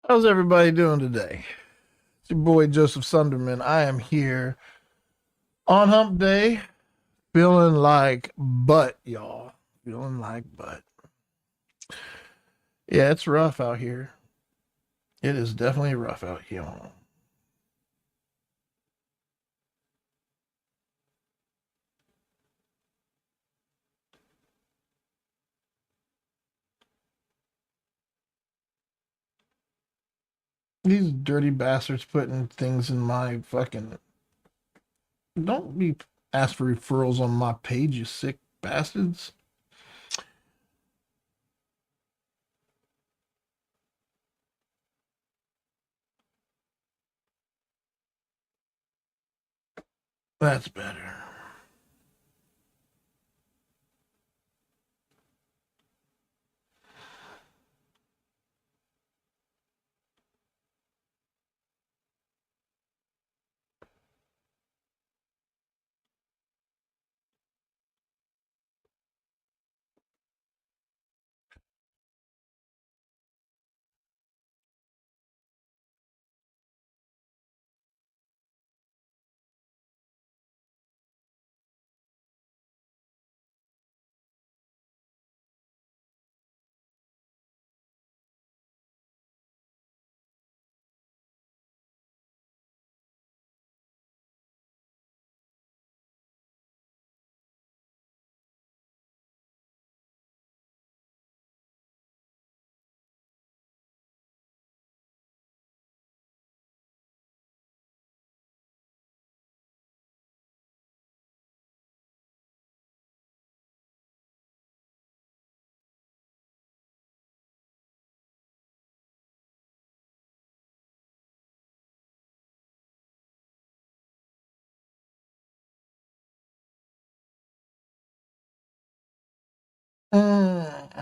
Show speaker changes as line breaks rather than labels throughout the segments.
How's everybody doing today? It's your boy Joseph Sunderman. I am here on Hump Day, feeling like butt, y'all. Feeling like butt. Yeah, it's rough out here. It is definitely rough out here. These dirty bastards putting things in my fucking. Don't be ask for referrals on my page, you sick bastards. That's better.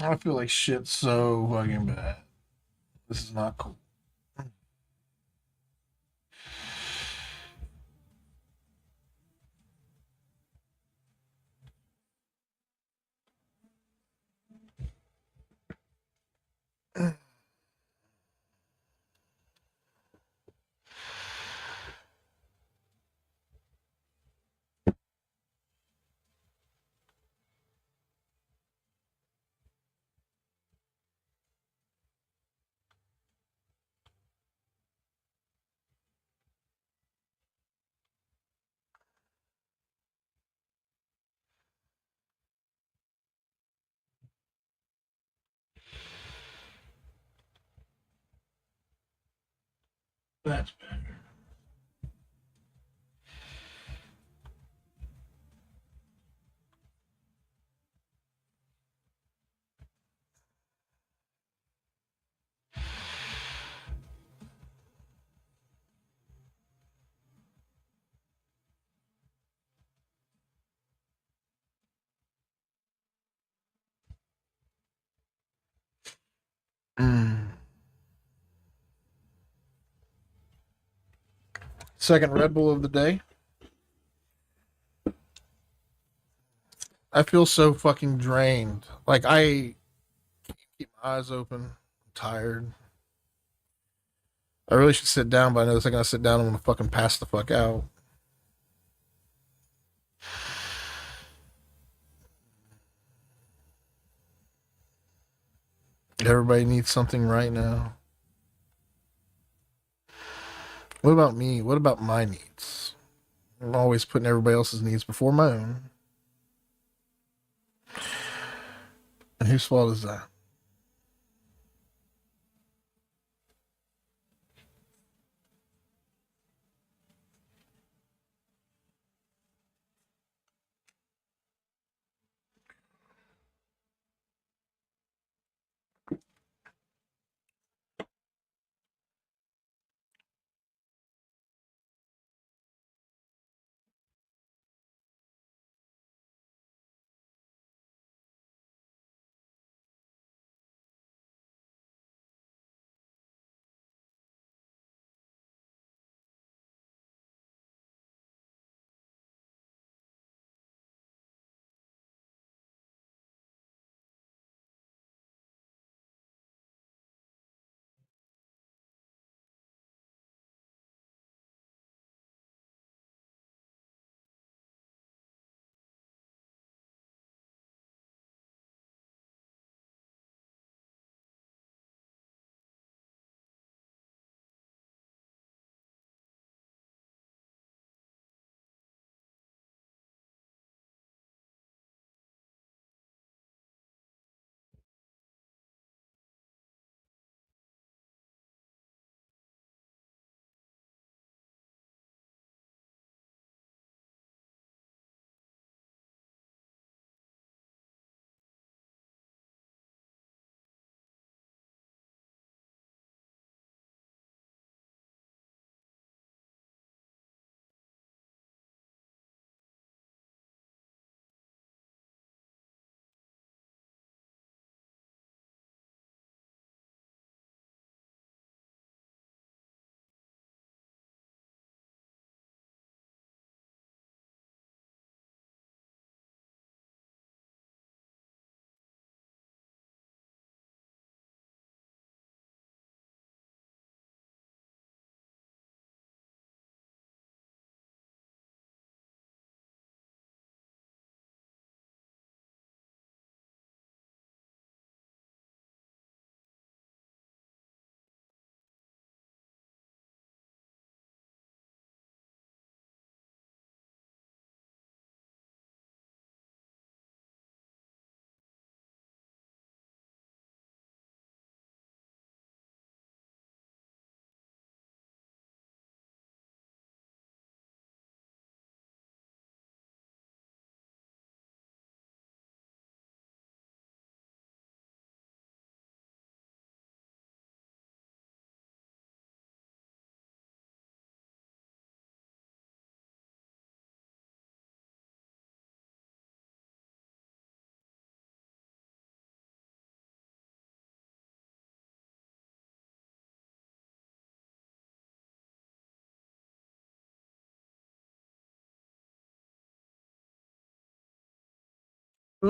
I feel like shit so fucking bad. This is not cool. That's better. Mm. Second Red Bull of the day. I feel so fucking drained. Like I keep my eyes open. I'm tired. I really should sit down, but I know the second I sit down, I'm gonna fucking pass the fuck out. Everybody needs something right now. What about me? What about my needs? I'm always putting everybody else's needs before my own. And whose fault is that?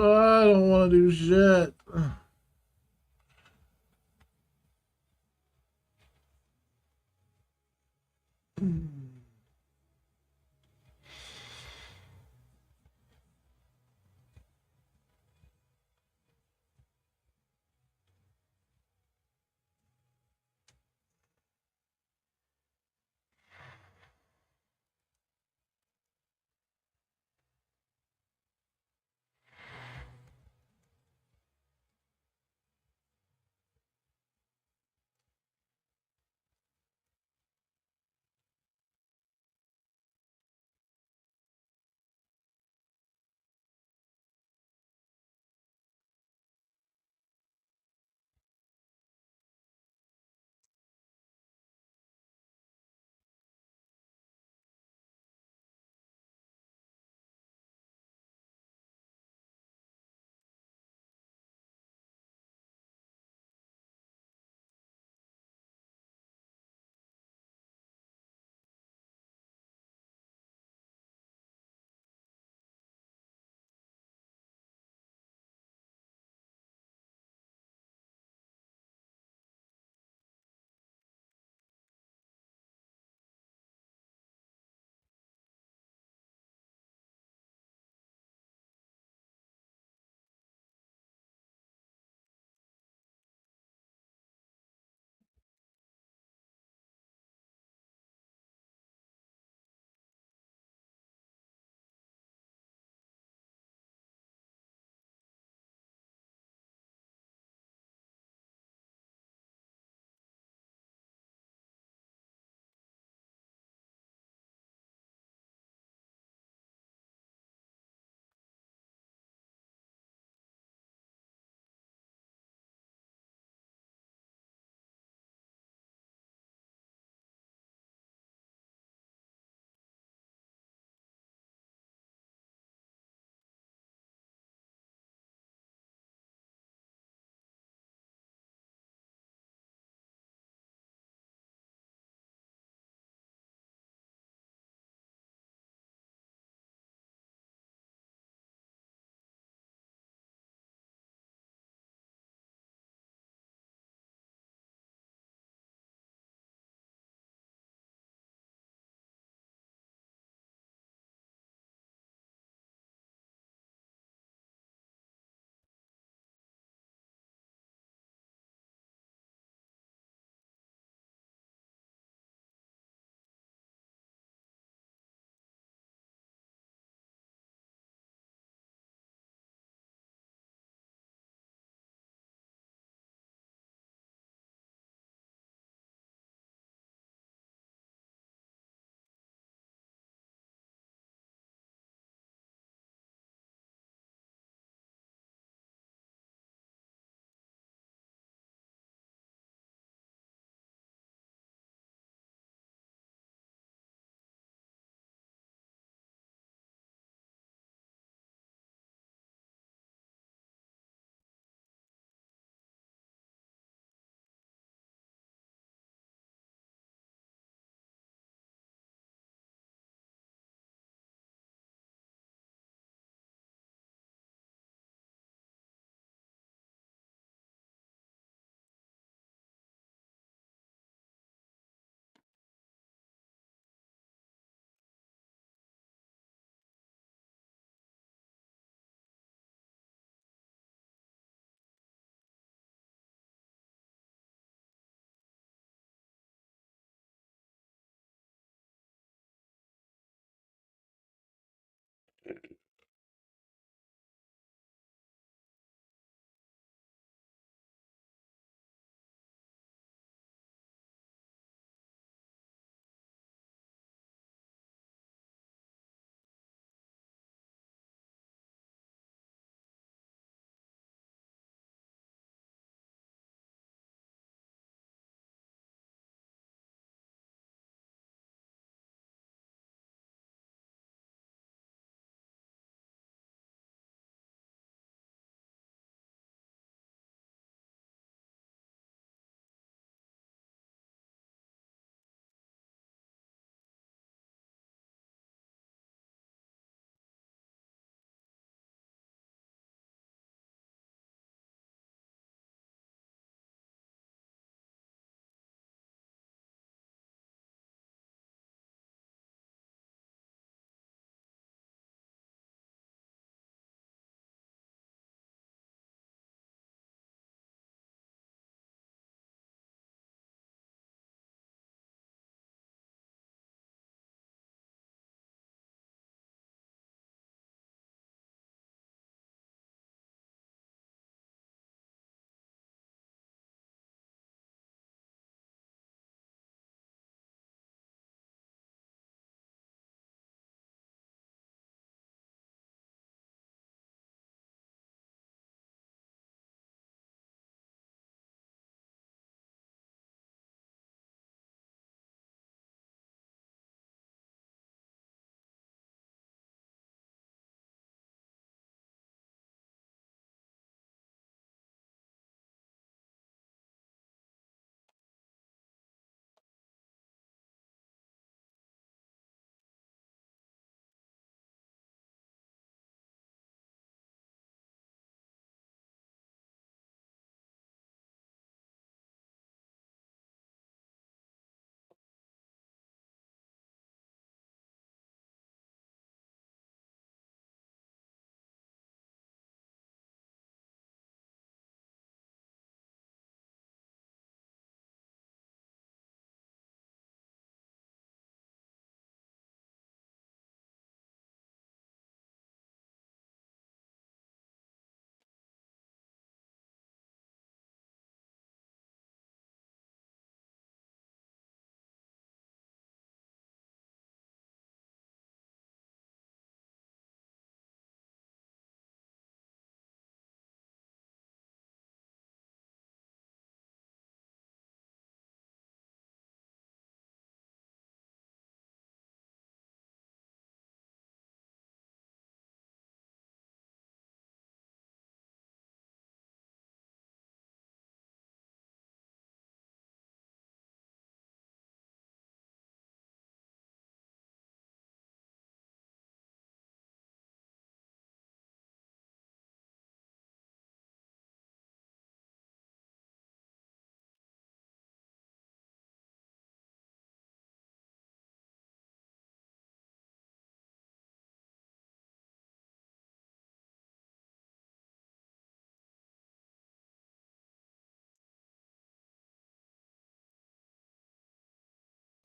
I don't want to do shit.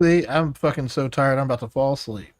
See, I'm fucking so tired. I'm about to fall asleep.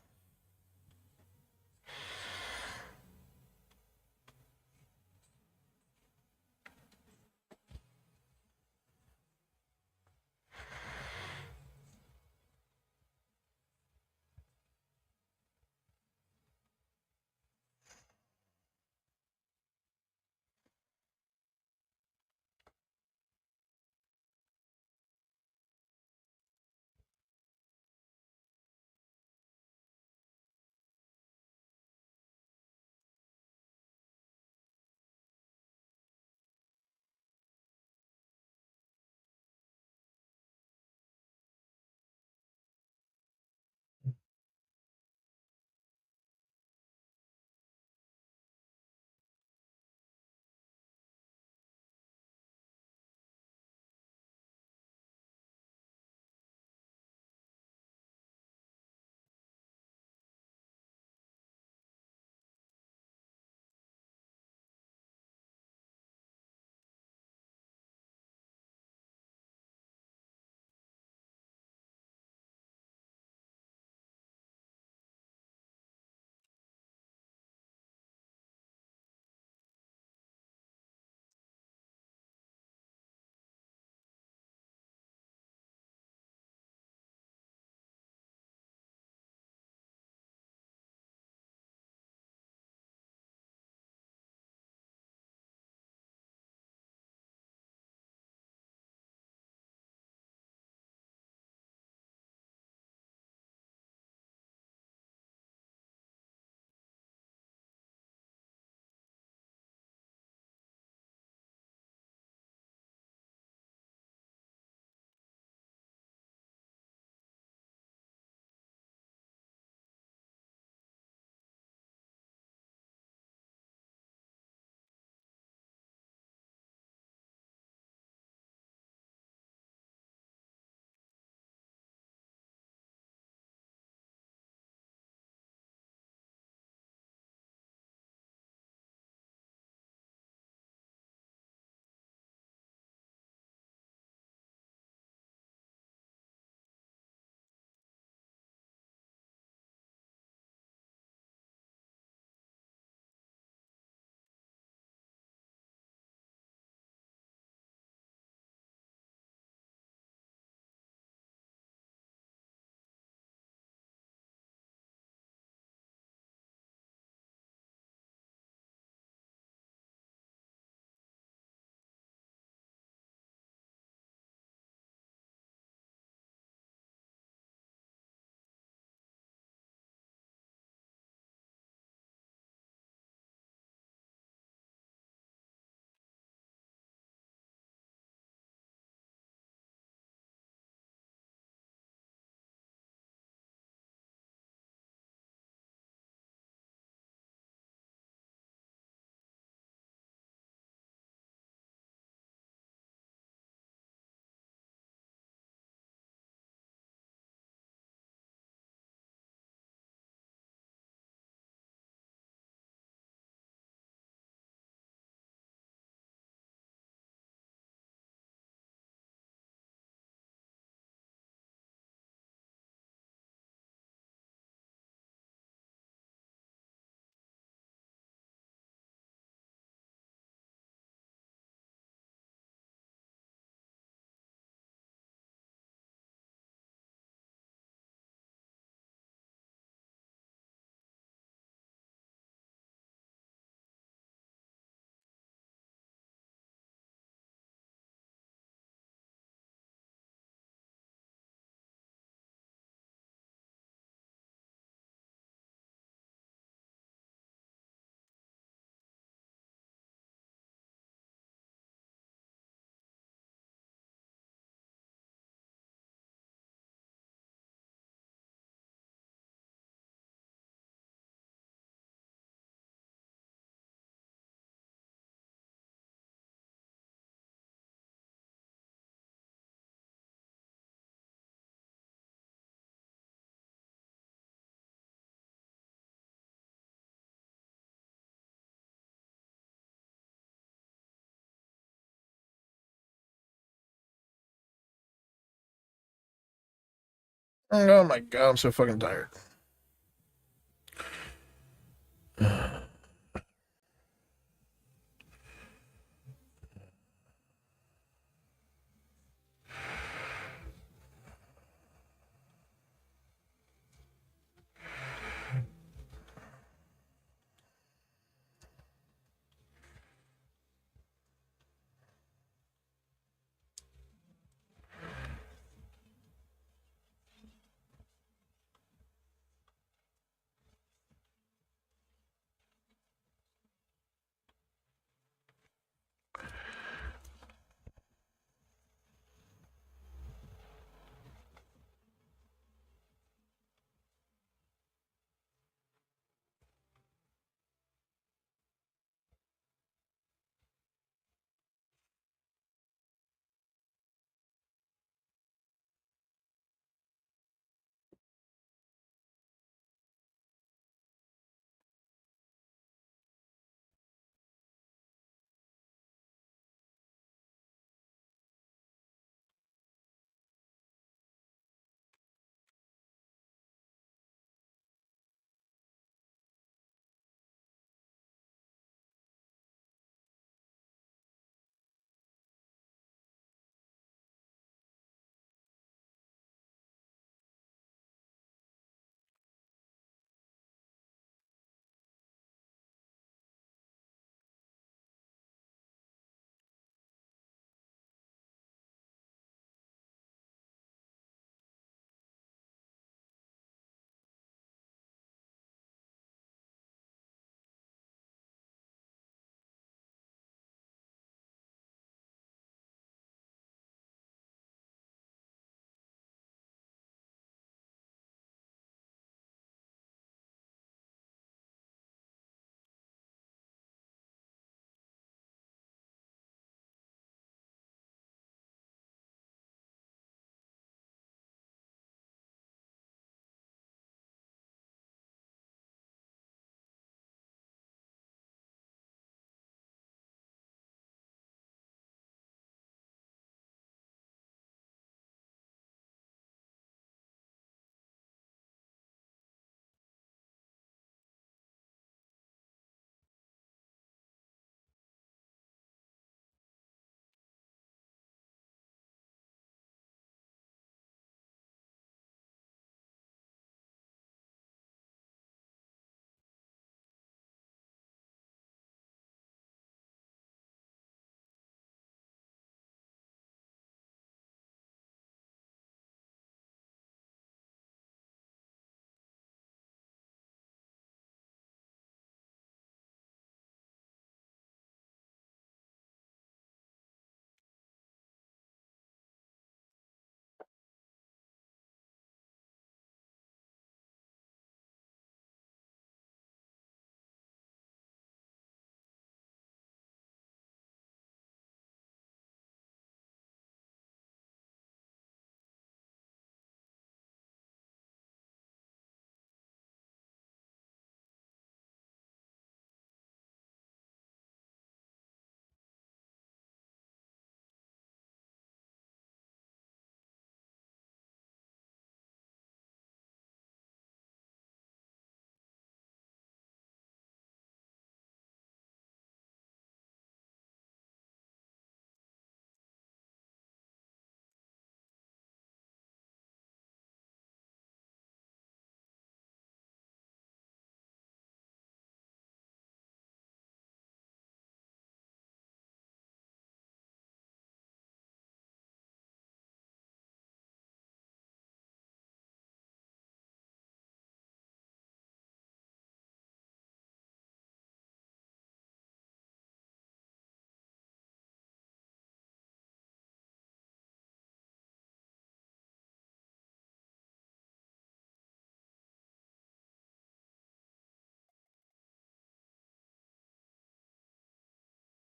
Oh my god, I'm so fucking tired.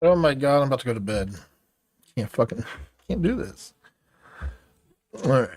Oh my god, I'm about to go to bed. Can't do this. All right.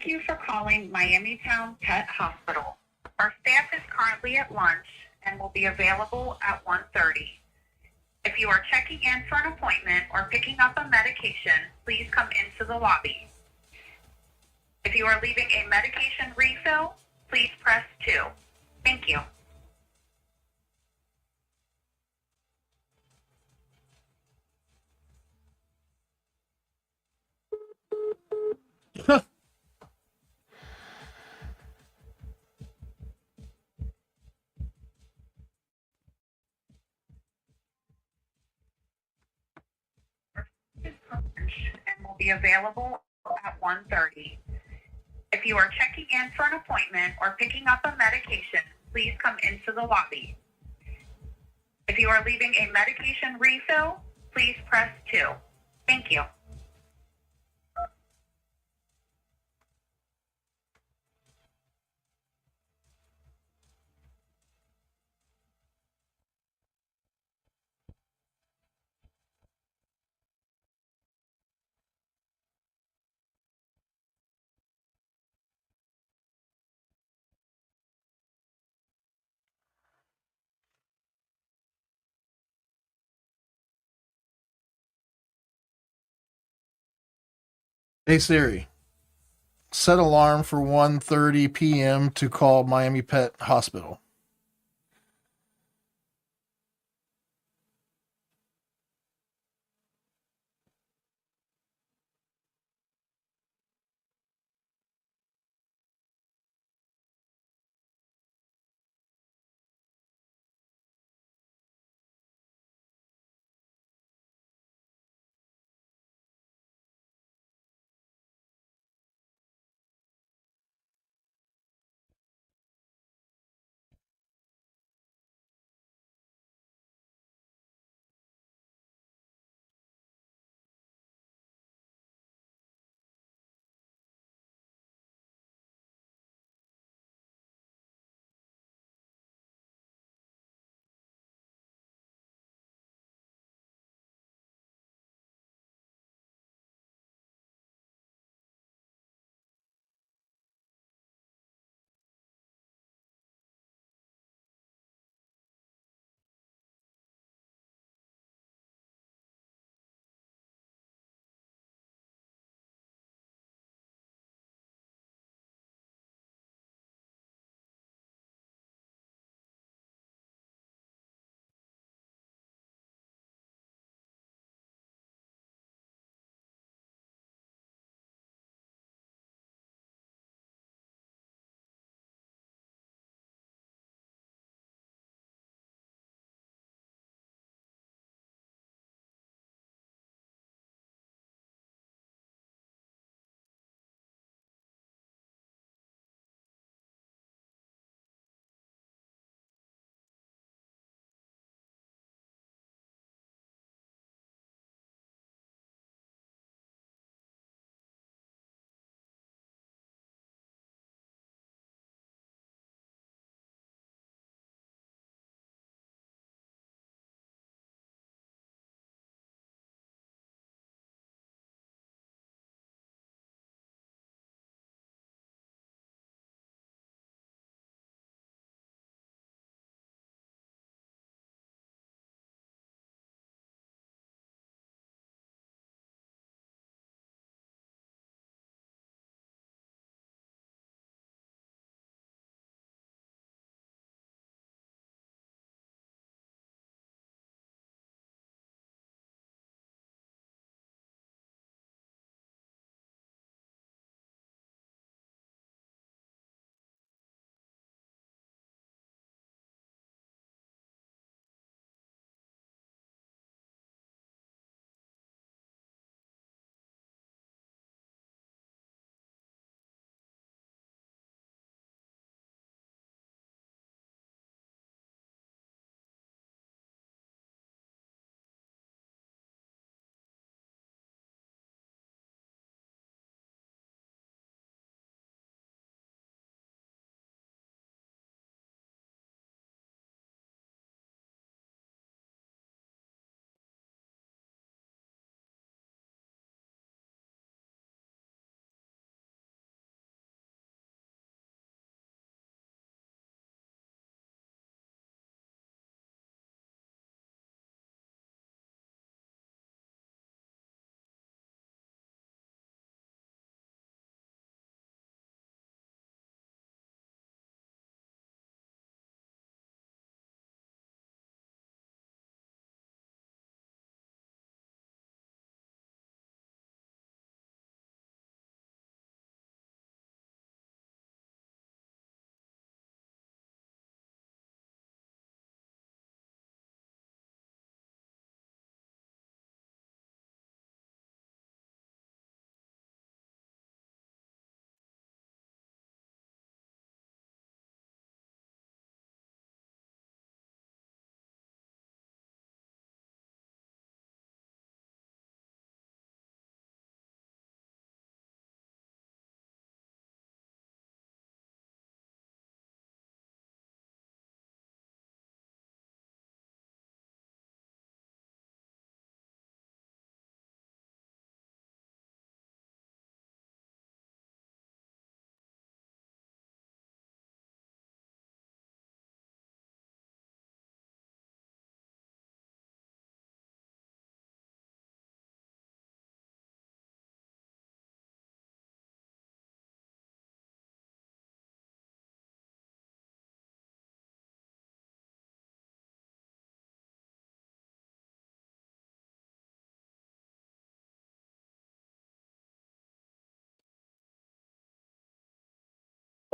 Thank you for calling Miamitown Pet Hospital. Our staff is currently at lunch and will be available at 1:30. If you are checking in for an appointment or picking up a medication, please come into the lobby. If you are leaving a medication refill, please press 2. Thank you. And will be available at 1:30. If you are checking in for an appointment or picking up a medication, please come into the lobby. If you are leaving a medication refill, please press 2. Thank you.
Hey Siri, set alarm for 1:30 p.m. to call Miami Pet Hospital.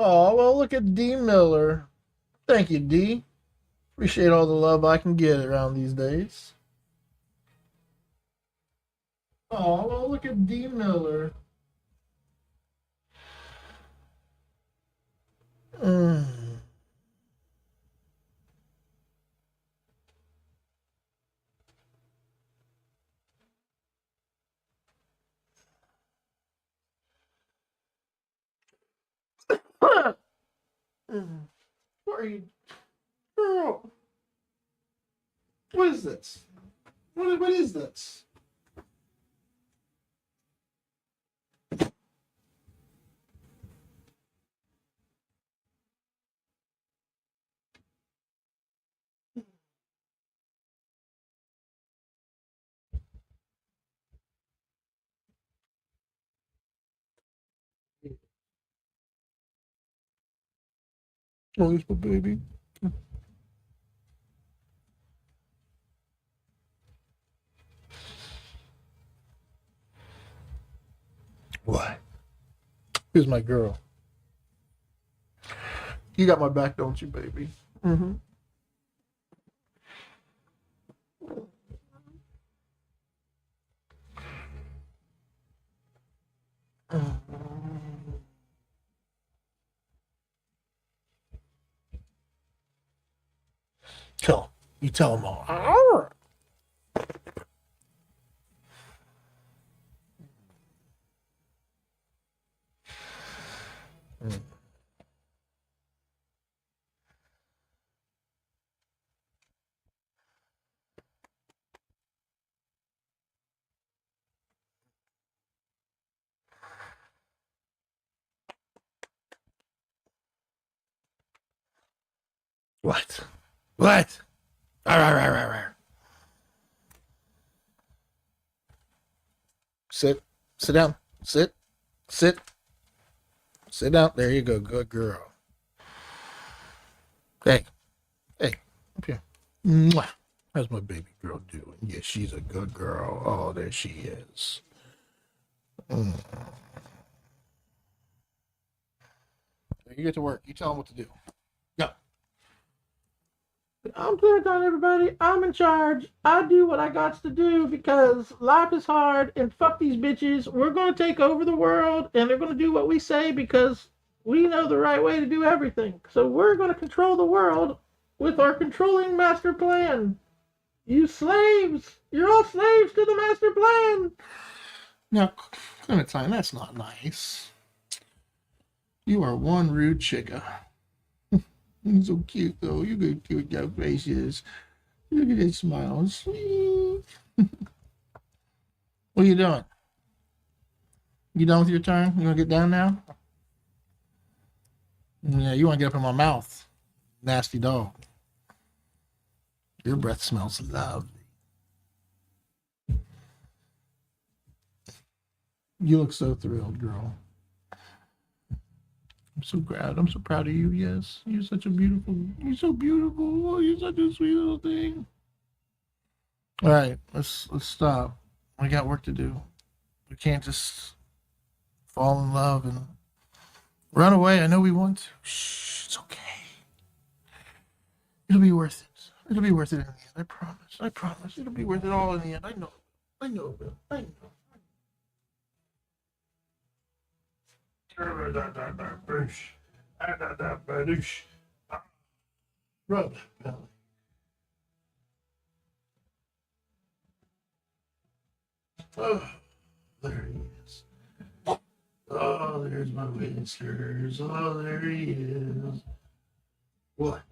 Oh, well, look at D Miller. Thank you, D. Appreciate all the love I can get around these days. Oh, well, look at D Miller. Mm. What are you, girl? What is this? What is this? Oh, it's my baby. What? Here's my girl. You got my back, don't you, baby? Mm-hmm. Tell you tell them all. What? What? Arr, arr, arr, arr, arr. Sit. Sit down. Sit. Sit. Sit down. There you go. Good girl. Hey. Hey. Up here. Mwah. How's my baby girl doing? Yeah, she's a good girl. Oh, there she is. Mm. You get to work. You tell them what to do. Go. I'm clear on everybody. I'm in charge. I do what I got to do because life is hard and fuck these bitches. We're going to take over the world and they're going to do what we say because we know the right way to do everything. So we're going to control the world with our controlling master plan. You slaves! You're all slaves to the master plan! Now, Clementine, that's not nice. You are one rude chicka. You're so cute, though. You're good, cute, your faces. Look at that smile. Sweet. What are you doing? You done with your turn? You want to get down now? Yeah, you want to get up in my mouth. Nasty dog. Your breath smells lovely. You look so thrilled, girl. I'm so proud. I'm so proud of you. Yes, you're such a beautiful. You're so beautiful. Oh, you're such a sweet little thing. All right, let's stop. We got work to do. We can't just fall in love and run away. I know we want to. Shh, it's okay. It'll be worth it. It'll be worth it in the end. I promise. I promise. It'll be worth it all in the end. I know. I know, Bill. I know. Rub that belly. Oh, there he is. Oh, there's my whiskers. Oh, there he is. What?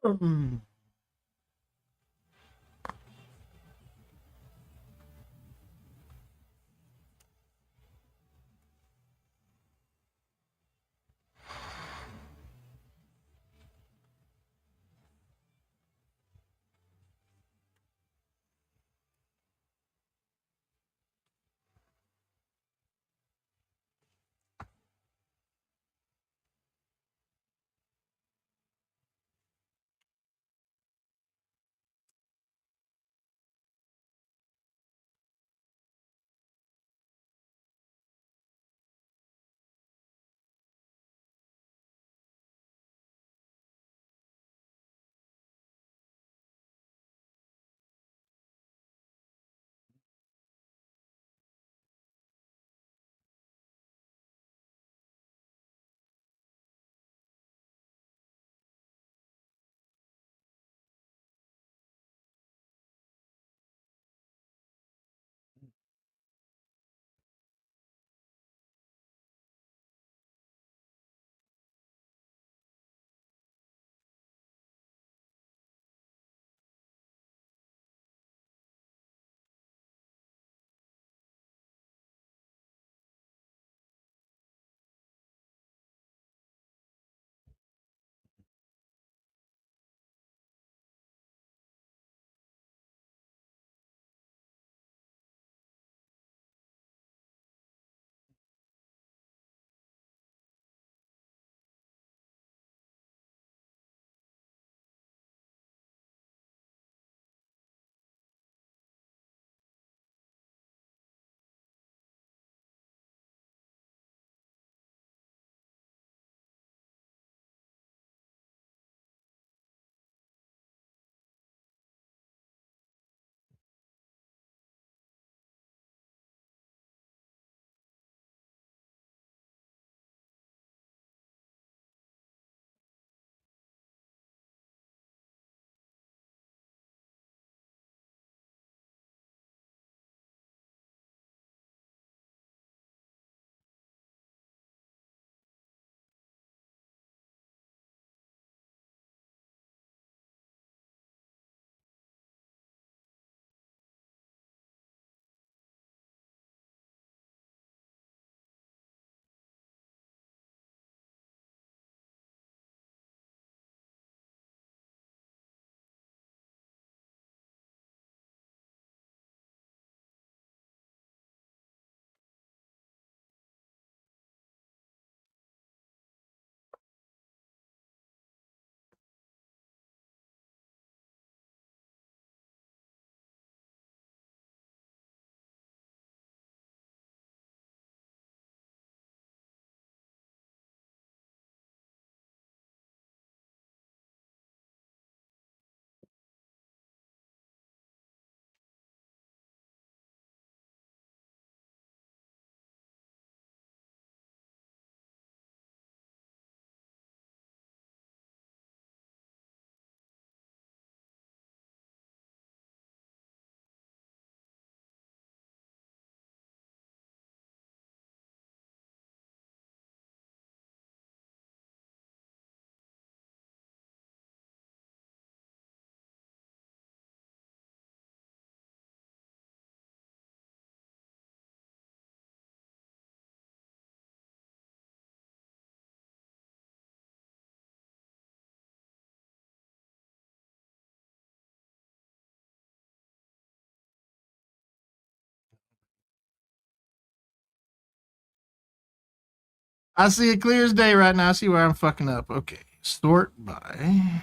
Mm. I see it clear as day right now. I see where I'm fucking up. Okay. Sort by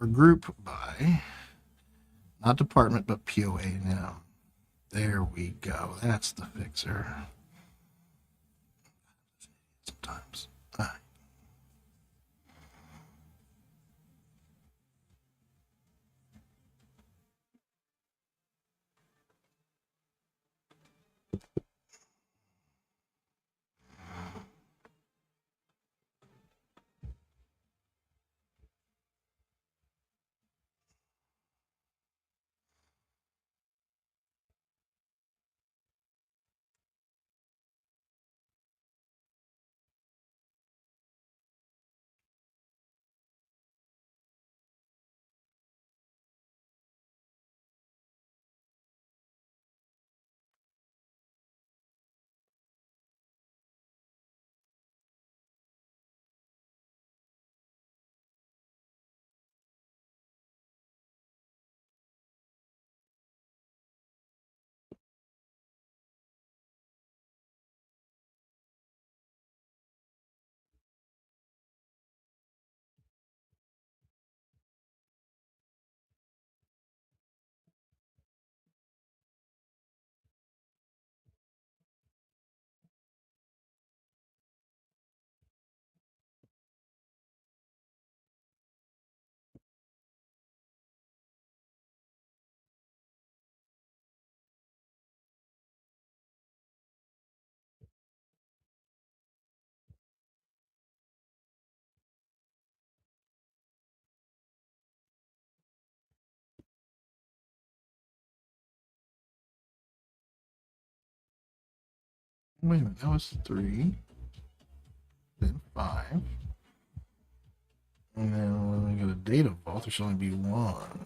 or group by, not department, but POA now. There we go. That's the fixer. Sometimes. All right. Wait a minute, that was 3, then 5. And then when we go to data vault, there should only be 1.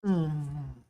Mm.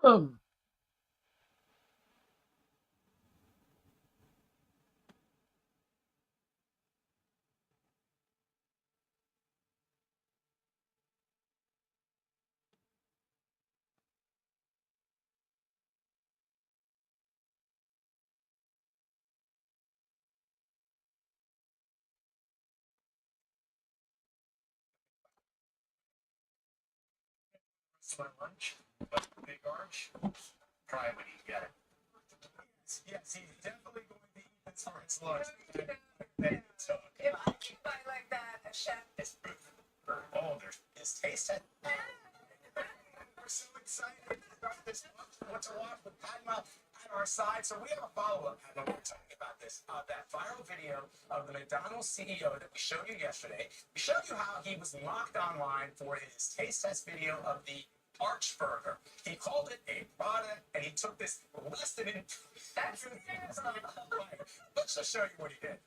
Um,
my lunch, but big arch, try it when you get it. Yes, he's definitely going to eat this for his lunch.
If I can buy like that, a chef is.
Oh, there's his taste it. We're so excited to start this month. What's a watch with Padma at our side? So we have a follow-up, Padma. We were talking about this, that viral video of the McDonald's CEO that we showed you yesterday. We showed you how he was mocked online for his taste test video of the Arch Burger. He called it a product, and he took this less than in. Let's just show you what he did.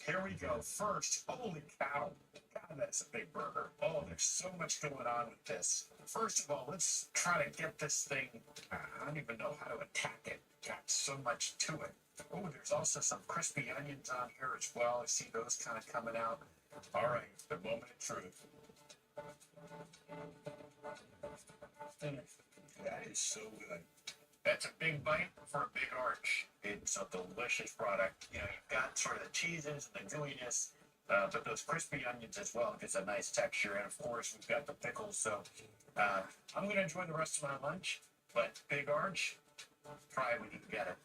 Here we go. First, holy cow. God, that's a big burger. Oh, there's so much going on with this. First of all, let's try to get this thing. I don't even know how to attack it. Got so much to it. Oh, there's also some crispy onions on here as well. I see those kind of coming out. All right, the moment of truth. That is so good. That's a big bite for a big arch. It's a delicious product. You know, you've got sort of the cheeses and the gooiness, but those crispy onions as well gives a nice texture. And of course, we've got the pickles. So I'm going to enjoy the rest of my lunch. But big arch, try it when you get it.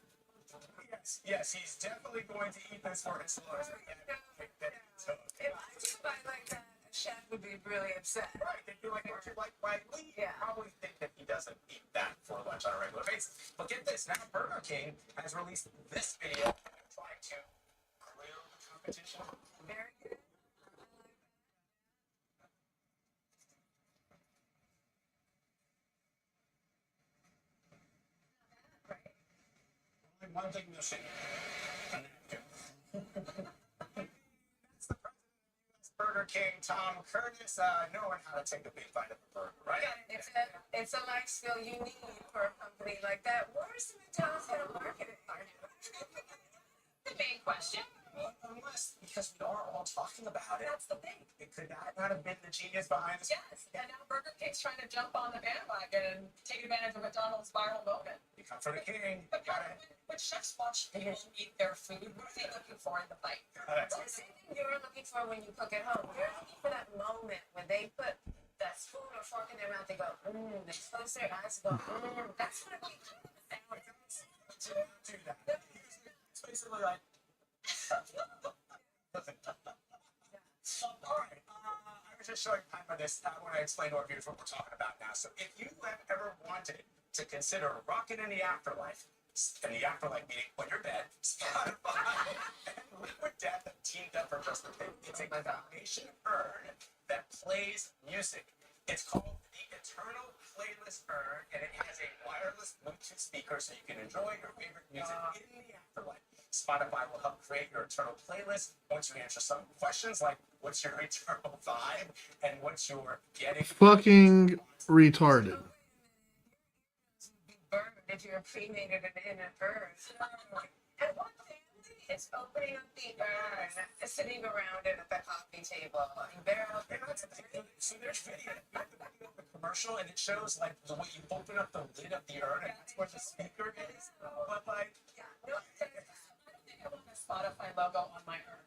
Yes, he's definitely going to eat this for his lunch.
If I can buy like that, a chef would be really upset.
Right, they'd be like, "Aren't you like white?" We probably think that he doesn't eat that for lunch on a regular basis. But get this, now Burger King has released this video trying to clear the competition.
Very good.
Only one thing missing. A napkin. That's the president of US Burger King, Tom Curtis, knowing how to take a big bite of a burger, right?
It's a life skill you need for a company like that. Where's the McDonald's going to market it?
The big question.
Unless, because we are all talking about it,
That's the thing.
it could not have been the genius behind this.
Yes, and now Burger King's trying to jump on the bandwagon and take advantage of McDonald's viral moment.
You come for the king.
But
Got it.
when chefs watch people eat their food, what are they looking for in the bite?
It's the same thing you're looking for when you cook at home. You're looking for that moment when they put that spoon or fork in their mouth. They go, they close their eyes and go, That's what we do.
Do that. It's basically like. All right. I was just showing Padma this when I explained to our viewers what we're talking about now. So if you have ever wanted to consider rocking in the afterlife meaning when you're dead, Spotify and Liquid Death have teamed up for just the thing. It's a foundation urn that plays music. It's called the Eternal Playlist Urn, and it has a wireless Bluetooth speaker so you can enjoy your favorite music in the afterlife. Spotify will help create your eternal playlist once you answer some questions like what's your eternal vibe and what's your getting
fucking retarded.
Be burned if you're cremated in an urn. And one family is opening up the urn, sitting around it at the coffee table.
So there's video. You have the video of the commercial and it shows like the way you open up the lid of the urn and that's where the speaker is. But like
I want a Spotify logo on my urn.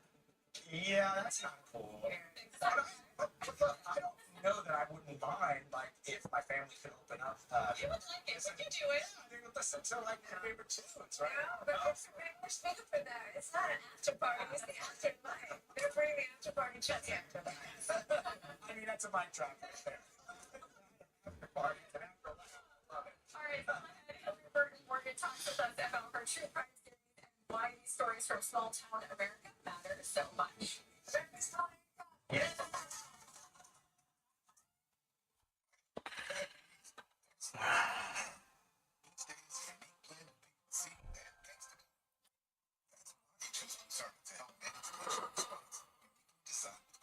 yeah, that's not cool. But look, I don't know that I wouldn't mind, like, if my family could open up.
You would like it. We can do it.
Yeah, they would listen to, like, their favorite tunes, right?
Yeah, but there's more speaker for that. It's not an after party, it's the afterlife. They're bringing the after party just the afterlife.
I mean, that's a mic drop right there. After party, an afterlife. Love it.
All right, so Hillary Burton Morgan talks with us about her true crime series and why these stories from small town America matter so much.
Yeah.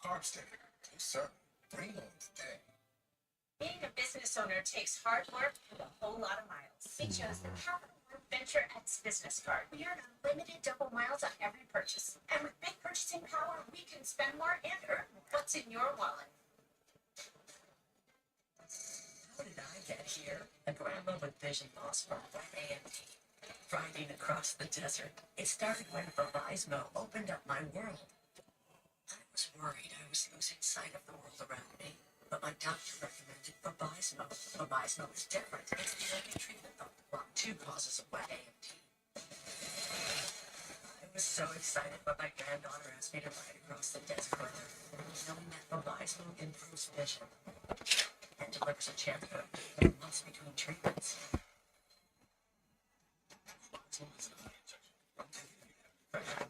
Carb sticker. Yes, sir. Bring on today.
Being a business owner takes hard work and a whole lot of miles. We chose the Capital One Venture X business card. We earn unlimited double miles on every purchase. And with big purchasing power, we can spend more and earn more. What's in your wallet?
How did I get here? A grandma with vision loss from wet AMD. Riding across the desert. It started when Verizmo opened up my world. I was worried I was losing sight of the world around me. But my doctor recommended Vabysmo. Vabysmo is different. It's the only treatment that will block 2 causes of wet AMD. I was so excited when my granddaughter asked me to ride across the desert with her, knowing that Vabysmo improves vision and delivers a chance for a months between treatments.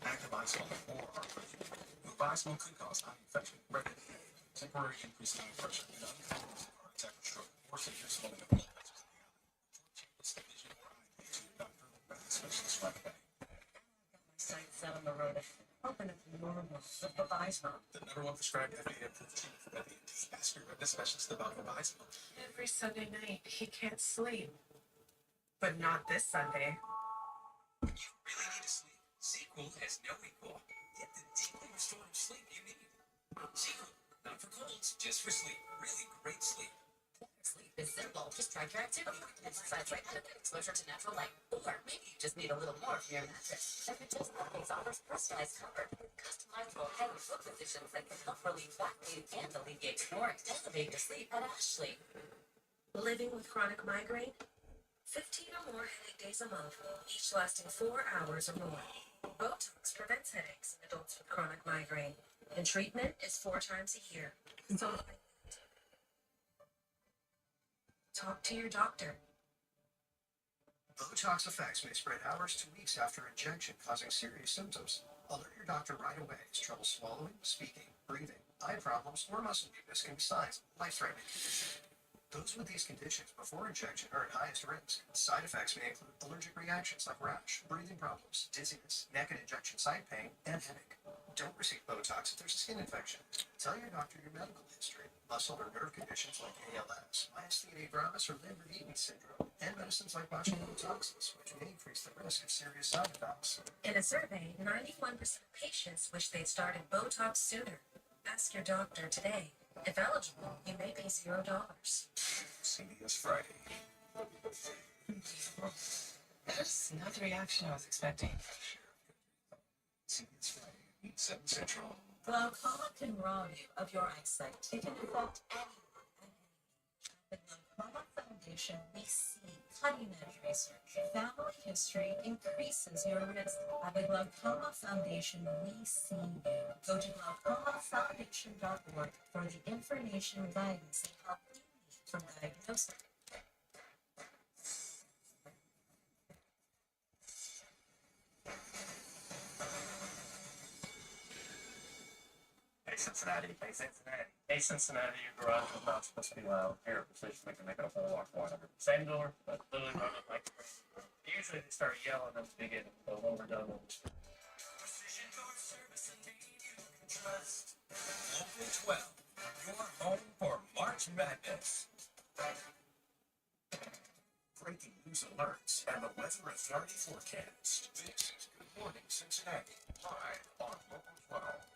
Activizol or arthritis. Vabysmo could cause eye infection, redness, temporary increase in eye pressure, and uncontrollable heart attack or stroke, or severe swelling of blood vessels in the eye. For changes in vision or eye, to your doctor or retina specialist right away.
My sights set on the road ahead. Open up the normal with Vabysmo.
The #1 prescribed FDA-approved treatment for wet AMD. Ask your retina specialist about Vabysmo.
Every Sunday night, he can't sleep. But not this Sunday.
You really need to sleep. Sequel has no equal. Get the deeply restorative sleep you need. Sequel, not for colds, just for sleep. Really great sleep.
Sleep is simple. Just track your activity. Exercise right out of exposure to natural light. Or maybe you just need a little more from your mattress. Every Just Cupcakes offers personalized comfort with customizable heavy foot positions that can help relieve back pain and alleviate snoring. Elevate your sleep at Ashley.
Living with chronic migraine? 15 or more headache days a month, each lasting 4 hours or more. Botox prevents headaches in adults with chronic migraine, and treatment is 4 times a year. So talk to your doctor.
Botox effects may spread hours to weeks after injection, causing serious symptoms. Alert your doctor right away as trouble swallowing, speaking, breathing, eye problems, or muscle weakness can be signs of life-threatening condition. Those with these conditions before injection are at highest risk. Side effects may include allergic reactions like rash, breathing problems, dizziness, neck and injection site pain, and headache. Don't receive Botox if there's a skin infection. Tell your doctor your medical history, muscle or nerve conditions like ALS, myasthenia gravis, or Lamborghini syndrome, and medicines like botulinum toxins, which may increase the risk of serious side effects.
In a survey, 91% of patients wish they'd started Botox sooner. Ask your doctor today. If eligible, you may pay $0.
CVS Friday.
That's not the reaction I was expecting.
CVS Friday, 8/7 Central.
Glaucoma can rob you of your eyesight. It can affect anyone and anything. At the Glaucoma Foundation, we see cutting-edge research. Family history increases your risk. At the Glaucoma Foundation, we see you. Go to glaucomafoundation.org for the information, guidance, and help you need from diagnosis.
Hey Cincinnati, hey Cincinnati, hey Cincinnati, your garage is not supposed to be loud. Here at Precision, we can make it a whole lot quieter. Same door, but literally running like usually they start yelling at the beginning, but when we're done, we'll just
Precision Door Service and name you can trust. Local 12, your home for March Madness. Breaking news alerts and the Weather Authority forecast. This is Good Morning Cincinnati, live on Local 12.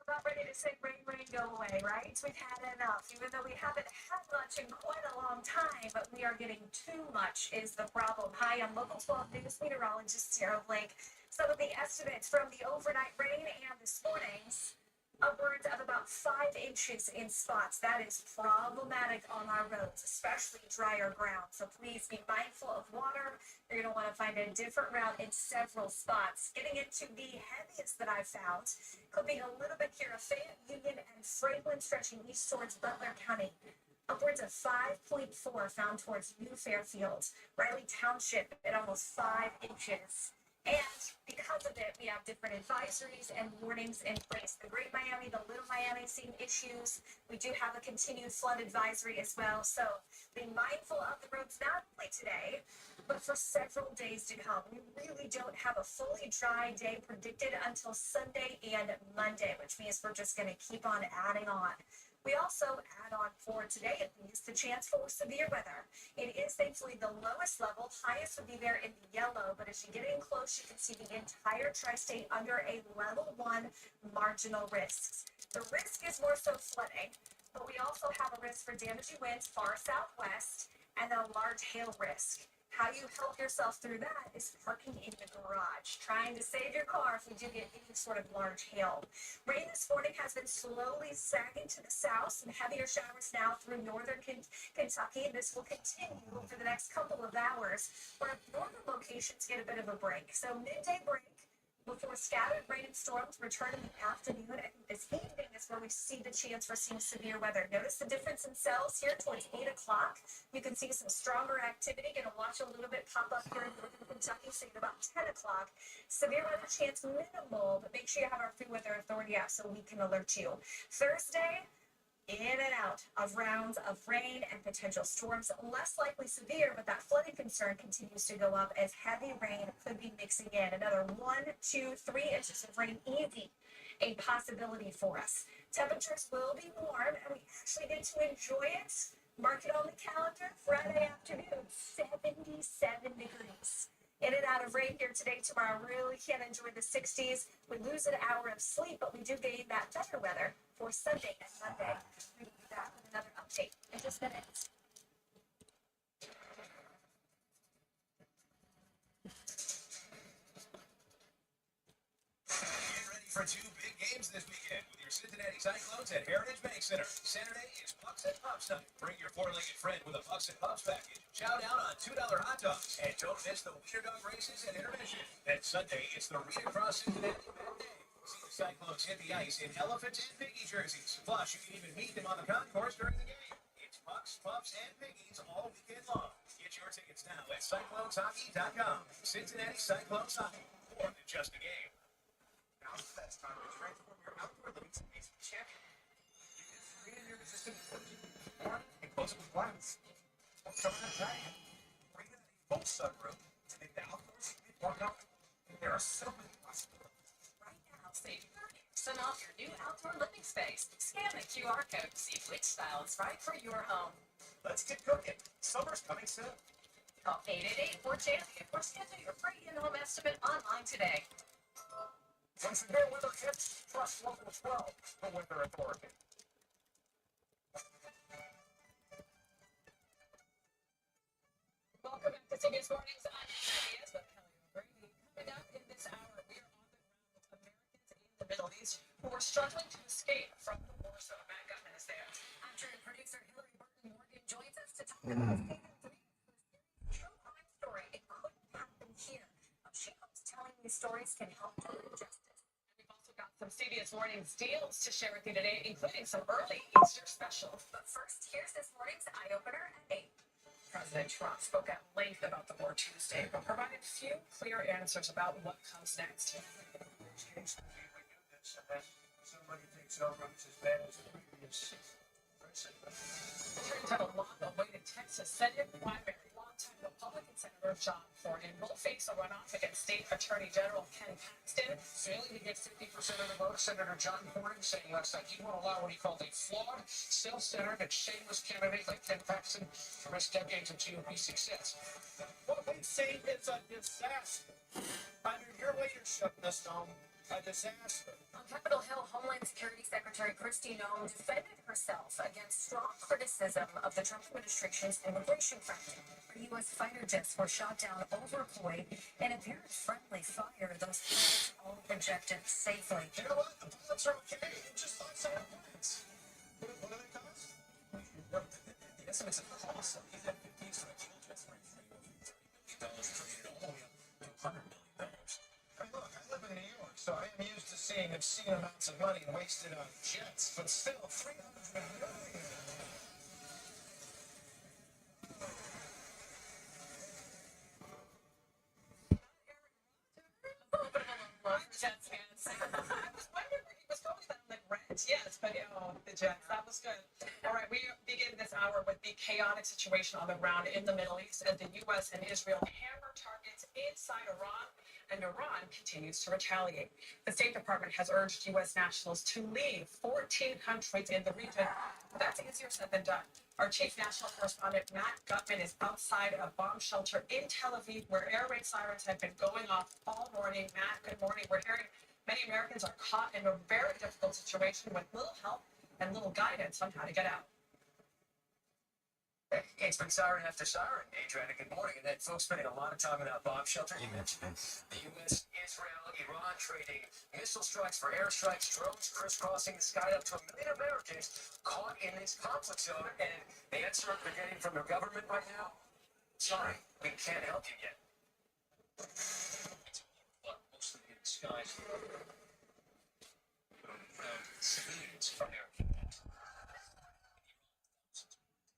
About ready to say rain, rain, go away, right? We've had enough, even though we haven't had much in quite a long time, but we are getting too much is the problem. Hi, I'm Local 12 News Meteorologist Sarah Blake. Some of the estimates from the overnight rain and this morning's upwards of about 5 inches in spots. That is problematic on our roads, especially drier ground. So please be mindful of water. You're going to want to find a different route in several spots. Getting into the heaviest that I've found, clipping a little bit here of Fayette, Union, and Franklin, stretching east towards Butler County. Upwards of 5.4 found towards New Fairfield. Riley Township at almost 5 inches. And because of it, we have different advisories and warnings in place. The Great Miami, the Little Miami seeing issues. We do have a continued flood advisory as well. So be mindful of the roads not only today, but for several days to come. We really don't have a fully dry day predicted until Sunday and Monday, which means we're just going to keep on adding on. We also add on for today, at least, the chance for severe weather. It is thankfully the lowest level. Highest would be there in the yellow, but as you get in close, you can see the entire tri-state under a level 1 marginal risks. The risk is more so flooding, but we also have a risk for damaging winds far southwest and a large hail risk. How you help yourself through that is parking in the garage, trying to save your car if we do get any sort of large hail. Rain this morning has been slowly sagging to the south, some heavier showers now through northern Kentucky, and this will continue for the next couple of hours, where northern locations get a bit of a break. So midday break before scattered rain and storms return in the afternoon. I think this evening is where we see the chance for seeing severe weather. Notice the difference in cells here towards 8 o'clock. You can see some stronger activity. Going to watch a little bit pop up here in northern Kentucky, saying about 10 o'clock. Severe weather chance minimal, but make sure you have our Free Weather Authority app so we can alert you. Thursday, in and out of rounds of rain and potential storms. Less likely severe, but that flooding concern continues to go up as heavy rain could be mixing in. Another 1, 2, 3 inches of rain, easy, a possibility for us. Temperatures will be warm, and we actually get to enjoy it. Mark it on the calendar, Friday afternoon, 77 degrees. In and out of rain here today, tomorrow. Really can't enjoy the 60s. We lose an hour of sleep, but we do gain that better weather for Sunday and Monday. We'll be back with another update in just minutes.
Get ready for 2 big games this weekend with your Cincinnati Cyclones at Heritage Bank Center. Saturday is Pucks and Pups night. Bring your 4-legged friend with a Pucks and Pups package. Chow down on $2 hot dogs. And don't miss the Wiener Dog races and intermission. Then Sunday, it's the Read Across Cincinnati Matinee. See the Cyclones hit the ice in elephant and piggy jerseys. Plus, you can even meet them on the concourse during the game. It's Pucks, Pups, and Piggies all weekend long. Get your tickets now at CyclonesHockey.com. Cincinnati Cyclones Hockey. More than just a game.
Now it's the best time to transform your outdoor living space with champion. You can screen in your existing or enclose it with blinds. Or cover that patio. Bring in a full sunroom to make the outdoors more comfortable. There are so many possibilities.
Right now, save 30% off your new outdoor living space. Scan the QR code to see which style is right for your home.
Let's get cooking. Summer's coming soon.
Call 888-4CHAMPION or schedule your free in-home estimate online today.
When severe weather hits, trust local 12, the Weather Authority.
Welcome back to CBS Mornings. I'm CBS with Kelly O'Grady. Coming up in this hour, we are on the ground with Americans in the Middle East who are struggling to escape from the war zone. Matt Gutman is there. Actor and producer Hillary Burton Morgan joins us to talk about season 3 of the true crime story. It couldn't happen here. She hopes telling these stories can help to do justice. And we've also got some CBS Mornings deals to share with you today, including some early Easter specials. But first, here's this morning's eye-opener at 8. President Trump spoke at length about the war Tuesday, but provided few clear answers about what comes next.
Change the way we do this, and then somebody takes over as bad as the previous president.
Turns out a long-awaited Texas Senate primary. Longtime Republican Senator John Cornyn will face a runoff against State Attorney General Ken Paxton.
Failing to get 50% of the vote, Senator John Cornyn saying last night he won't allow what he called a flawed, self-centered, and shameless candidate like Ken Paxton to risk decades of GOP success. What we see is a disaster. Under your leadership, Ms. Nome, a disaster.
On Capitol Hill, Homeland Security Secretary Kristi Noem defended herself against strong criticism of the Trump administration's immigration front. Her U.S. fighter jets were shot down over Kuwait in apparent friendly fire. Those pilots all ejected safely.
You know what? The bullets are okay. It's just like saying bullets. What do they cost? The estimates of the cost of these F-15s for the kill jets range from $30 million traded all the way up to $100 million. Hey, look, I live in New York, so I am used to seeing obscene amounts of money wasted on jets, but still, $300 million.
Jets fans. I was wondering where he was going with that. I'm like, Rent? Yes, but the Jets, that was good. All right, we begin this hour with the chaotic situation on the ground in the Middle East as the U.S. and Israel hammer targets inside Iran, and Iran continues to retaliate. The State Department has urged U.S. nationals to leave 14 countries in the region, but that's easier said than done. Our chief national correspondent, Matt Gutman, is outside a bomb shelter in Tel Aviv where air raid sirens have been going off all morning. Matt, good morning. We're hearing many Americans are caught in a very difficult situation with little help and little guidance on how to get out.
It's been siren after siren. Adriana, good morning. And then folks spending a lot of time in that bomb shelter. You mentioned it. The U.S., Israel, Iran trading missile strikes for airstrikes, drones crisscrossing the sky. Up to 1 million Americans caught in this conflict zone. And the answer they're getting from their government right now, sorry, we can't help you yet. But mostly in the skies. Around civilians from there.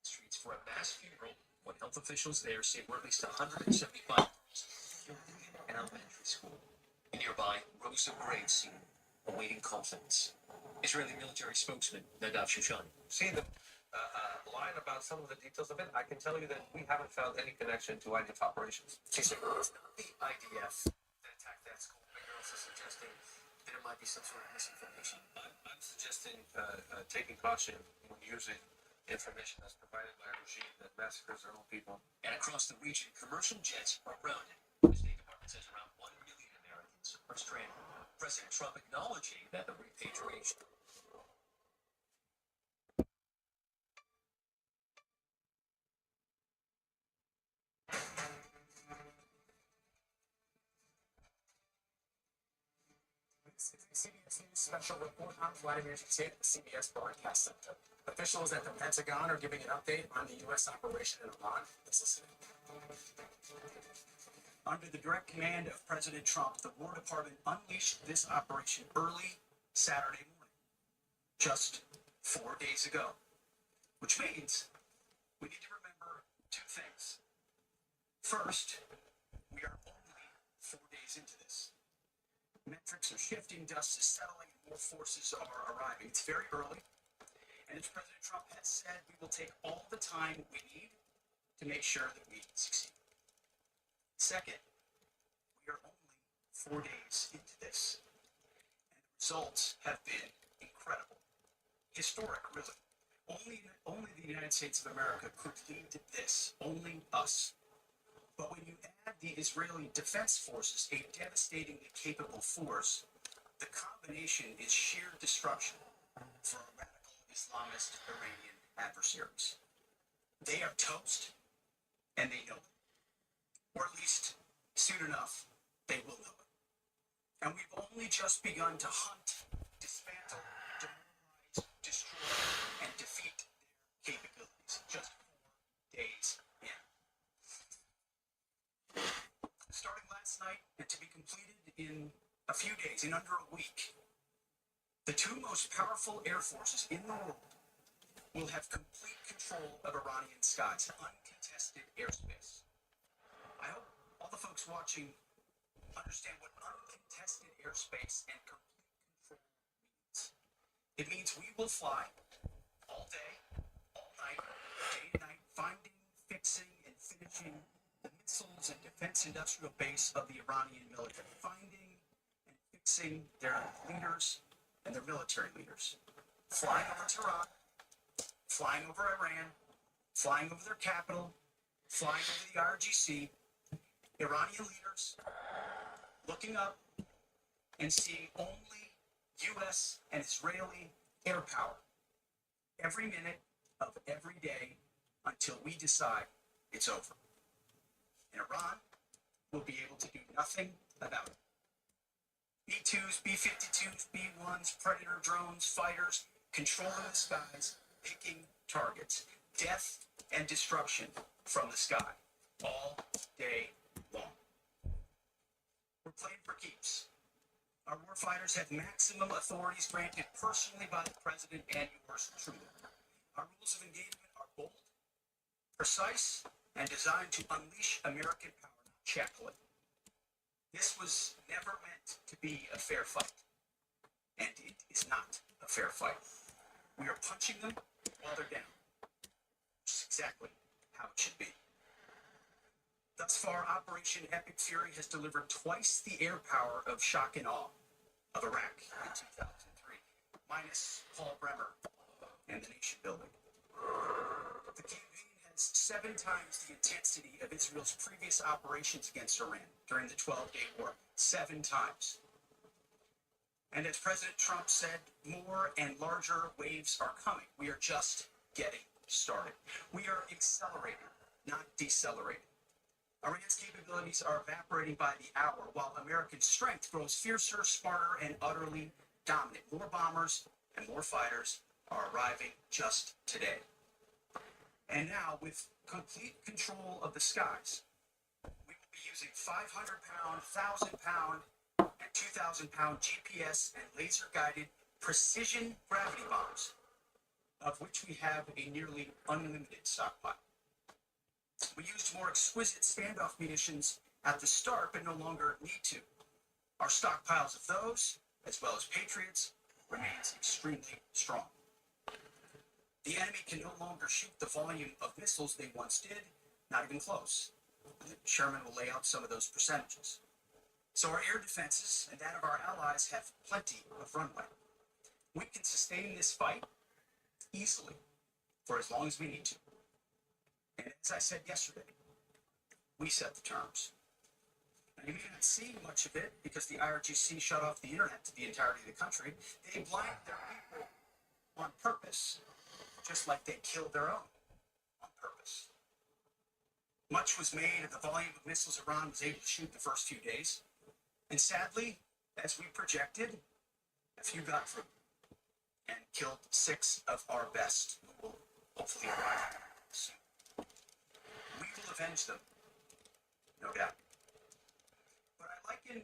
Streets for a mass funeral when health officials there say were at least 175 killed in an elementary school. Nearby, rows of graves seen, awaiting coffins. Israeli military spokesman Nadav Shoshani.
See the line about some of the details of it, I can tell you that we haven't found any connection to IDF operations.
She said, well, it's not the IDF that attacked that school, but you're also suggesting there might be some sort of misinformation.
I'm suggesting taking caution when using information that's provided by a regime that massacres their own people.
And across the region, commercial jets are grounded. The State Department says around 1 million Americans are stranded. President Trump acknowledging that the repatriation CBS News special report. I'm Vladimir Zhitsin at the CBS Broadcast Center. Officials at the Pentagon are giving an update on the U.S. operation in Iran. Let's listen. Under the direct command of President Trump, the War Department unleashed this operation early Saturday morning, just 4 days ago, which means we need to remember two things. First, we are only 4 days into this. Metrics are shifting, dust is settling, and more forces are arriving. It's very early, and as President Trump has said, we will take all the time we need to make sure that we succeed. Second, we are only 4 days into this, and the results have been incredible. Historic, really. Only the United States of America could lead to this, only us. But when you add the Israeli Defense Forces, a devastatingly capable force, the combination is sheer destruction for our radical Islamist Iranian adversaries. They are toast, and they know it. Or at least, soon enough, they will know it. And we've only just begun to hunt, dismantle, demoralize, destroy, and defeat their capabilities. Just 4 days in. Starting last night and to be completed in a few days, in under a week, the two most powerful air forces in the world will have complete control of Iranian skies, uncontested airspace. I hope all the folks watching understand what uncontested airspace and complete control means. It means we will fly all day, all night, day and night, finding, fixing, and finishing the missiles and defense industrial base of the Iranian military, finding and fixing their leaders and their military leaders, flying over Tehran, flying over Iran, flying over their capital, flying over the RGC, Iranian leaders looking up and seeing only U.S. and Israeli air power every minute of every day until we decide it's over. And Iran will be able to do nothing about it. B-2s, B-52s, B-1s, Predator drones, fighters, controlling the skies, picking targets, death and destruction from the sky, all day long. We're playing for keeps. Our warfighters have maximum authorities granted personally by the president and yours truly. Our rules of engagement are bold, precise, and designed to unleash American power, not shackle it. This was never meant to be a fair fight. And it is not a fair fight. We are punching them while they're down, which is exactly how it should be. Thus far, Operation Epic Fury has delivered twice the air power of shock and awe of Iraq in 2003, minus Paul Bremer and the nation building. The campaign has 7 times the intensity of Israel's previous operations against Iran during the 12-day war. 7 times. And as President Trump said, more and larger waves are coming. We are just getting started. We are accelerating, not decelerating. Iran's capabilities are evaporating by the hour, while American strength grows fiercer, smarter, and utterly dominant. More bombers and more fighters are arriving just today. And now, with complete control of the skies, we will be using 500-pound, 1,000-pound, and 2,000-pound GPS and laser-guided precision gravity bombs, of which we have a nearly unlimited stockpile. We used more exquisite standoff munitions at the start, but no longer need to. Our stockpiles of those, as well as Patriots, remains extremely strong. The enemy can no longer shoot the volume of missiles they once did, not even close. The chairman will lay out some of those percentages. So our air defenses and that of our allies have plenty of runway. We can sustain this fight easily for as long as we need to. And as I said yesterday, we set the terms. Now, you may not see much of it because the IRGC shut off the internet to the entirety of the country. They blinded their people on purpose, just like they killed their own on purpose. Much was made of the volume of missiles Iran was able to shoot the first few days. And sadly, as we projected, a few got through and killed 6 of our best, who will hopefully arrive soon. We will avenge them, no doubt. But I liken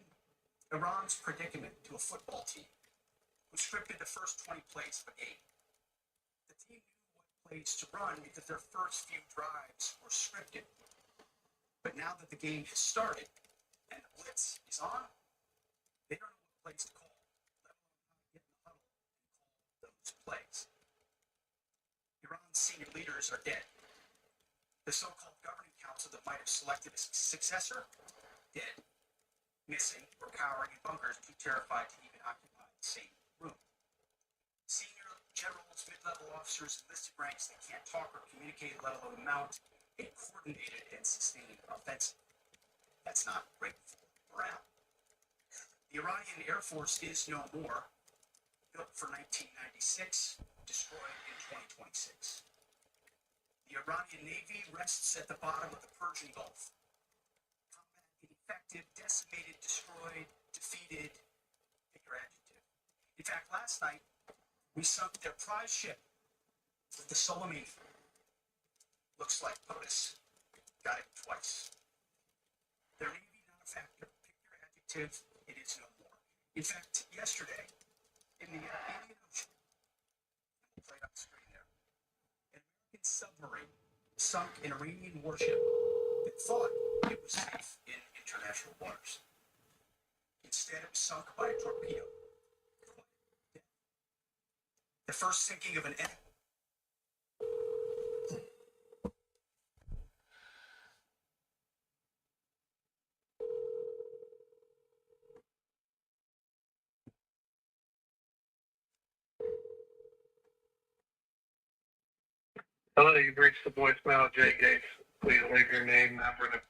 Iran's predicament to a football team who scripted the first 20 plays of a game. The team knew what plays to run because their first few drives were scripted. But now that the game has started and the blitz is on, they don't know what plays to call, let alone how to get in the huddle and call those plays. Iran's senior leaders are dead. The so-called governing council that might have selected a successor, dead, missing, or cowering in bunkers too terrified to even occupy the same room. Senior generals, mid-level officers, enlisted ranks that can't talk or communicate, let alone mount a coordinated and sustained offensive. That's not great for morale. The Iranian Air Force is no more, built for 1996, destroyed in 2026. The Iranian Navy rests at the bottom of the Persian Gulf. Combat ineffective, decimated, destroyed, defeated, pick your adjective. In fact, last night, we sunk their prize ship, the Soleimani. Looks like POTUS got it twice. Their Navy not a factor. Pick your adjective, it is no more. In fact, yesterday, in the Indian Ocean, we'll play it on the screen there, an American submarine sunk an Iranian warship that thought it was safe in international waters. Instead, it was sunk by a torpedo. The first sinking of an enemy.
Hello, you've reached the voicemail of Jay Gates. Please leave your name, number, and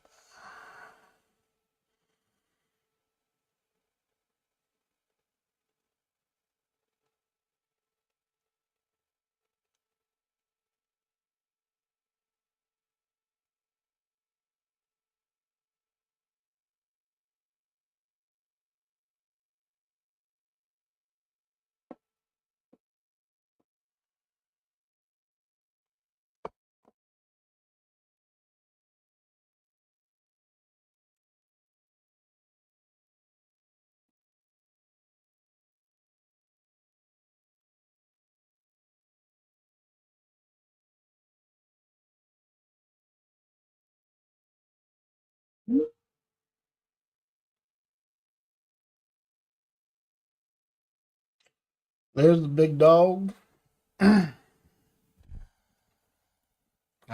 There's the big dog. How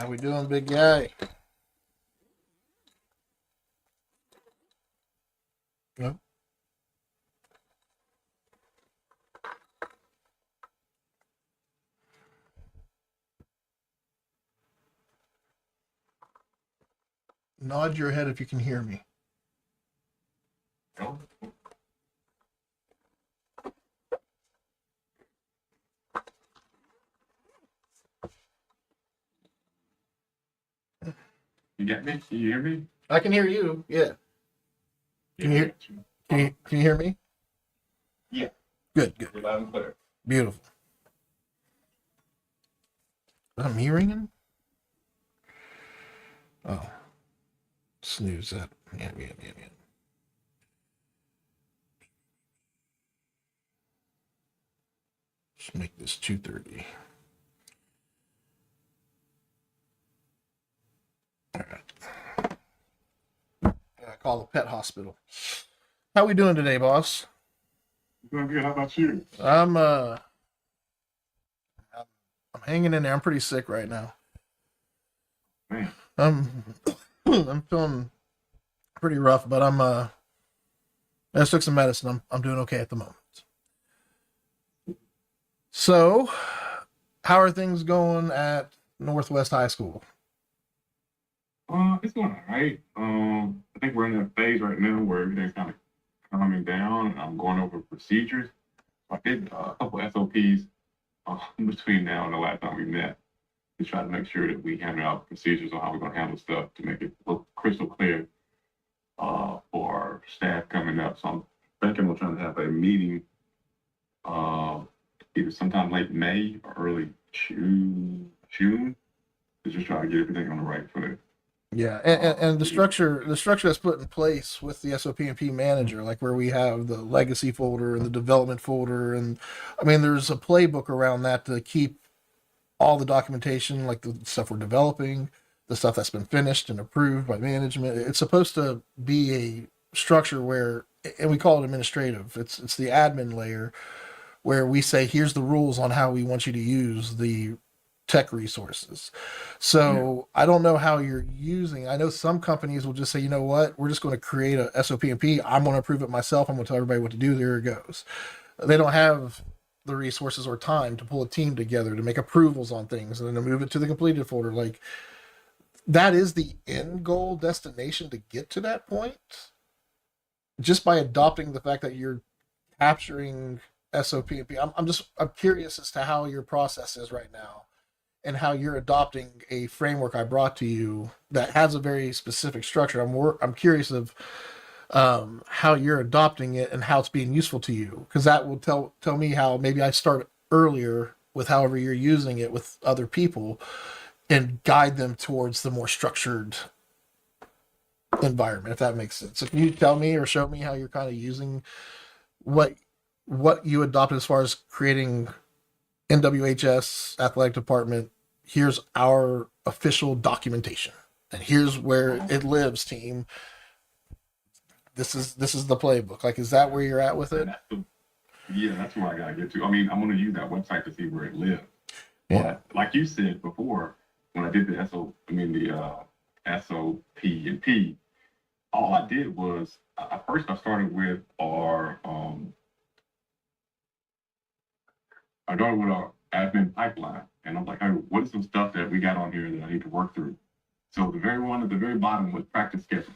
we doing, big guy? No? Nod your head if you can hear me.
You got me? Can you hear me?
I can hear you. Yeah. Can you hear? Can you hear me?
Yeah.
Good. Good.
You're loud and clear.
Beautiful. Is that me ringing? Oh, snooze that. Yeah. Let's make this 2:30. All right. I call the pet hospital. How we doing today, boss?
Doing good. How about you?
I'm hanging in there. I'm pretty sick right now.
Man.
I'm feeling pretty rough, but I just took some medicine. I'm doing okay at the moment. So, how are things going at Northwest High School?
It's going all right. I think we're in a phase right now where everything's kind of calming down, and I'm going over procedures. I did a couple SOPs between now and the last time we met to try to make sure that we handle our procedures on how we're going to handle stuff to make it look crystal clear for our staff coming up. So I'm thinking we're trying to have a meeting either sometime late May or early June to just try to get everything on the right foot.
Yeah, and the structure that's put in place with the SOP and P manager, like where we have the legacy folder and the development folder, and I mean, there's a playbook around that to keep all the documentation, like the stuff we're developing, the stuff that's been finished and approved by management. It's supposed to be a structure where, and we call it administrative. It's the admin layer where we say, here's the rules on how we want you to use the tech resources. So I don't know how you're using. I know some companies will just say, you know what, we're just going to create a SOP and P. I'm going to approve it myself. I'm going to tell everybody what to do. There it goes. They don't have the resources or time to pull a team together to make approvals on things and then to move it to the completed folder. Like that is the end goal destination to get to that point. Just by adopting the fact that you're capturing SOP and P. I'm curious as to how your process is right now and how you're adopting a framework I brought to you that has a very specific structure. I'm curious of how you're adopting it and how it's being useful to you, because that will tell me how maybe I start earlier with however you're using it with other people and guide them towards the more structured environment, if that makes sense. So can you tell me or show me how you're kind of using what you adopted as far as creating NWHS athletic department? Here's our official documentation, and here's where it lives, team. This is the playbook. Like, is that where you're at with it?
That's where I gotta get to. I mean, I'm gonna use that website to see where it lives.
Yeah.
But like you said before, when I did the SOP and P, all I did was first I started with our admin pipeline, and I'm like, hey, what is some stuff that we got on here that I need to work through? So the very one at the very bottom was practice scheduling,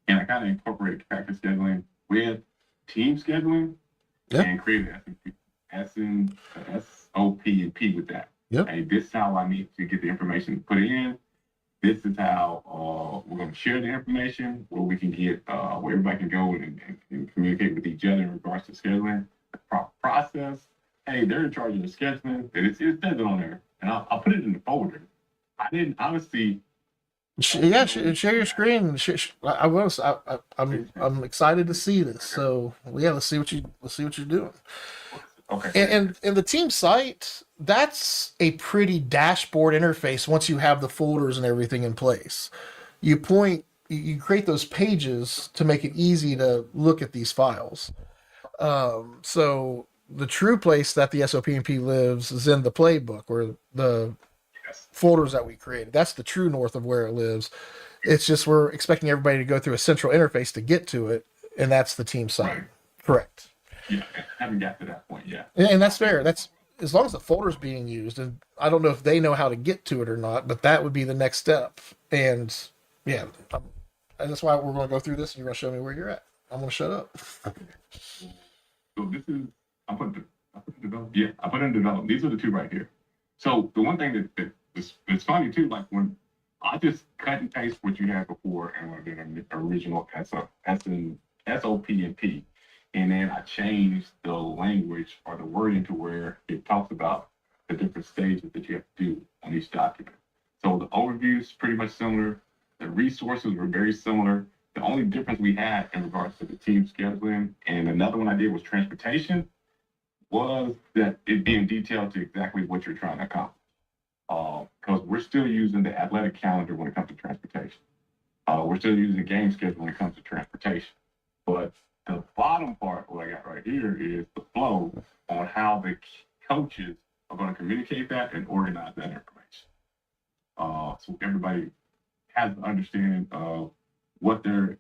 and I kind of incorporated practice scheduling with team scheduling, and created SOP and P with that.
Yep.
Hey, this is how I need to get the information put in. This is how we're going to share the information, where we can get where everybody can go and communicate with each other in regards to scheduling the process. Hey, they're in charge of the scheduling. It says it on there, and I'll put it in the folder. I didn't honestly.
Share your screen. I will. I'm excited to see this. So let's see what you're doing.
Okay.
And the team site, that's a pretty dashboard interface once you have the folders and everything in place. You create those pages to make it easy to look at these files. So the true place that the SOP&P lives is in the playbook or the
Yes.
folders that we created. That's the true north of where it lives. It's just we're expecting everybody to go through a central interface to get to it, and that's the team side.
Right.
Correct.
Yeah, I haven't got to that point yet.
And that's fair. That's as long as the folder's being used, and I don't know if they know how to get to it or not, but that would be the next step. And yeah, and that's why we're going to go through this, and you're going to show me where you're at. I'm going to shut up.
So this is I put in develop. Yeah, I put in develop. These are the two right here. So the one thing that's funny too, like when I just cut and paste what you had before and I did an original SOP and P, and then I changed the language or the wording to where it talks about the different stages that you have to do on each document. So the overview is pretty much similar. The resources were very similar. The only difference we had in regards to the team scheduling and another one I did was transportation was that it being detailed to exactly what you're trying to accomplish. Because we're still using the athletic calendar when it comes to transportation. We're still using game schedule when it comes to transportation. But the bottom part, what I got right here, is the flow on how the coaches are going to communicate that and organize that information. So everybody has an understanding of what they're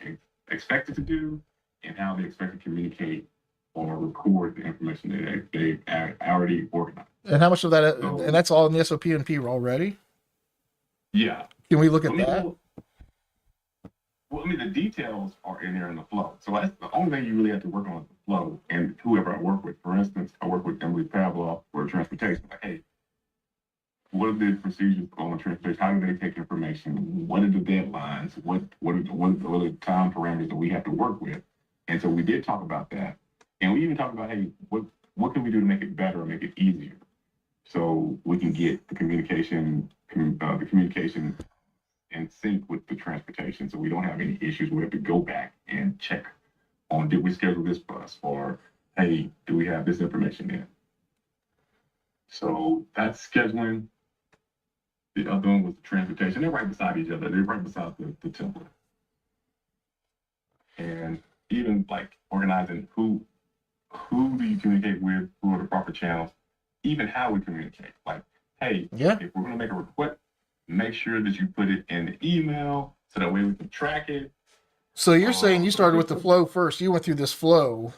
expected to do and how they expect to communicate or record the information that they already organized.
And how much of that,
So-
and that's all in the SOP&P already?
Yeah.
Can we look at
I mean,
that?
Well, I mean, the details are in there in the flow. So that's the only thing you really have to work on is the flow. And whoever I work with, for instance, I work with Emily Pavlov for transportation. Like, hey, what are the procedures on transportation? How do they take information? What are the deadlines? What are the time parameters that we have to work with? And so we did talk about that. And we even talked about, hey, what can we do to make it better or make it easier? So we can get the communication in sync with the transportation, so we don't have any issues. We have to go back and check on, did we schedule this bus, or hey, do we have this information in? So that's scheduling. The other one was the transportation. They're right beside each other. They're right beside the template. And even like organizing who do you communicate with, who are the proper channels, even how we communicate. Like, hey,
Yeah.
if we're gonna make a request, make sure that you put it in the email so that way we can track it.
So you're saying you started with the flow first. You went through this flow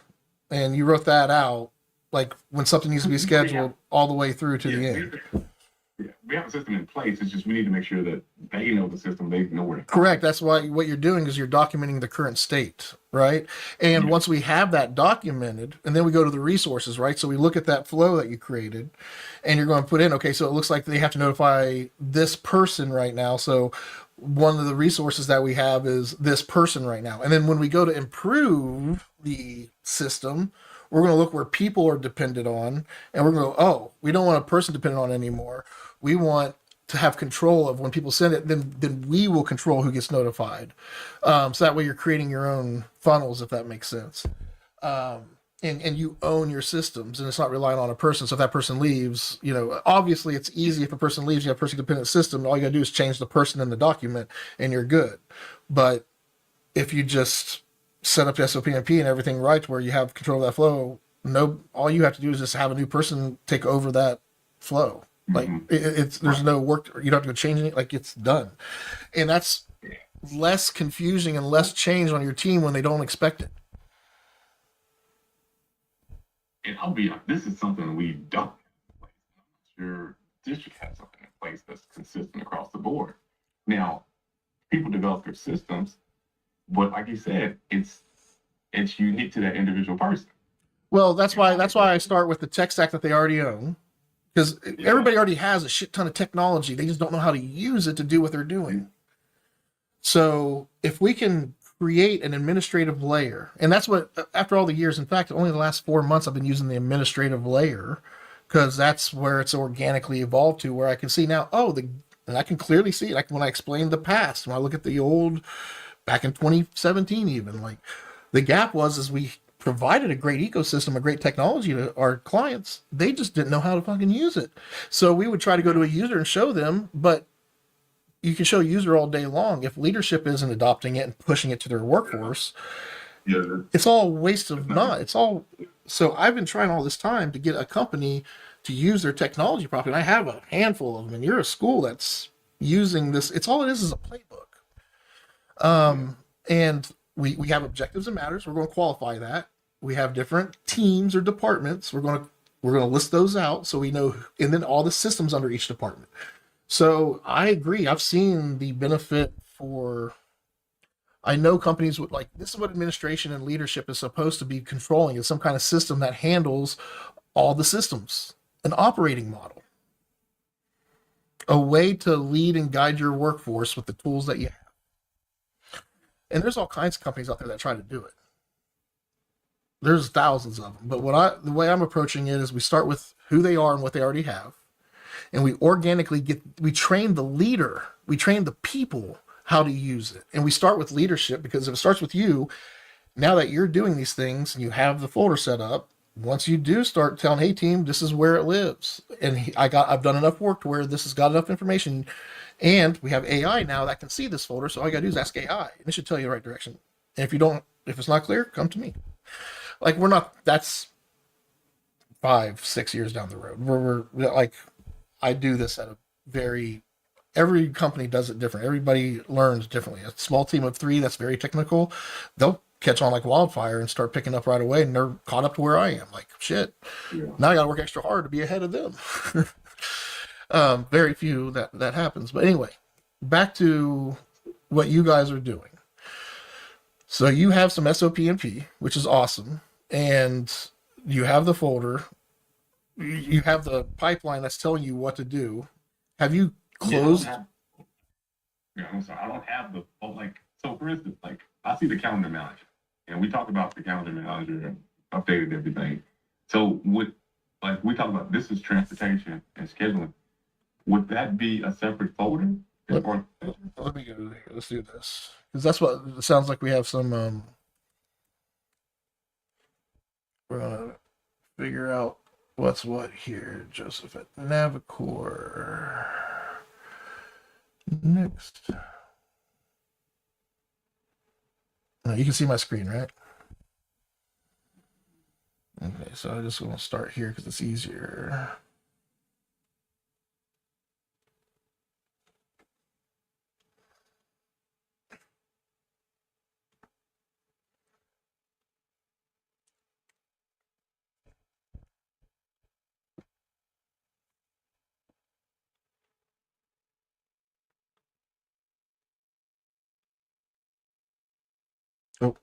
and you wrote that out, like when something needs to be scheduled all the way through to the end.
We have a system in place. It's just we need to make sure that they know the system, they know where to go.
Correct. That's why what you're doing is you're documenting the current state, right? And once we have that documented, and then we go to the resources, right? So we look at that flow that you created, and you're going to put in, okay, so it looks like they have to notify this person right now. So one of the resources that we have is this person right now. And then when we go to improve the system, we're going to look where people are dependent on, and we're going to go, oh, we don't want a person dependent on anymore. We want to have control of when people send it, then we will control who gets notified. So that way you're creating your own funnels, if that makes sense. And you own your systems, and it's not relying on a person. So if that person leaves, obviously it's easy if a person leaves, you have a person dependent system. All you gotta do is change the person in the document and you're good. But if you just set up the SOP&P and everything right where you have control of that flow, all you have to do is just have a new person take over that flow. Like there's no work. You don't have to go change it. Like it's done, and that's less confusing and less change on your team when they don't expect it.
And I'll be honest, this is something we don't have in place. I'm not sure district has something in place that's consistent across the board. Now, people develop their systems, but like you said, it's unique to that individual person.
Well, that's why I start with the tech stack that they already own. Because everybody already has a shit ton of technology. They just don't know how to use it to do what they're doing. So if we can create an administrative layer, and that's what, after all the years, in fact, only the last 4 months I've been using the administrative layer, because that's where it's organically evolved to, where I can see now, and I can clearly see it. Like when I explain the past, when I look at the old, back in 2017 even, like the gap is we provided a great ecosystem, a great technology to our clients. They just didn't know how to fucking use it. So we would try to go to a user and show them, but you can show a user all day long. If leadership isn't adopting it and pushing it to their workforce,
Yeah,
It's all a waste of not. It's all. So I've been trying all this time to get a company to use their technology properly. And I have a handful of them. And you're a school that's using this. It's all it is a playbook. And we have objectives and matters. We're going to qualify that. We have different teams or departments. We're going to list those out so we know, and then all the systems under each department. So I agree. I've seen the benefit for. I know companies would like this is what administration and leadership is supposed to be controlling is some kind of system that handles all the systems, an operating model, a way to lead and guide your workforce with the tools that you have. And there's all kinds of companies out there that try to do it. There's thousands of them, but the way I'm approaching it is we start with who they are and what they already have, and we train the leader, we train the people how to use it. And we start with leadership because if it starts with you, now that you're doing these things and you have the folder set up, once you do start telling, hey team, this is where it lives. And I've done enough work to where this has got enough information. And we have AI now that can see this folder. So all you gotta do is ask AI and it should tell you the right direction. And if it's not clear, come to me. Like that's 5-6 years down the road. We're like, I do this at a every company does it different. Everybody learns differently. A small team of 3 that's very technical, they'll catch on like wildfire and start picking up right away, and they're caught up to where I am. Like shit, now I got to work extra hard to be ahead of them. Very few that happens. But anyway, back to what you guys are doing. So you have some SOP and P, which is awesome, and you have the folder. You have the pipeline that's telling you what to do. Have you closed?
I'm sorry. I don't have so for instance, like I see the calendar manager and we talk about the calendar manager updated everything. So we talk about this is transportation and scheduling. Would that be a separate folder?
Let me go here. Let's do this. Because that's what it sounds like we have some we're gonna figure out what's what here, Joseph at Navicor. Next. You can see my screen, right? Okay, so I just want to start here because it's easier. Oh.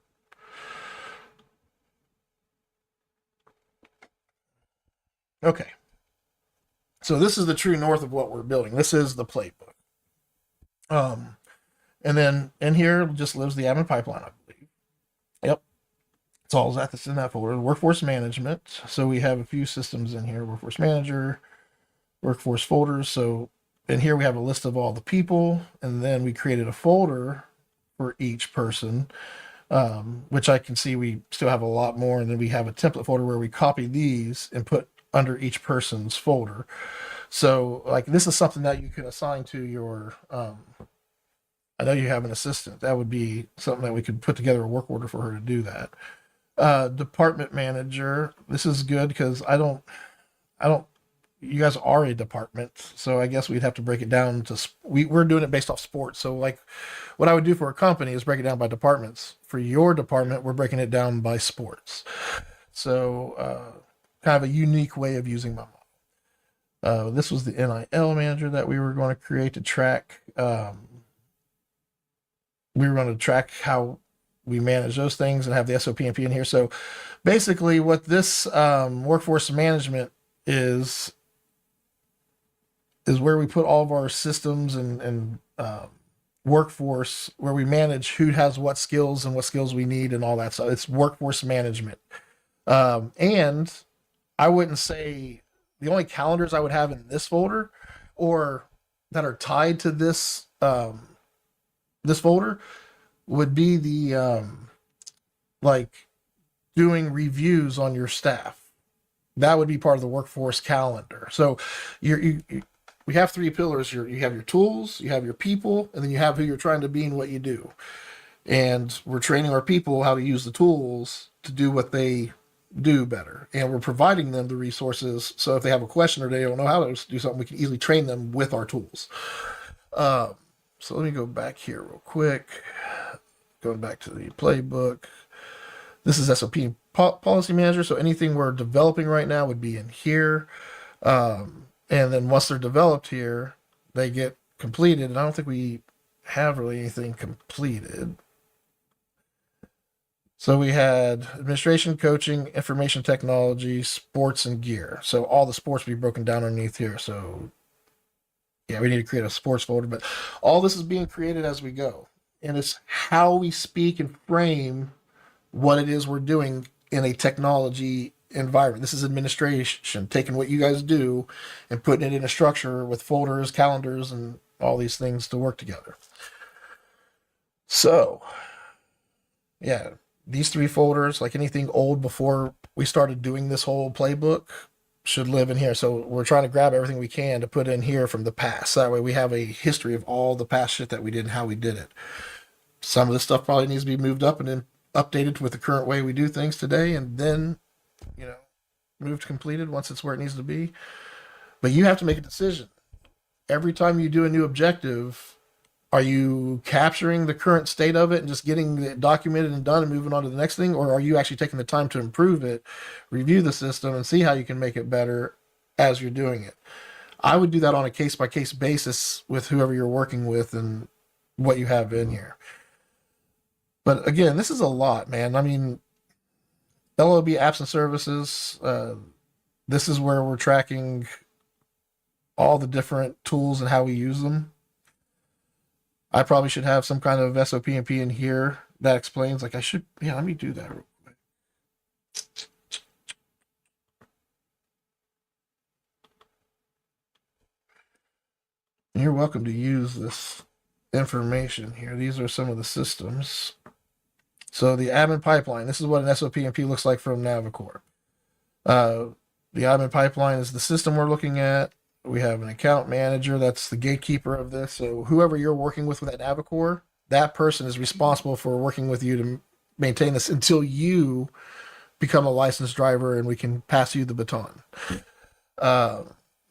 Okay. So this is the true north of what we're building. This is the playbook. And then in here just lives the admin pipeline, I believe. Yep. It's all that's in that folder. Workforce management. So we have a few systems in here. Workforce manager, workforce folders. So in here we have a list of all the people, and then we created a folder for each person, which I can see we still have a lot more. And then we have a template folder where we copy these and put under each person's folder. So like this is something that you can assign to your I know you have an assistant. That would be something that we could put together a work order for her to do that. Department manager. This is good because I don't you guys are a department, so I guess we'd have to break it down to we're doing it based off sports. So like what I would do for a company is break it down by departments. For your department, we're breaking it down by sports. So kind of a unique way of using my model. This was the NIL manager that we were going to create to track. We were going to track how we manage those things and have the SOP and P in here. So basically what this workforce management is where we put all of our systems and workforce, where we manage who has what skills and what skills we need and all that. So it's workforce management. And I wouldn't say the only calendars I would have in this folder or that are tied to this this folder would be the like doing reviews on your staff. That would be part of the workforce calendar. So we have 3 pillars. You have your tools, you have your people, and then you have who you're trying to be and what you do. and we're training our people how to use the tools to do what they do better, and we're providing them the resources so if they have a question or they don't know how to do something, we can easily train them with our tools. So let me go back here real quick, going back to the playbook. This is SOP policy manager, so anything we're developing right now would be in here. And then once they're developed here, they get completed, and I don't think we have really anything completed. So we had administration, coaching, information technology, sports, and gear. So all the sports will be broken down underneath here. So yeah, we need to create a sports folder, but all this is being created as we go. And it's how we speak and frame what it is we're doing in a technology environment. This is administration, taking what you guys do and putting it in a structure with folders, calendars, and all these things to work together. So yeah, these 3 folders, like anything old before we started doing this whole playbook, should live in here. So we're trying to grab everything we can to put in here from the past. That way we have a history of all the past shit that we did and how we did it. Some of this stuff probably needs to be moved up and then updated with the current way we do things today, and then, moved completed once it's where it needs to be. But you have to make a decision. Every time you do a new objective, are you capturing the current state of it and just getting it documented and done and moving on to the next thing? Or are you actually taking the time to improve it, review the system, and see how you can make it better as you're doing it? I would do that on a case-by-case basis with whoever you're working with and what you have in here. But again, this is a lot, man. I mean, LOB apps and services, this is where we're tracking all the different tools and how we use them. I probably should have some kind of SOP and P in here that explains, let me do that real quick. You're welcome to use this information here. These are some of the systems. So the admin pipeline, this is what an SOP and P looks like from Navicore. The admin pipeline is the system we're looking at. We have an account manager, that's the gatekeeper of this. So whoever you're working with at Navicore, that person is responsible for working with you to maintain this until you become a licensed driver and we can pass you the baton.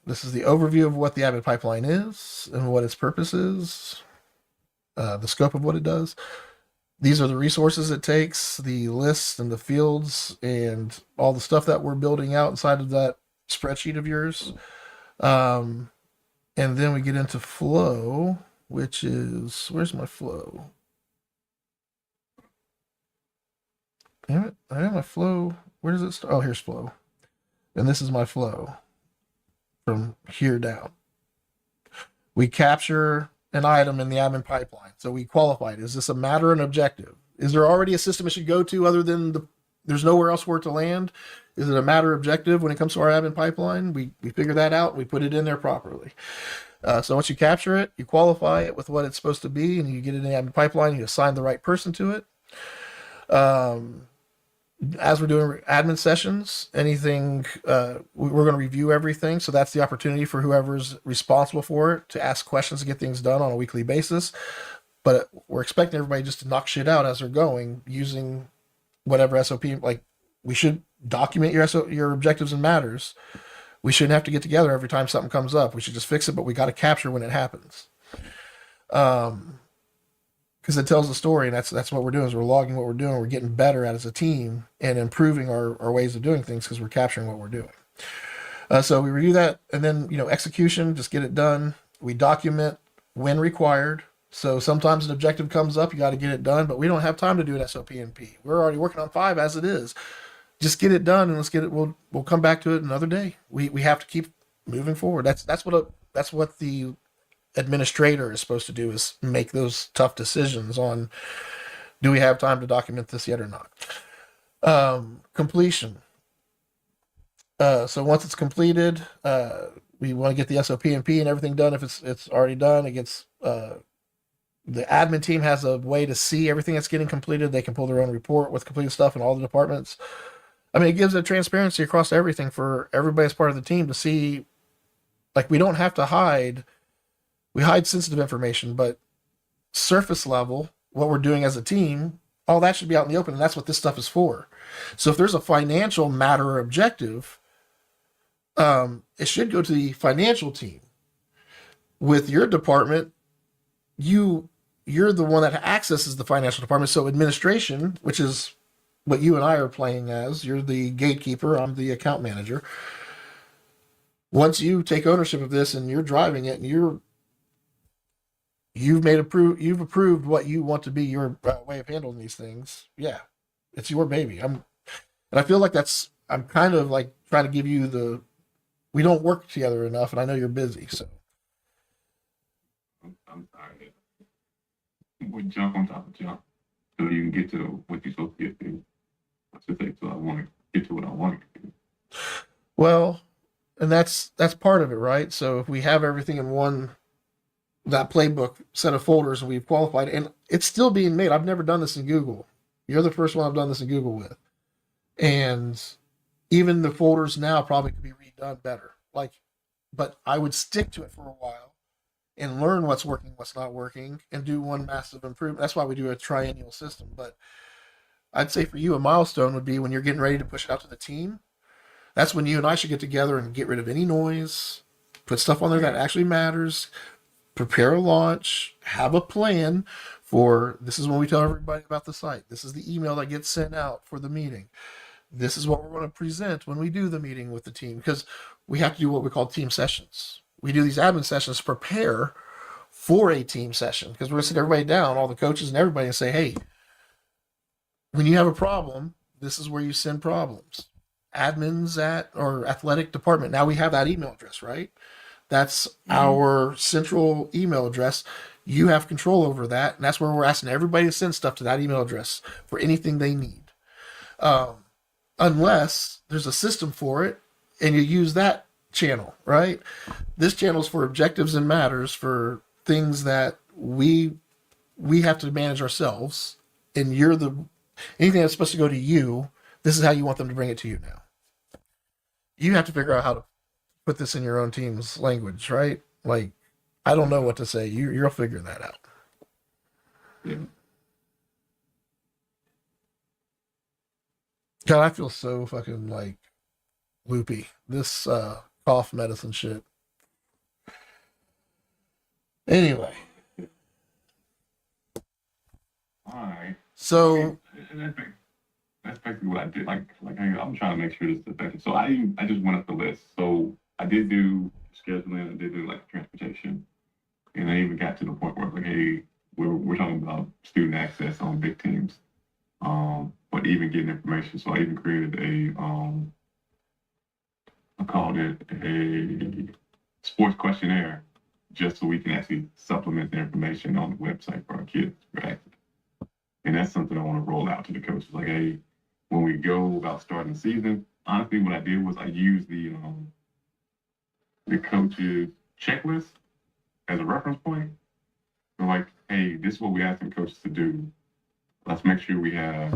This is the overview of what the admin pipeline is and what its purpose is, the scope of what it does. These are the resources it takes, the lists and the fields and all the stuff that we're building out inside of that spreadsheet of yours. And then we get into flow, which is, where's my flow? Damn it, I have my flow. Where does it start? Oh, here's flow. And this is my flow from here down. We capture an item in the admin pipeline. So we qualified. Is this a matter and objective? Is there already a system it should go to other than there's nowhere else for it to land? Is it a matter objective when it comes to our admin pipeline? We figure that out. We put it in there properly. So once you capture it, you qualify it with what it's supposed to be, and you get it in the admin pipeline. You assign the right person to it. As we're doing admin sessions, anything, we're going to review everything. So that's the opportunity for whoever's responsible for it to ask questions to get things done on a weekly basis. But we're expecting everybody just to knock shit out as they're going using whatever SOP. Like, we should document your objectives and matters. We shouldn't have to get together every time something comes up. We should just fix it, but we got to capture when it happens. Because it tells the story, and that's what we're doing, is we're logging what we're doing. We're getting better at as a team and improving our ways of doing things because we're capturing what we're doing. So we review that, and then, execution, just get it done. We document when required. So sometimes an objective comes up, you got to get it done, but we don't have time to do an SOP and P. We're already working on 5 as it is. Just get it done, and let's get it. We'll come back to it another day. We have to keep moving forward. That's what the administrator is supposed to do, is make those tough decisions on, do we have time to document this yet or not? Completion. So once it's completed, we want to get the SOP and P and everything done. If it's already done, it gets the admin team has a way to see everything that's getting completed. They can pull their own report with completed stuff in all the departments. I mean, it gives a transparency across everything for everybody as part of the team to see. Like, we don't have to hide. We hide sensitive information, but surface level, what we're doing as a team, all that should be out in the open, and that's what this stuff is for. So if there's a financial matter or objective, it should go to the financial team. With your department, you're the one that accesses the financial department. So administration, which is what you and I are playing as, you're the gatekeeper, I'm the account manager. Once you take ownership of this and you're driving it and you've approved what you want to be your way of handling these things, yeah, it's your baby. And I feel like I'm kind of like trying to give you we don't work together enough, and I know you're busy, so.
I'm sorry. We jump on top of jump so you can get to what you're supposed to get to. I should say, so I want to get to what I want to do.
Well, and that's part of it, right? So if we have everything in that playbook set of folders and we've qualified, and it's still being made. I've never done this in Google. You're the first one I've done this in Google with. And even the folders now probably could be redone better. But I would stick to it for a while and learn what's working, what's not working, and do one massive improvement. That's why we do a triennial system. But I'd say for you, a milestone would be when you're getting ready to push it out to the team. That's when you and I should get together and get rid of any noise, put stuff on there that actually matters, prepare a launch, have a plan for this is when we tell everybody about the site. This is the email that gets sent out for the meeting. This is what we're going to present when we do the meeting with the team, because we have to do what we call team sessions. We do these admin sessions to prepare for a team session, because we're going to sit everybody down, all the coaches and everybody, and say, hey, when you have a problem, this is where you send problems. Admins or athletic department. Now we have that email address, right? That's our central email address. You have control over that, and that's where we're asking everybody to send stuff to that email address for anything they need. Unless there's a system for it and you use that channel, right? This channel is for objectives and matters, for things that we have to manage ourselves, and anything that's supposed to go to you, this is how you want them to bring it to you now. You have to figure out how to put this in your own team's language, right? Like, I don't know what to say. You'll figure that out.
Yeah.
God, I feel so fucking like loopy. This cough medicine shit. Anyway.
All right.
So
that's basically what I did. I'm trying to make sure this is effective. So I just went up the list. So I did do scheduling. I did do like transportation, and I even got to the point where I was like, hey, we're talking about student access on big teams. But even getting information. So I even created I called it a sports questionnaire, just so we can actually supplement the information on the website for our kids. Right. And that's something I want to roll out to the coaches. Like, hey, when we go about starting the season, honestly, what I did was I used the coaches checklist as a reference point. So like, hey, this is what we asking coaches to do. Let's make sure we have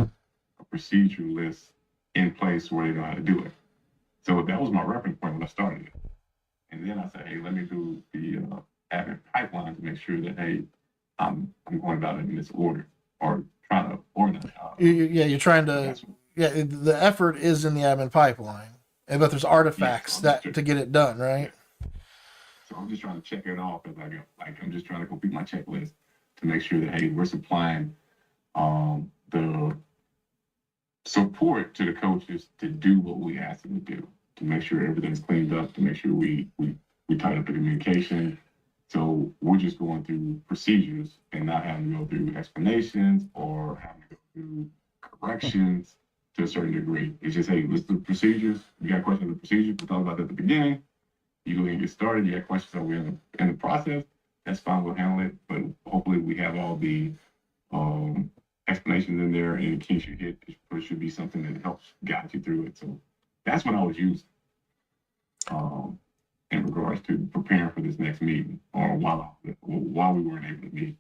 a procedure list in place where they know how to do it. So that was my reference point when I started it. And then I said, hey, let me do the admin pipeline to make sure that, hey, I'm going about it in this order, or trying to organize.
You're trying to. Yeah, the effort is in the admin pipeline, but there's artifacts to get it done, right?
So I'm just trying to check it off as I go. Like, I'm just trying to complete my checklist to make sure that, hey, we're supplying the support to the coaches to do what we ask them to do, to make sure everything's cleaned up, to make sure we tighten up the communication. So we're just going through procedures and not having to go through explanations or having to go through corrections to a certain degree. It's just, hey, let's do procedures. You got questions on the procedures? We talked about that at the beginning. You go ahead and get started. You got questions that we're in the process. That's fine. We'll handle it. But hopefully we have all the explanations in there, and the kinks you hit, it should be something that helps guide you through it. So that's what I was using in regards to preparing for this next meeting, or while we weren't able to meet.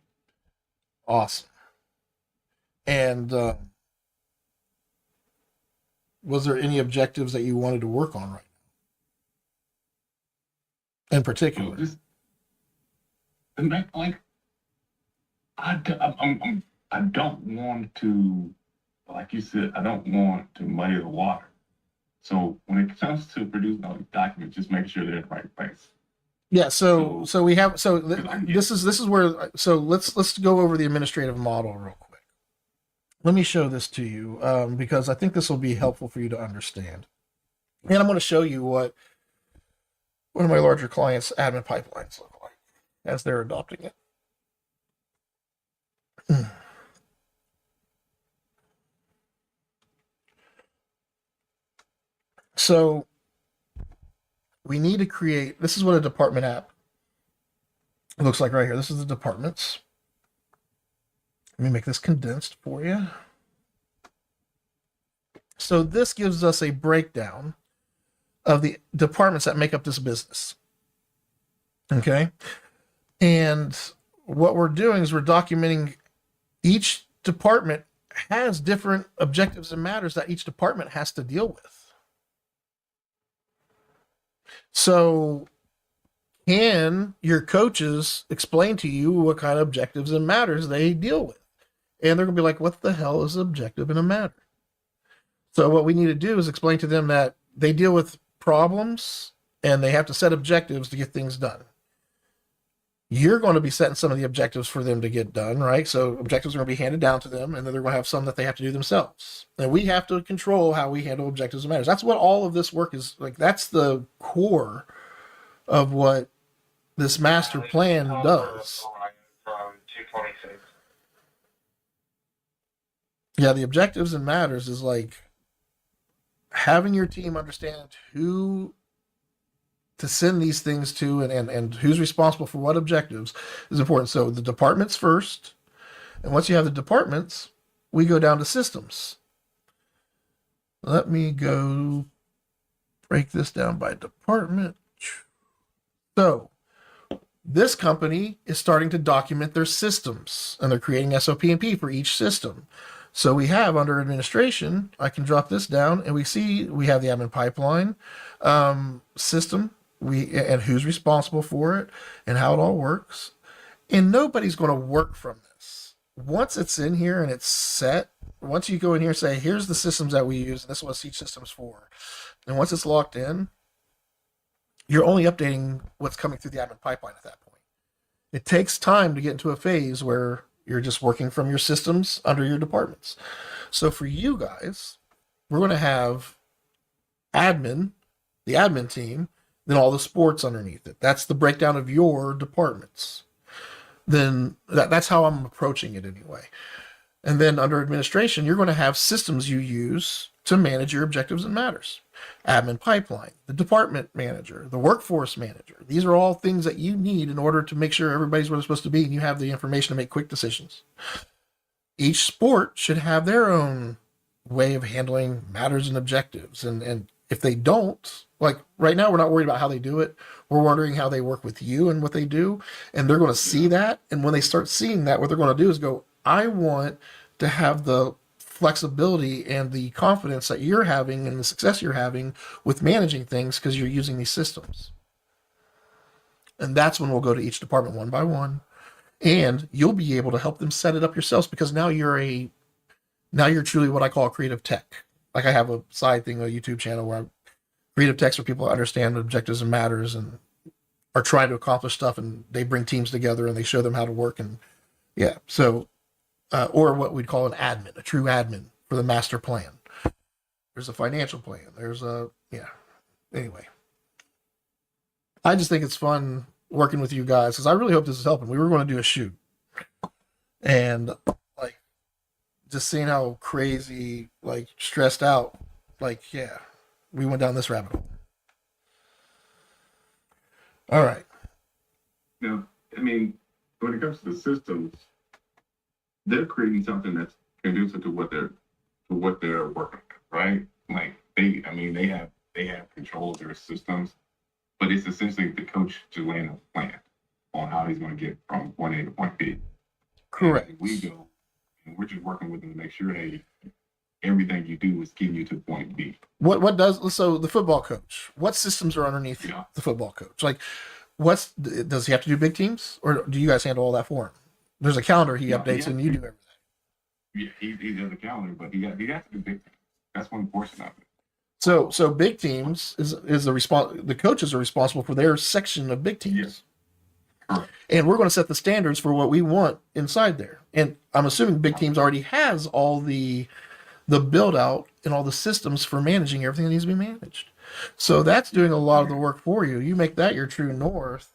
Awesome. And was there any objectives that you wanted to work on right now, in particular?
I'm I don't want to, like you said, I don't want to muddy the water. So when it comes to producing all these documents, just make sure they're in the right place.
Yeah, so we have this is where let's go over the administrative model real quick. Let me show this to you because I think this will be helpful for you to understand. And I'm going to show you what one of my larger clients' admin pipelines look like as they're adopting it. So we need to create, this is what a department app looks like right here. This is the departments. Let me make this condensed for you. So this gives us a breakdown of the departments that make up this business. Okay. And what we're doing is we're documenting each department has different objectives and matters that each department has to deal with. So can your coaches explain to you what kind of objectives and matters they deal with? And they're going to be like, what the hell is an objective and a matter? So what we need to do is explain to them that they deal with problems and they have to set objectives to get things done. You're going to be setting some of the objectives for them to get done, right? So objectives are going to be handed down to them, and then they're going to have some that they have to do themselves. And we have to control how we handle objectives and matters. That's what all of this work is like. That's the core of what this master plan does. Yeah, the objectives and matters is like having your team understand who to send these things to and who's responsible for what objectives is important. So the departments first, and once you have the departments, we go down to systems. Let me go break this down by department. So this company is starting to document their systems, and they're creating SOP and P for each system. So we have under administration, I can drop this down, and we see we have the admin pipeline system, and who's responsible for it, and how it all works. And nobody's going to work from this. Once it's in here and it's set, once you go in here and say, here's the systems that we use, and this is what each system's for. And once it's locked in, you're only updating what's coming through the admin pipeline at that point. It takes time to get into a phase where you're just working from your systems under your departments. So for you guys, we're going to have admin, the admin team, then all the sports underneath it. That's the breakdown of your departments. Then that's how I'm approaching it anyway. And then under administration, you're going to have systems you use to manage your objectives and matters. Admin pipeline, the department manager, the workforce manager. These are all things that you need in order to make sure everybody's where they're supposed to be and you have the information to make quick decisions. Each sport should have their own way of handling matters and objectives. And if they don't, like right now, we're not worried about how they do it. We're wondering how they work with you and what they do. And they're going to see that. And when they start seeing that, what they're going to do is go, I want to have the flexibility and the confidence that you're having and the success you're having with managing things because you're using these systems. And that's when we'll go to each department one by one. And you'll be able to help them set it up yourselves because now you're truly what I call a creative tech. Like I have a side thing, a YouTube channel where I'm creative techs for people to understand objectives and matters and are trying to accomplish stuff, and they bring teams together and they show them how to work. And yeah, so or what we'd call an admin, a true admin for the master plan. There's a financial plan. There's anyway. I just think it's fun working with you guys because I really hope this is helping. We were going to do a shoot. And like just seeing how crazy, like stressed out, like, yeah, we went down this rabbit hole. All right.
Now, I mean, when it comes to the systems, they're creating something that's conducive to what they're working with, right? Like they have control of their systems, but it's essentially the coach to land a plan on how he's going to get from point A to point B.
Correct.
And we go, and we're just working with them to make sure, hey, everything you do is getting you to point B.
So the football coach, what systems are underneath the football coach? Like, does he have to do big teams, or do you guys handle all that for him? There's a calendar he updates and you do everything.
Yeah, he does the calendar, but he got to do big things. That's one portion of it.
So big teams is the coaches are responsible for their section of big teams.
Correct.
And we're going to set the standards for what we want inside there. And I'm assuming big teams already has all the build out and all the systems for managing everything that needs to be managed. So that's doing a lot of the work for you. You make that your true north.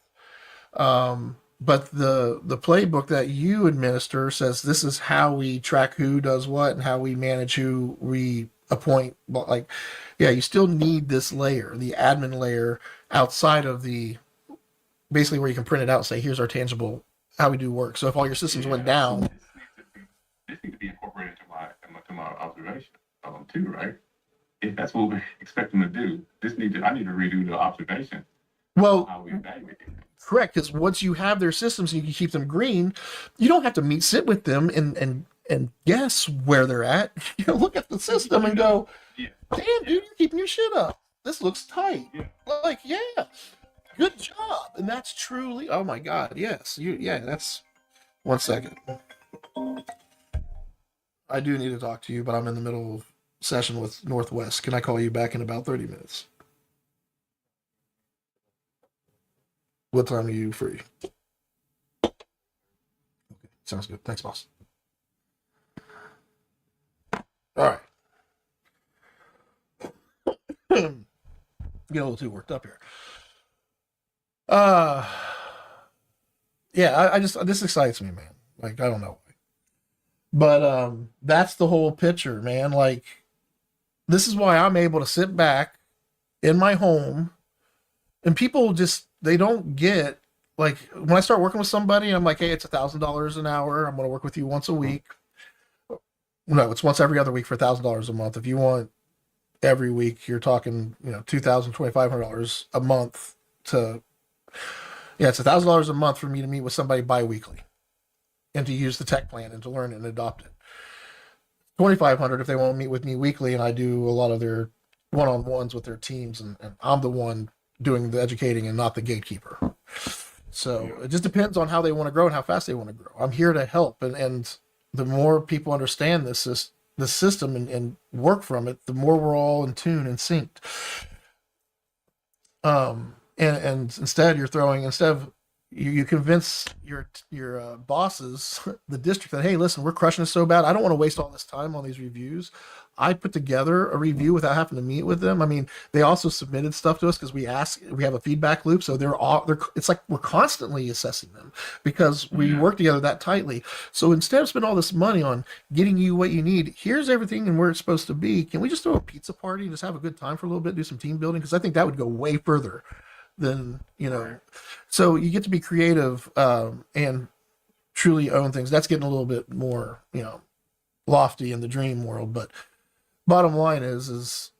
But the playbook that you administer says this is how we track who does what and how we manage who we appoint. But like, yeah, you still need this layer, the admin layer, outside of the basically where you can print it out and say, here's our tangible how we do work. So if all your systems went down,
This needs to be incorporated into my observation too, right? If that's what we expect them to do, I need to redo the observation.
well,
How we evaluate it.
correct, because once you have their systems and you can keep them green, you don't have to sit with them and guess where they're at. You look at the system and go,
Yeah.
damn, dude, you're keeping your shit up. This looks tight.
Yeah.
Like, yeah, good job. And that's truly, oh my God, yes. That's 1 second. I do need to talk to you, but I'm in the middle of session with Northwest. Can I call you back in about 30 minutes? What time are you free? Okay, sounds good. Thanks, boss. All right. Get a little too worked up here. Yeah, I just this excites me, man. Like, I don't know why. But that's the whole picture, man. Like, this is why I'm able to sit back in my home and people just they don't get like when I start working with somebody, I'm like, hey, it's $1,000 an hour. I'm gonna work with you once a week. No, it's once every other week for $1,000 a month. If you want every week, you're talking, $2,000, $2,500 a month to it's $1,000 a month for me to meet with somebody bi-weekly and to use the tech plan and to learn it and adopt it. 2,500 if they want to meet with me weekly, and I do a lot of their one-on-ones with their teams, and I'm the one doing the educating and not the gatekeeper. So it just depends on how they want to grow and how fast they want to grow. I'm here to help, and the more people understand the system and work from it, the more we're all in tune and synced. And instead of you convince your bosses, the district, that, hey, listen, we're crushing it so bad, I don't want to waste all this time on these reviews. I put together a review without having to meet with them. I mean, they also submitted stuff to us because we have a feedback loop, so it's like we're constantly assessing them because we work together that tightly. So instead of spending all this money on getting you what you need, here's everything and where it's supposed to be. Can we just throw a pizza party and just have a good time for a little bit, do some team building? Because I think that would go way further than so you get to be creative and truly own things. That's getting a little bit more lofty in the dream world, but bottom line is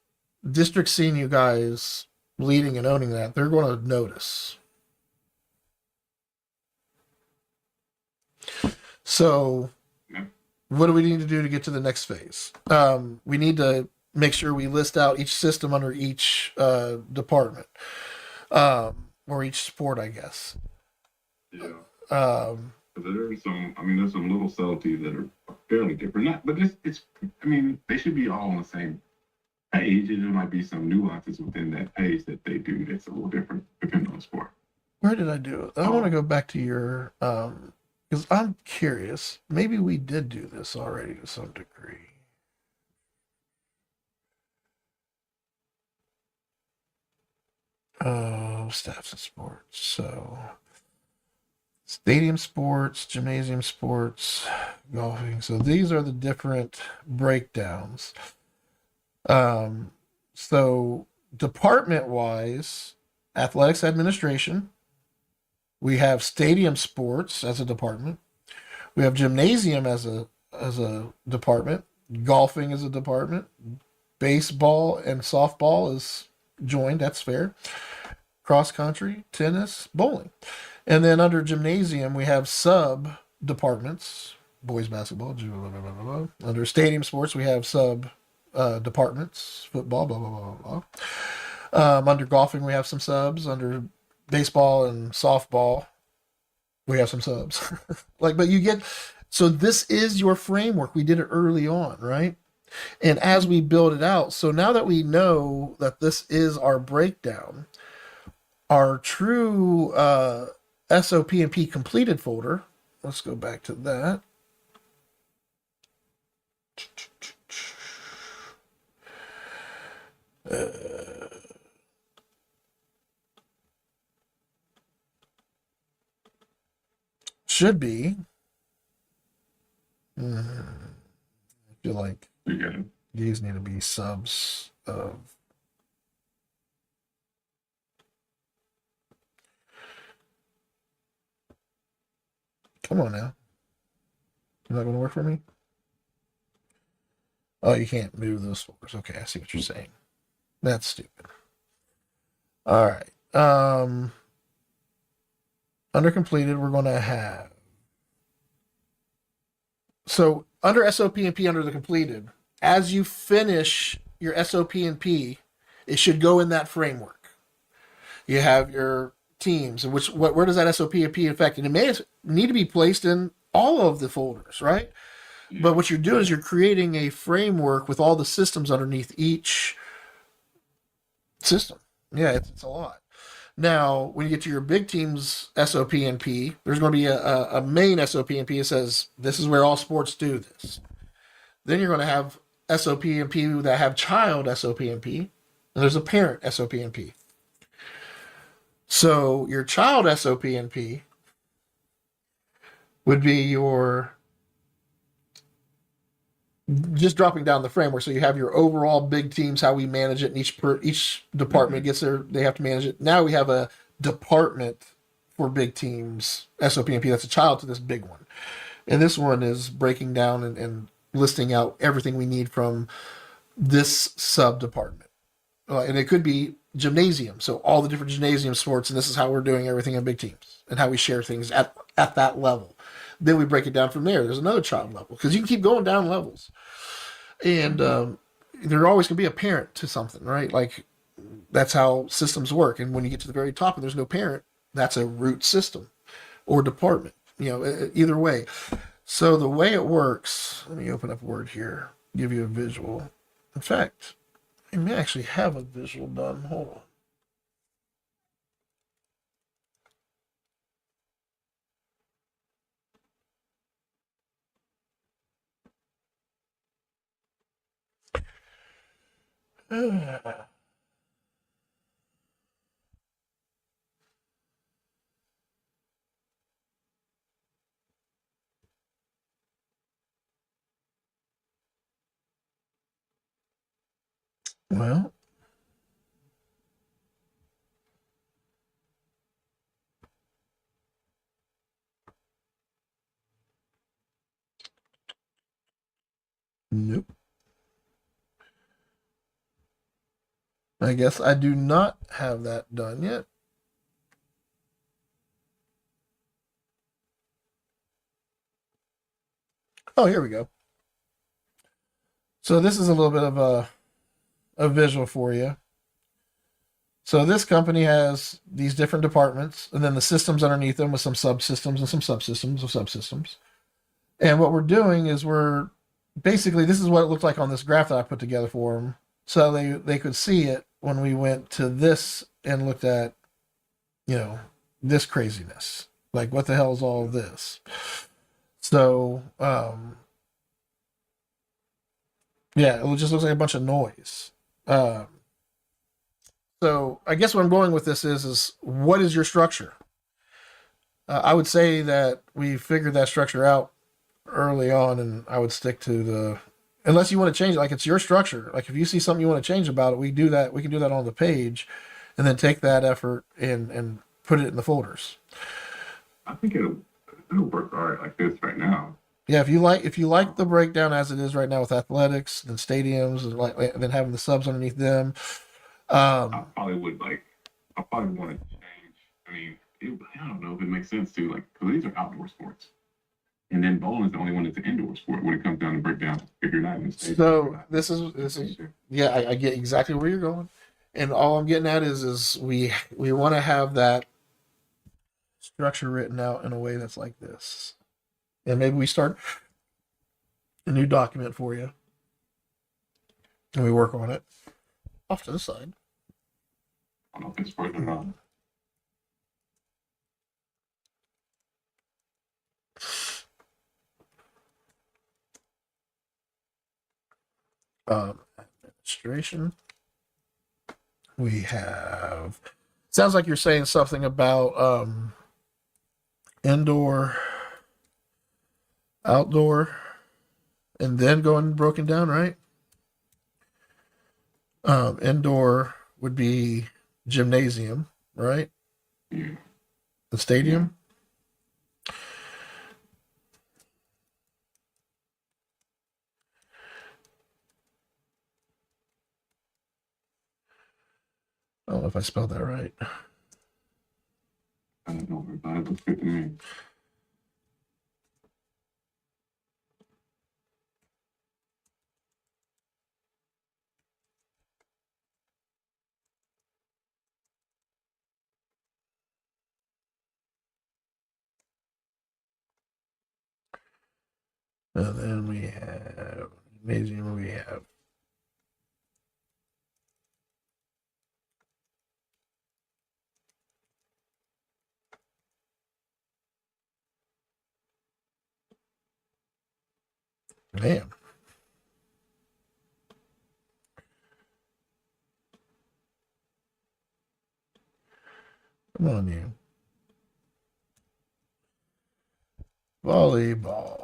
district seeing you guys leading and owning that, they're going to notice. So what do we need to do to get to the next phase? We need to make sure we list out each system under each department. Or each sport, I guess.
Yeah. There's some little subtleties that are fairly different. But they should be all on the same page. There might be some nuances within that page that they do that's a little different depending on the sport.
Where did I do it? I want to go back to your, because I'm curious. Maybe we did do this already to some degree. Staffs and sports. So, stadium sports, gymnasium sports, golfing. So these are the different breakdowns. So department-wise, athletics administration. We have stadium sports as a department. We have gymnasium as a department. Golfing as a department. Baseball and softball is joined. That's fair. Cross country, tennis, bowling. And then under gymnasium, we have sub departments, boys basketball, blah, blah, blah, blah. Under stadium sports, we have sub departments, football, blah, blah, blah, blah. Under golfing, we have some subs. Under baseball and softball, we have some subs. But you get, So this is your framework. We did it early on, right? And as we build it out, so now that we know that this is our breakdown, our true SOP and P completed folder, let's go back to that. Should be. I feel like these need to be subs of. Come on now. You're not going to work for me? Oh, you can't move those folders. Okay, I see what you're saying. That's stupid. All right. Under completed, we're going to have. So under SOP and P under the completed, as you finish your SOP and P, it should go in that framework. You have your teams, where does that SOP and P affect? And it may need to be placed in all of the folders, right? But what you're doing is you're creating a framework with all the systems underneath each system. Yeah, it's a lot. Now, when you get to your big team's SOP and P, there's going to be a main SOP and P that says this is where all sports do this. Then you're going to have SOP and P that have child SOP and P, and there's a parent SOP and P. So your child SOP and P would be your just dropping down the framework. So you have your overall big teams, how we manage it, and each department gets they have to manage it. Now we have a department for big teams, SOP and P, that's a child to this big one. And this one is breaking down and listing out everything we need from this sub department. And it could be gymnasium. So all the different gymnasium sports, and this is how we're doing everything in big teams and how we share things at that level. Then we break it down from there. There's another child level because you can keep going down levels. And there always can be a parent to something, right? Like that's how systems work. And when you get to the very top and there's no parent, that's a root system or department, either way. So the way it works, let me open up Word here, give you a visual. In fact, I may actually have a visual done. Hold on. Well, nope. I guess I do not have that done yet. Oh, here we go. So this is a little bit of a visual for you. So this company has these different departments, and then the systems underneath them with some subsystems and some subsystems of subsystems. And what we're doing is we're basically, this is what it looked like on this graph that I put together for them, so they could see it when we went to this and looked at, this craziness. Like, what the hell is all of this? So, yeah, it just looks like a bunch of noise. So I guess what I'm going with this is what is your structure? I would say that we figured that structure out early on, and I would stick to unless you want to change it, like it's your structure. Like if you see something you want to change about it, we do that. We can do that on the page, and then take that effort and put it in the folders.
I think it'll work all right like this right now.
Yeah, if you like the breakdown as it is right now with athletics, then stadiums, and then having the subs underneath them.
I probably want to change. I mean, I don't know if it makes sense to because these are outdoor sports, and then bowling is the only one that's an indoor sport when it comes down to breakdown. If you're not in the stadium.
So this is yeah, I get exactly where you're going, and all I'm getting at is we want to have that structure written out in a way that's like this, and maybe we start a new document for you, and we work on it off to the side.
I don't know if it's further enough.
Administration. We have. Sounds like you're saying something about indoor, outdoor, and then going broken down, right? Indoor would be gymnasium, right?
Yeah.
The stadium. I don't know if I spelled that right.
I don't know, but it looks good to me.
And then we have gymnasium. We have man. Come on, you. Volleyball.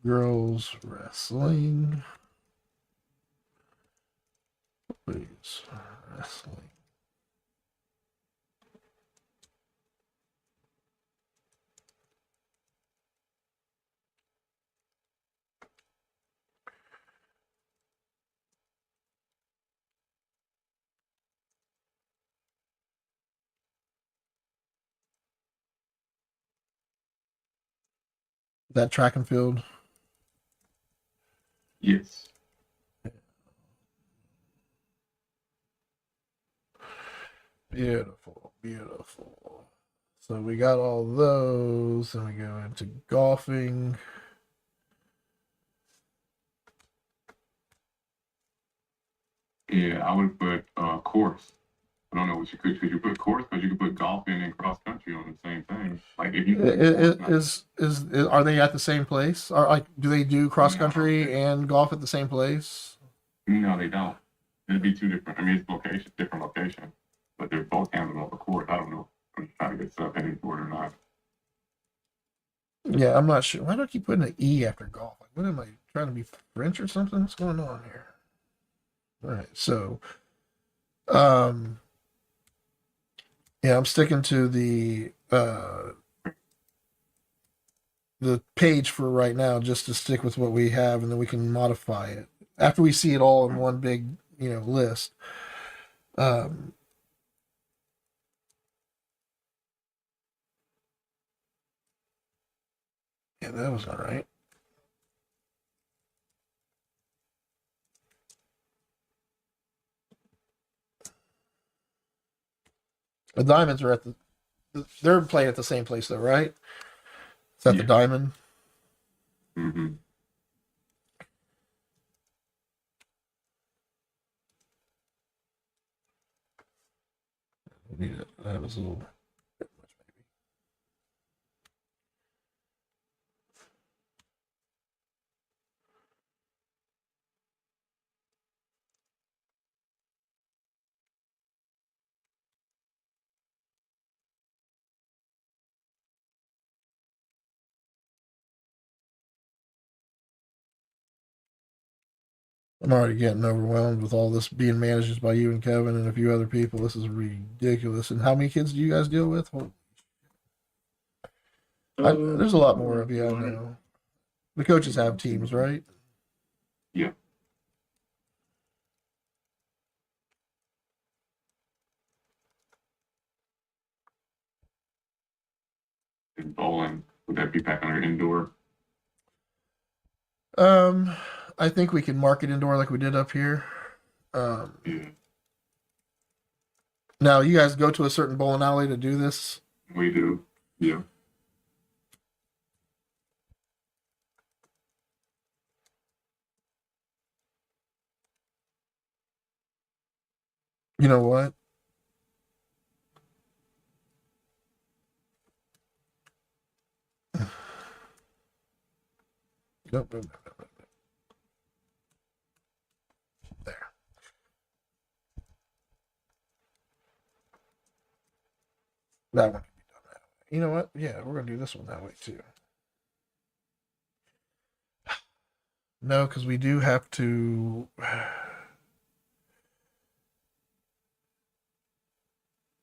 Girls wrestling. Please. Wrestling. That track and field.
Yes.
Beautiful, beautiful. So we got all those, and we go into golfing.
Yeah, I would put course. I don't know what you could you put course, because you could put golfing and cross country on the same thing. Like if you
Are they at the same place? Are like do they do cross country and golf at the same place?
No, they don't. It'd be two different. I mean, it's location, different location, but they're both handled on the court. I don't know. I'm just trying to get stuff heading for it or not.
Yeah, I'm not sure. Why do I keep putting an E after golf? Like, what am I trying to be French or something? What's going on here? All right, so, yeah, I'm sticking to the page for right now, just to stick with what we have, and then we can modify it after we see it all in one big, list. Um, yeah, that was all right. The Diamonds are they're playing at the same place though, right? Is that the Diamond?
Mm-hmm.
That was a little bit much, maybe. I'm already getting overwhelmed with all this being managed by you and Kevin and a few other people. This is ridiculous. And how many kids do you guys deal with? There's a lot more of you, I know. The coaches have teams, right?
Yeah. And bowling, would that be back under indoor?
I think we can mark it indoor like we did up here.
Yeah.
Now, you guys go to a certain bowling alley to do this?
We do. Yeah.
You know what? Nope, nope, nope, nope, nope. There. That one can be done that way. You know what? Yeah, we're gonna do this one that way too. No, because we do have to.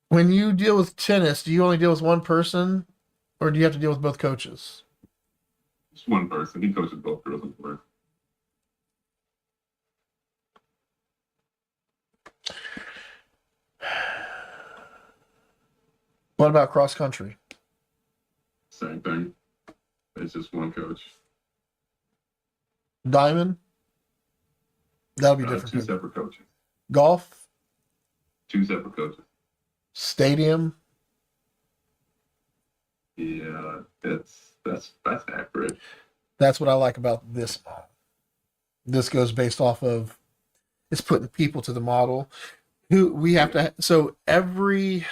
When you deal with tennis, do you only deal with one person, or do you have to deal with both coaches?
Just one person. He coaches both girls and boys.
What about cross country?
Same thing. It's just one coach.
Diamond? That'll be different.
Two separate coaches.
Golf?
Two separate coaches.
Stadium?
Yeah, that's accurate.
That's what I like about this model. This goes based off of it's putting people to the model. Who we have to so every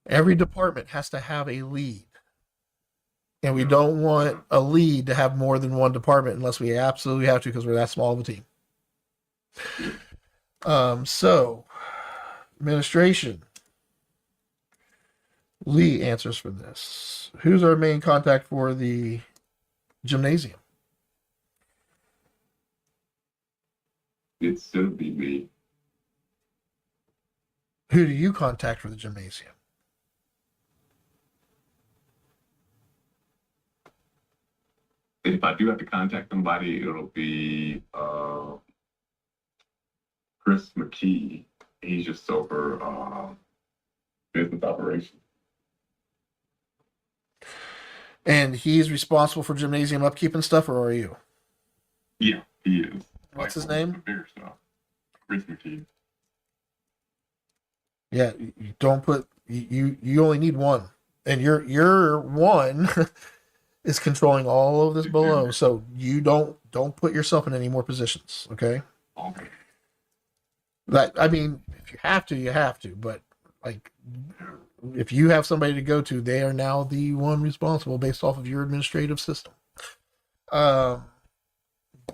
department has to have a lead. And we don't want a lead to have more than one department unless we absolutely have to because we're that small of a team. So administration. Lee answers for this. Who's our main contact for the gymnasium?
It should be me.
Who do you contact for the gymnasium?
If I do have to contact somebody, it'll be Chris McKee. He's just over business operations.
And he's responsible for gymnasium upkeep and stuff, or are you?
Yeah, he is.
What's his name?
Bigger stuff. Chris McKee.
Yeah, you don't put you only need one, and your one is controlling all of this below. So you don't put yourself in any more positions. Okay.
Okay.
That I mean, if you have to, you have to. But like, if you have somebody to go to, they are now the one responsible based off of your administrative system.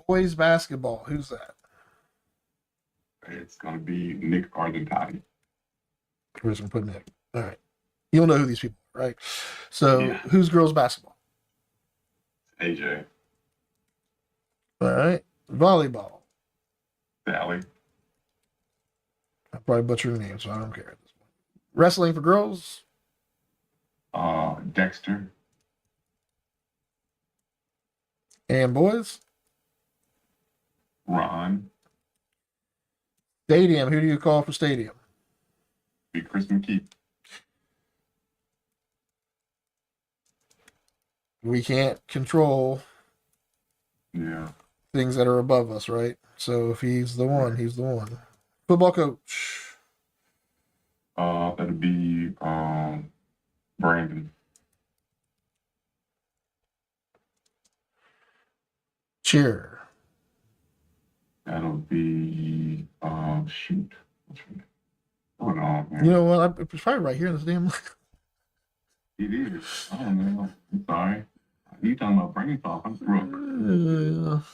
Boys basketball. Who's that?
It's gonna be Nick Argentati.
We're just gonna put Nick. All right. You'll know who these people are, right? So who's girls basketball?
AJ.
All right. Volleyball.
Sally.
I probably butchered the name, so I don't care at this point. Wrestling for girls.
Dexter.
And boys.
Ron.
Stadium. Who do you call for stadium?
Be Chris McKee.
We can't control things that are above us, right? So if he's the one, he's the one. Football coach.
That'd be Brandon.
Cheer.
That'll be shoot. Hold on, man.
You know what? It's probably right here in this damn.
It is. I don't know. I'm sorry. You talking about brain talk? I'm Brooke.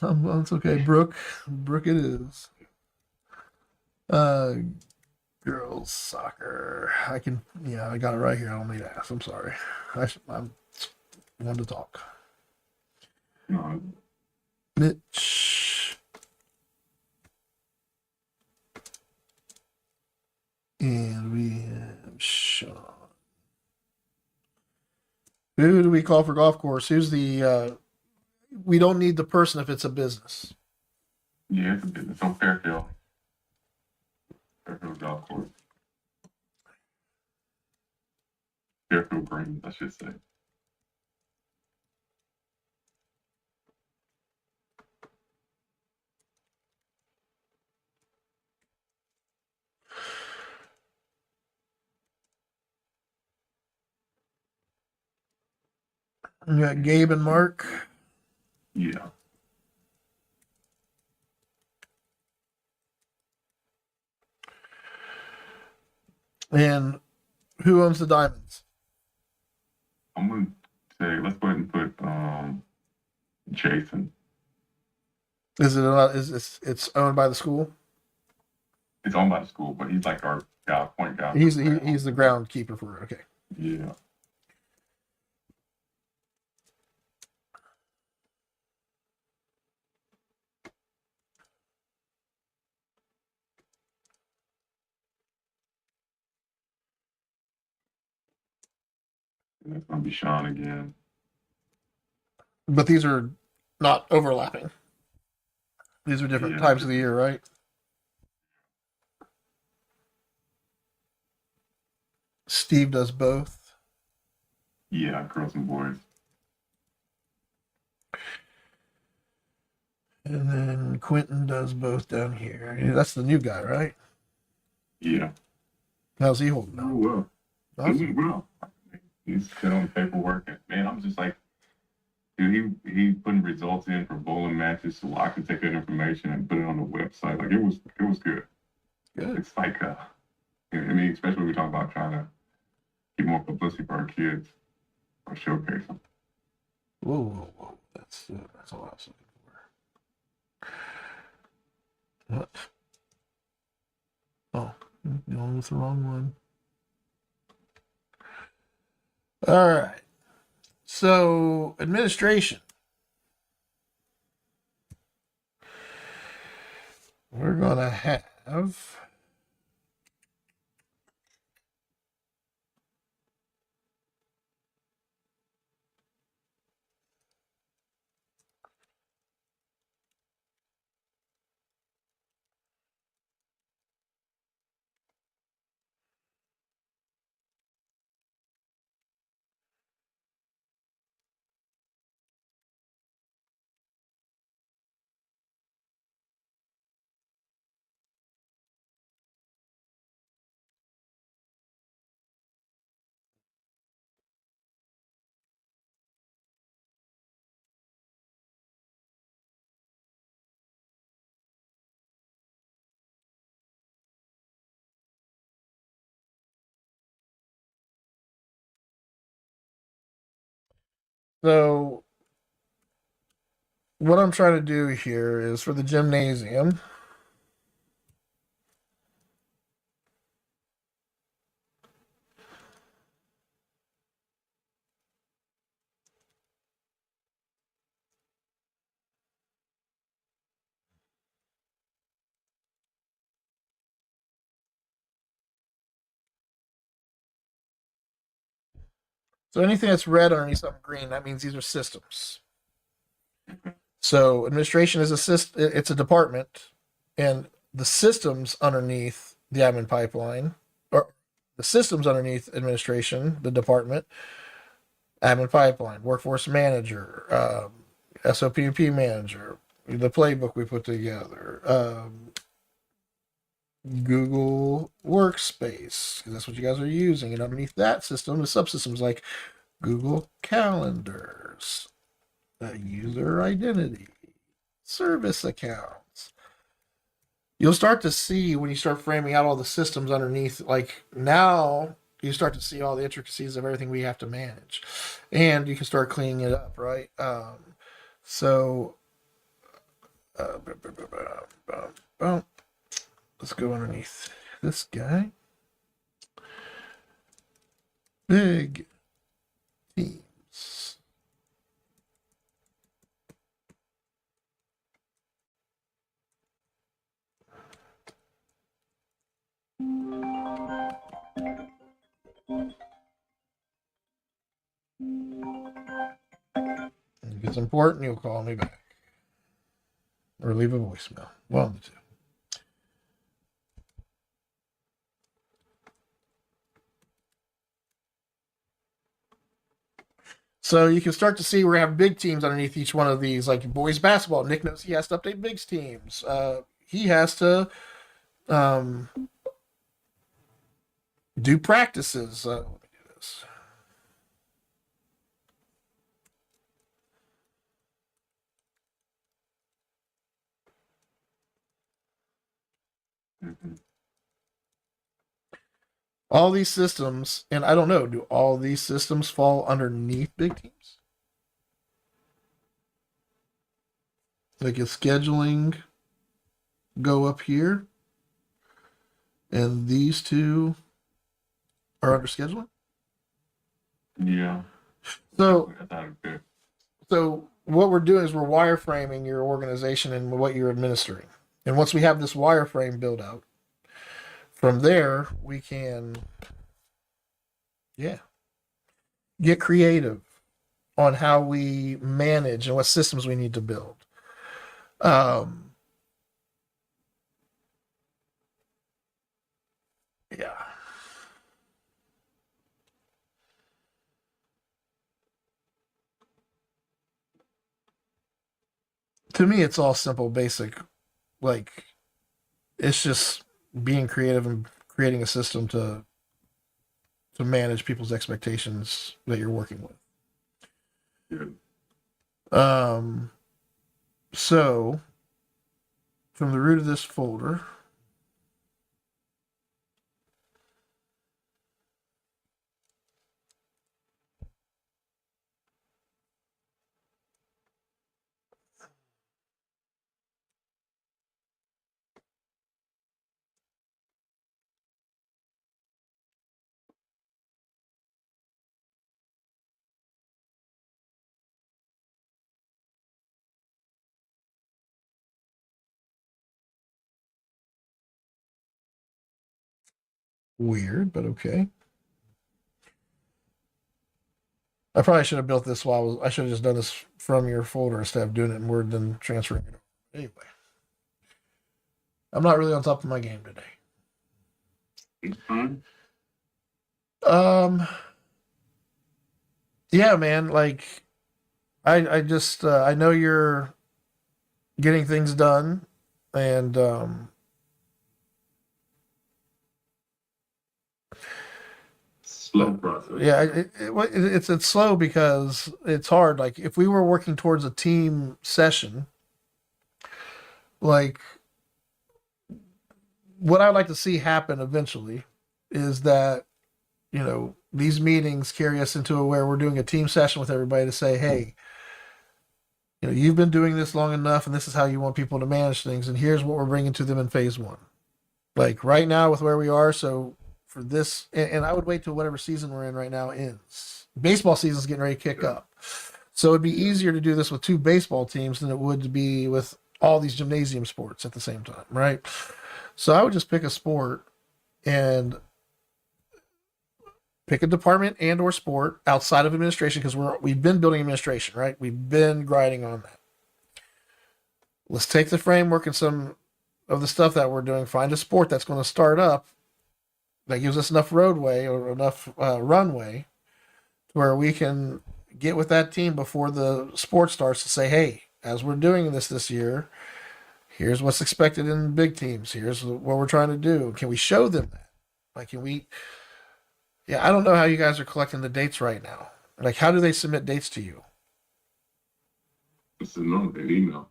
It's okay, Brooke. Brooke, it is. Girls soccer. I can. Yeah, I got it right here. I don't need to ask. I'm sorry. I'm one to talk.
No.
Mitch. And we have Sean. Who do we call for golf course? Who's the we don't need the person if it's a business.
Yeah, it's a business on Fairfield. Fairfield Golf Course. Fairfield Greens, I should say.
We got Gabe and Mark.
Yeah.
And who owns the diamonds?
I'm gonna say let's go ahead and put Jason.
Is it it's owned by the school?
It's owned by the school, but he's like our guy, point guy.
He's the groundkeeper for it. Okay.
Yeah. And that's gonna be Sean again.
But these are not overlapping. These are different
Yeah.
times of the year, right? Steve does both.
Yeah, girls and boys.
And then Quentin does both down here. Yeah, that's the new guy, right?
Yeah.
How's he holding
Oh
up?
well.
Awesome.
Doing well. He's still on paperwork, and man, I'm just like, dude, he putting results in for bowling matches, so I can take that information and put it on the website. Like it was good.
Good.
It's like I mean, especially when we talk about trying to get more publicity for our kids or showcase them.
Whoa. That's all I was looking for. What? Oh, going with the wrong one. All right. So, administration. We're going to have so what I'm trying to do here is for the gymnasium. So anything that's red underneath something green, that means these are systems. So administration is it's a department, and the systems underneath the admin pipeline, or the systems underneath administration, the department, admin pipeline, workforce manager, SOPP manager, the playbook we put together, Google Workspace, because that's what you guys are using. And underneath that system, the subsystems like Google Calendars, user identity, service accounts. You'll start to see when you start framing out all the systems underneath, like now you start to see all the intricacies of everything we have to manage. And you can start cleaning it up, right? So, uh, let's go underneath this guy. Big teams. If it's important, you'll call me back or leave a voicemail. One of the two. So you can start to see we have big teams underneath each one of these, like boys basketball. Nick knows he has to update big teams. He has to um, do practices. Let me do this. all these systems, and I don't know, do all these systems fall underneath big teams? Like, if scheduling go up here, and these two are under scheduling?
Yeah.
So,
I thought it could.
so what we're doing is we're wireframing your organization and what you're administering. And once we have this wireframe built out, from there we can, yeah, get creative on how we manage and what systems we need to build. Um, yeah. To me, it's all simple, basic. Like, it's just being creative and creating a system to manage people's expectations that you're working with.
Yeah.
So from the root of this folder, weird, but okay. I probably should have built this while I should have just done this from your folder instead of doing it in Word then transferring it over. Anyway, I'm not really on top of my game today.
It's fine.
Yeah, man. Like, I just I know you're getting things done, and
Slow process.
yeah, it's slow because it's hard. Like, if we were working towards a team session, like what I'd like to see happen eventually is that, you know, these meetings carry us into where we're doing a team session with everybody to say, hey, you know, you've been doing this long enough, and this is how you want people to manage things, and here's what we're bringing to them in phase one. Like right now with where we are, so for this, and I would wait till whatever season we're in right now ends. Baseball season's getting ready to kick up, so it'd be easier to do this with two baseball teams than it would to be with all these gymnasium sports at the same time, right? So I would just pick a sport and pick a department and or sport outside of administration, because we've been building administration, right? We've been grinding on that. Let's take the framework and some of the stuff that we're doing, find a sport that's going to start up that gives us enough roadway or enough runway where we can get with that team before the sport starts to say, hey, as we're doing this year, here's what's expected in big teams. Here's what we're trying to do. Can we show them that? Like, can we? Yeah, I don't know how you guys are collecting the dates right now. Like, how do they submit dates to you?
This is not an email.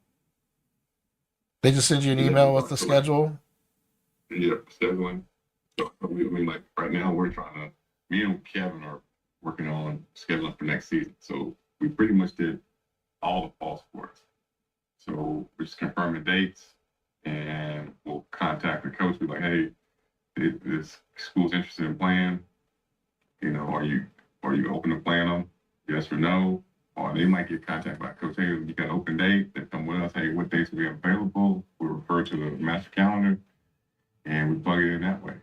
They just send you an email with the schedule?
Yep, scheduling. So, I mean, like right now me and Kevin are working on scheduling for next season. So we pretty much did all the fall sports. So we're just confirming dates, and we'll contact the coach, be like, hey, this school's interested in playing. You know, are you open to playing them? Yes or no? Or they might get contacted by coach. Hey, you got an open date. They come with us. Hey, what dates we have available? We refer to the master calendar, and we plug it in that way.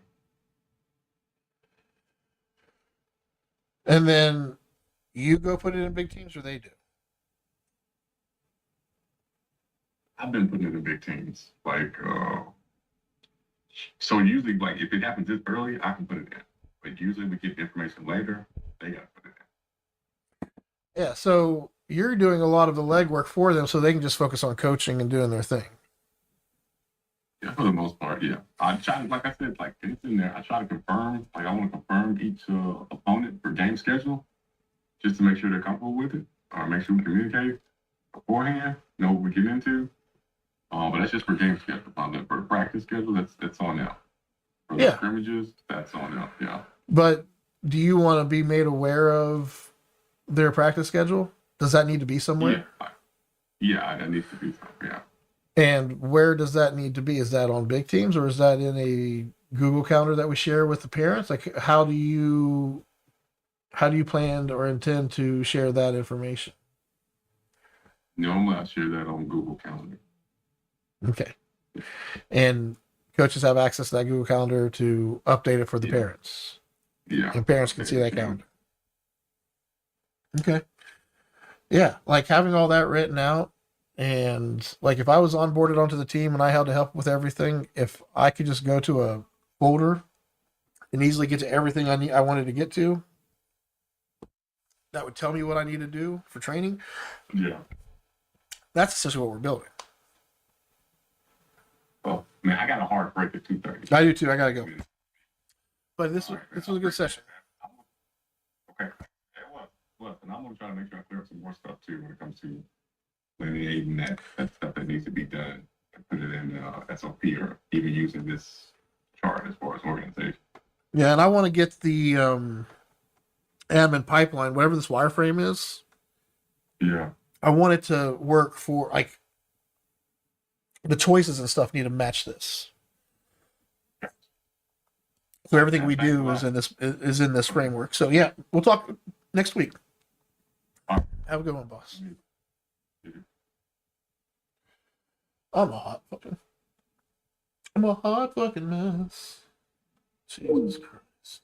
And then you go put it in big teams, or they do?
I've been putting it in big teams. Like, so usually, like, if it happens this early, I can put it in. But usually we get the information later. They got to put it in.
Yeah, so you're doing a lot of the legwork for them so they can just focus on coaching and doing their thing.
Yeah, for the most part, yeah. I try to, like I said, like it's in there. I try to confirm, like I want to confirm each opponent for game schedule, just to make sure they're comfortable with it, or make sure we communicate beforehand, know what we get into. But that's just for game schedule. For the practice schedule, that's on now. For the scrimmages, that's on now. Yeah.
But do you want to be made aware of their practice schedule? Does that need to be somewhere?
Yeah, that needs to be something. Yeah.
And where does that need to be? Is that on big teams or is that in a Google Calendar that we share with the parents? Like, how do you plan or intend to share that information?
Normally, I share that on Google Calendar.
Okay. And coaches have access to that Google Calendar to update it for the parents.
Yeah.
And parents can see that calendar. Okay. Yeah. Like having all that written out. And like if I was onboarded onto the team and I had to help with everything, if I could just go to a folder and easily get to everything I wanted to get to, that would tell me what I need to do for training.
Yeah.
That's essentially what we're building.
Oh man, I got a hard break at 2:30.
I do too. I gotta go. But this was a good session.
Okay. It was. And I'm gonna try to make sure I clear up some more stuff too when it comes to delineating that stuff that needs to be done and put it in SOP or even using this chart as far as organization.
Yeah, and I want to get the admin pipeline, whatever this wireframe is.
Yeah.
I want it to work for like the choices and stuff need to match this. So everything we do is in this framework. So yeah, we'll talk next week. Have a good one, boss. I'm a hot fucking mess. Jesus Christ.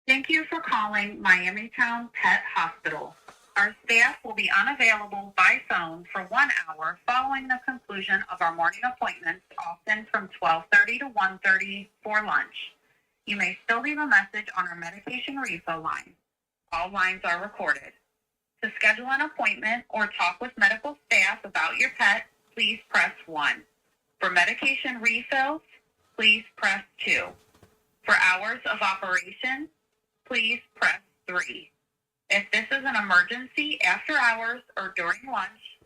Thank you for calling Miamitown Pet Hospital. Our staff will be unavailable by phone for 1 hour following the conclusion of our morning appointments, often from 12:30 to 1:30 for lunch. You may still leave a message on our medication refill line. All lines are recorded. To schedule an appointment or talk with medical staff about your pet, please press 1. For medication refills, please press 2. For hours of operation, please press 3. If this is an emergency after hours or during lunch,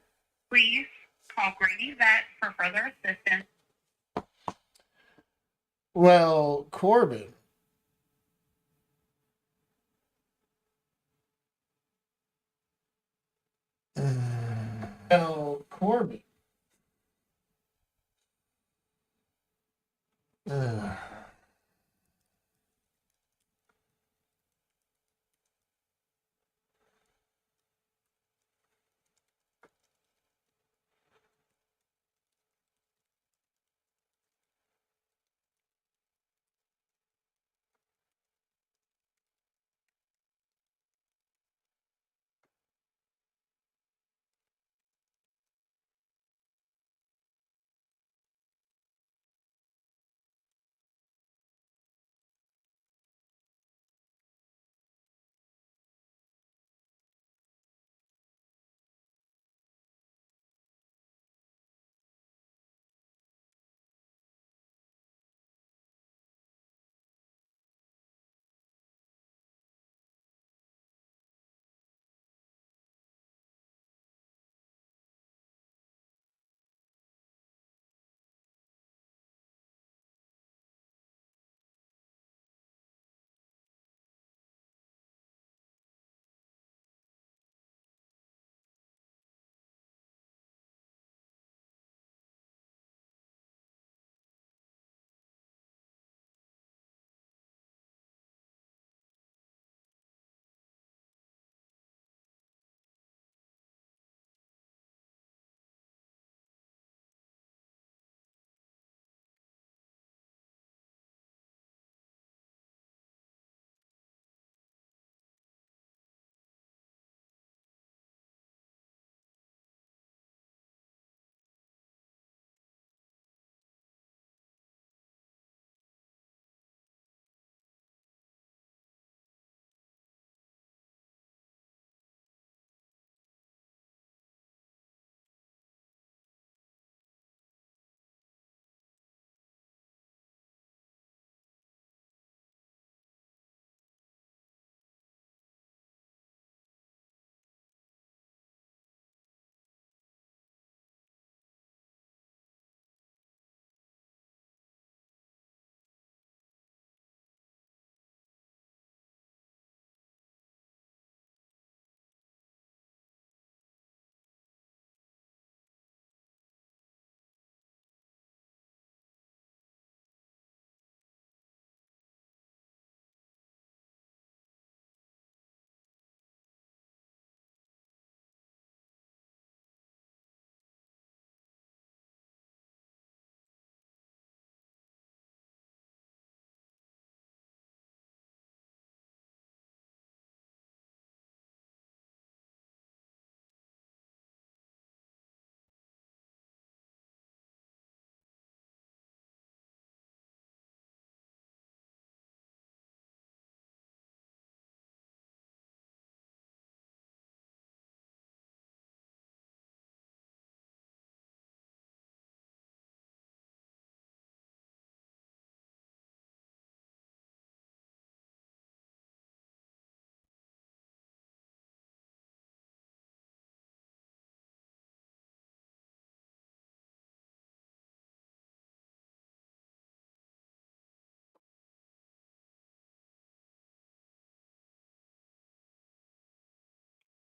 please call Grady Vet for further assistance.
Well, Corbin. Well, Corbin.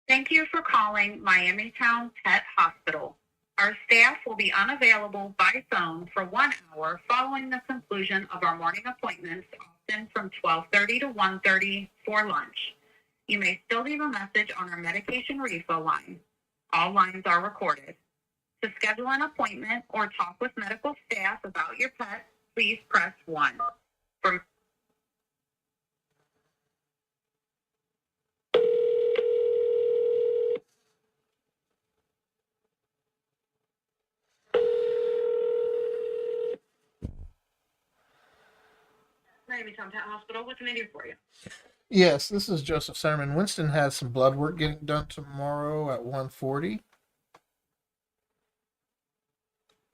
Thank you for calling Miamitown Pet Hospital. Our staff will be unavailable by phone for 1 hour following the conclusion of our morning appointments, often from 12:30 to 1:30 for lunch. You may still leave a message on our medication refill line. All lines are recorded. To schedule an appointment or talk with medical staff about your pet, please press 1. For Miamitown Pet Hospital, what can I do for you?
Yes, this is Joseph Sermon. Winston has some blood work getting done tomorrow at 1:40.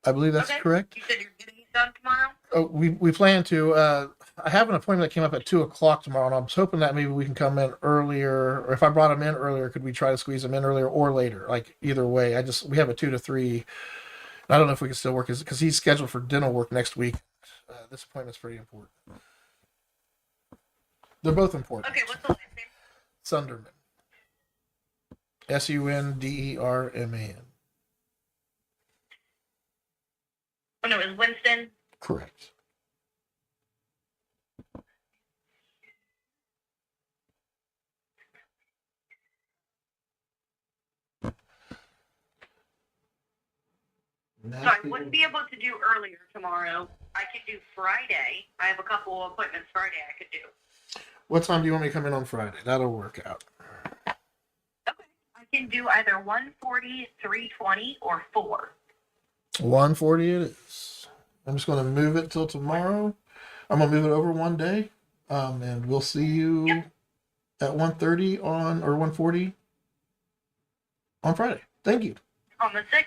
I believe that's correct.
You said you're getting it done tomorrow?
Oh, we plan to. I have an appointment that came up at 2 o'clock tomorrow, and I was hoping that maybe we can come in earlier. Or if I brought him in earlier, could we try to squeeze him in earlier or later? Like either way, we have a 2 to 3. I don't know if we can still work because he's scheduled for dental work next week. This appointment's pretty important. They're both important.
Okay, what's the last name?
Sunderman. Sunderman.
Oh, no, it was Winston.
Correct.
So I wouldn't be able to do earlier tomorrow. I could do Friday. I have a couple of appointments Friday I could do.
What time do you want me to come in on Friday? That'll work out.
Okay. I can do either 1:40, 3:20, or 4.
1:40 it is. I'm just going to move it till tomorrow. I'm going to move it over one day. And we'll see you at 1:30 or 1:40 on Friday. Thank you.
On the 6th?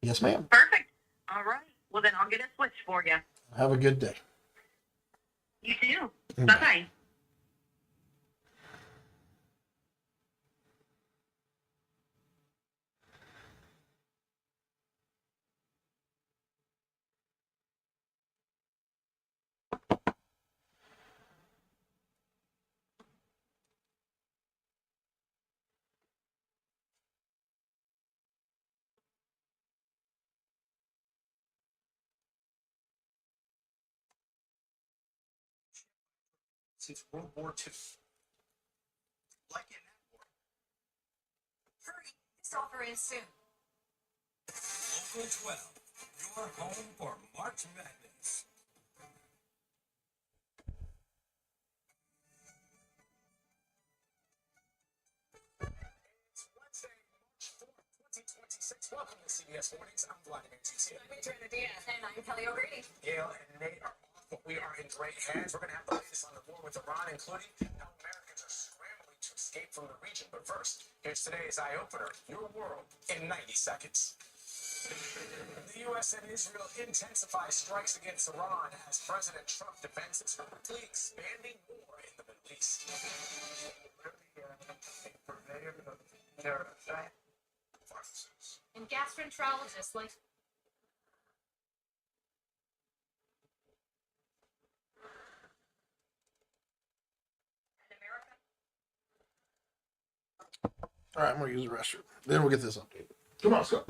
Yes, ma'am.
Perfect. All right. Well, then I'll get it switched for you.
Have a good day.
You too.
Bye.
Bye-bye.
Since World War II. Like in that war.
Hurry, this offer is soon.
Local 12, your home for March Madness. It's Wednesday, March 4th, 2026. Welcome to CBS Mornings. I'm Vladimir Tizia.
I'm Adriana Diaz. And I'm Kelly O'Grady.
Gail and Nate are off, but we are in great hands. We're going to have the latest on the war with Iran, including how Americans are scrambling to escape from the region. But first, here's today's eye-opener, your world in 90 seconds. The U.S. and Israel intensify strikes against Iran as President Trump defends its quickly expanding war in the Middle East.
And gastroenterologists like
All right, I'm going to use the restroom. Then we'll get this updated. Come on, let's go.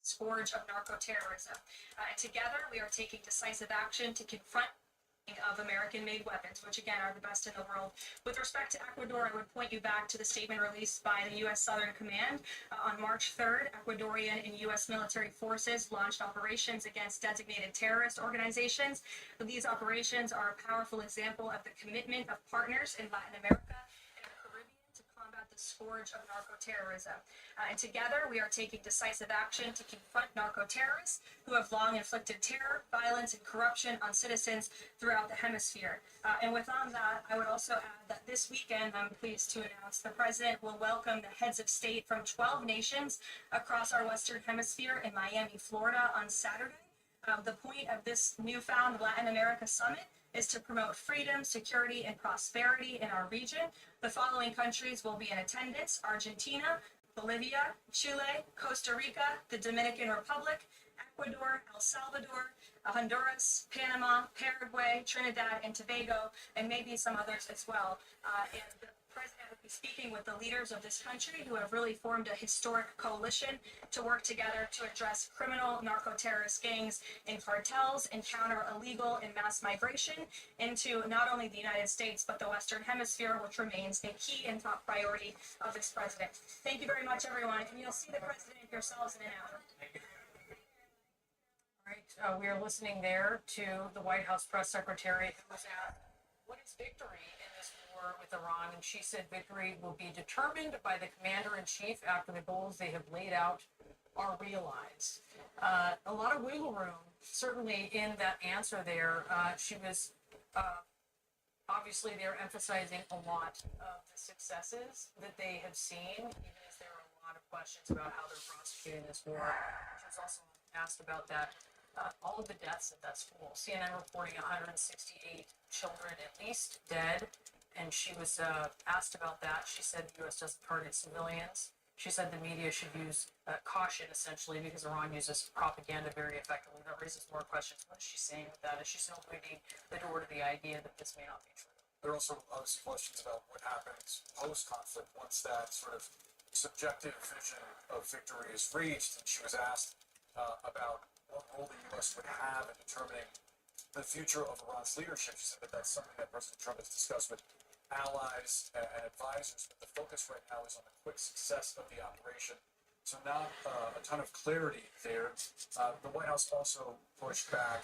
scourge of narco-terrorism. And together, we are taking decisive action to confront of American-made weapons, which again are the best in the world. With respect to Ecuador, I would point you back to the statement released by the U.S. Southern Command. On March 3rd, Ecuadorian and U.S. military forces launched operations against designated terrorist organizations. These operations are a powerful example of the commitment of partners in Latin America and the Caribbean to combat the scourge of narco-terrorism. And together, we are taking decisive action to confront narco-terrorists who have long inflicted terror, violence, and corruption on citizens throughout the hemisphere. And with on that, I would also add that this weekend, I'm pleased to announce, the President will welcome the heads of state from 12 nations across our Western Hemisphere in Miami, Florida on Saturday. The point of this newfound Latin America Summit is to promote freedom, security, and prosperity in our region. The following countries will be in attendance: Argentina, Bolivia, Chile, Costa Rica, the Dominican Republic, Ecuador, El Salvador, Honduras, Panama, Paraguay, Trinidad and Tobago, and maybe some others as well. And the President will be speaking with the leaders of this country who have really formed a historic coalition to work together to address criminal narco-terrorist gangs and cartels and counter illegal and mass migration into not only the United States, but the Western Hemisphere, which remains a key and top priority of this President. Thank you very much, everyone, and you'll see the President yourselves in an hour.
All right, we are listening there to the White House press secretary who was asked, what is victory in this war with Iran? And she said victory will be determined by the commander-in-chief after the goals they have laid out are realized. A lot of wiggle room, certainly in that answer there. She was obviously they're emphasizing a lot of the successes that they have seen, even as there are a lot of questions about how they're prosecuting this war. She was also asked about that. All of the deaths at that school. CNN reporting 168 children at least dead, and she was asked about that. She said the U.S. doesn't target civilians. She said the media should use caution, essentially, because Iran uses propaganda very effectively. That raises more questions. What is she saying with that? Is she still opening the door to the idea that this may not be true?
There are also obviously questions about what happens post-conflict once that sort of subjective vision of victory is reached. And she was asked about what role the U.S. would have in determining the future of Iran's leadership. She said that that's something that President Trump has discussed with allies and advisors, but the focus right now is on the quick success of the operation. So not a ton of clarity there. The White House also pushed back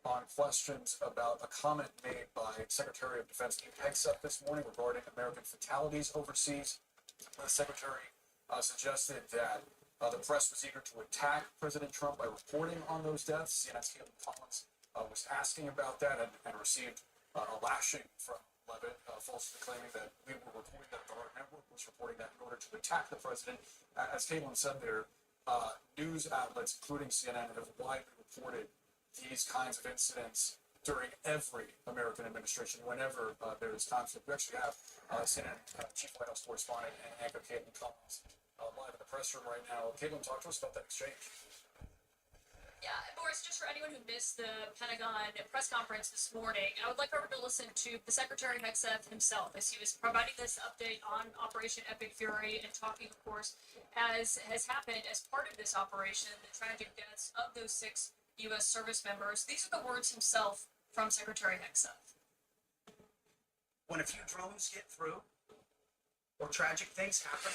on questions about a comment made by Secretary of Defense Pete Hegseth this morning regarding American fatalities overseas. The Secretary suggested that the press was eager to attack President Trump by reporting on those deaths. CNN's Caitlin Collins was asking about that and received a lashing from Levitt, falsely claiming that we were reporting that our network was reporting that in order to attack the president. As Caitlin said there, news outlets, including CNN, have widely reported these kinds of incidents during every American administration, whenever there is conflict. We actually have CNN Chief White House Correspondent and anchor Caitlin Collins live in the press room right now. Caitlin, talk to us about that exchange.
Yeah, Boris, just for anyone who missed the Pentagon press conference this morning, I would like everyone to listen to the Secretary Hegseth himself as he was providing this update on Operation Epic Fury and talking, of course, as has happened as part of this operation, the tragic deaths of those 6 U.S. service members. These are the words himself from Secretary Hegseth.
When a few drones get through, or tragic things happen,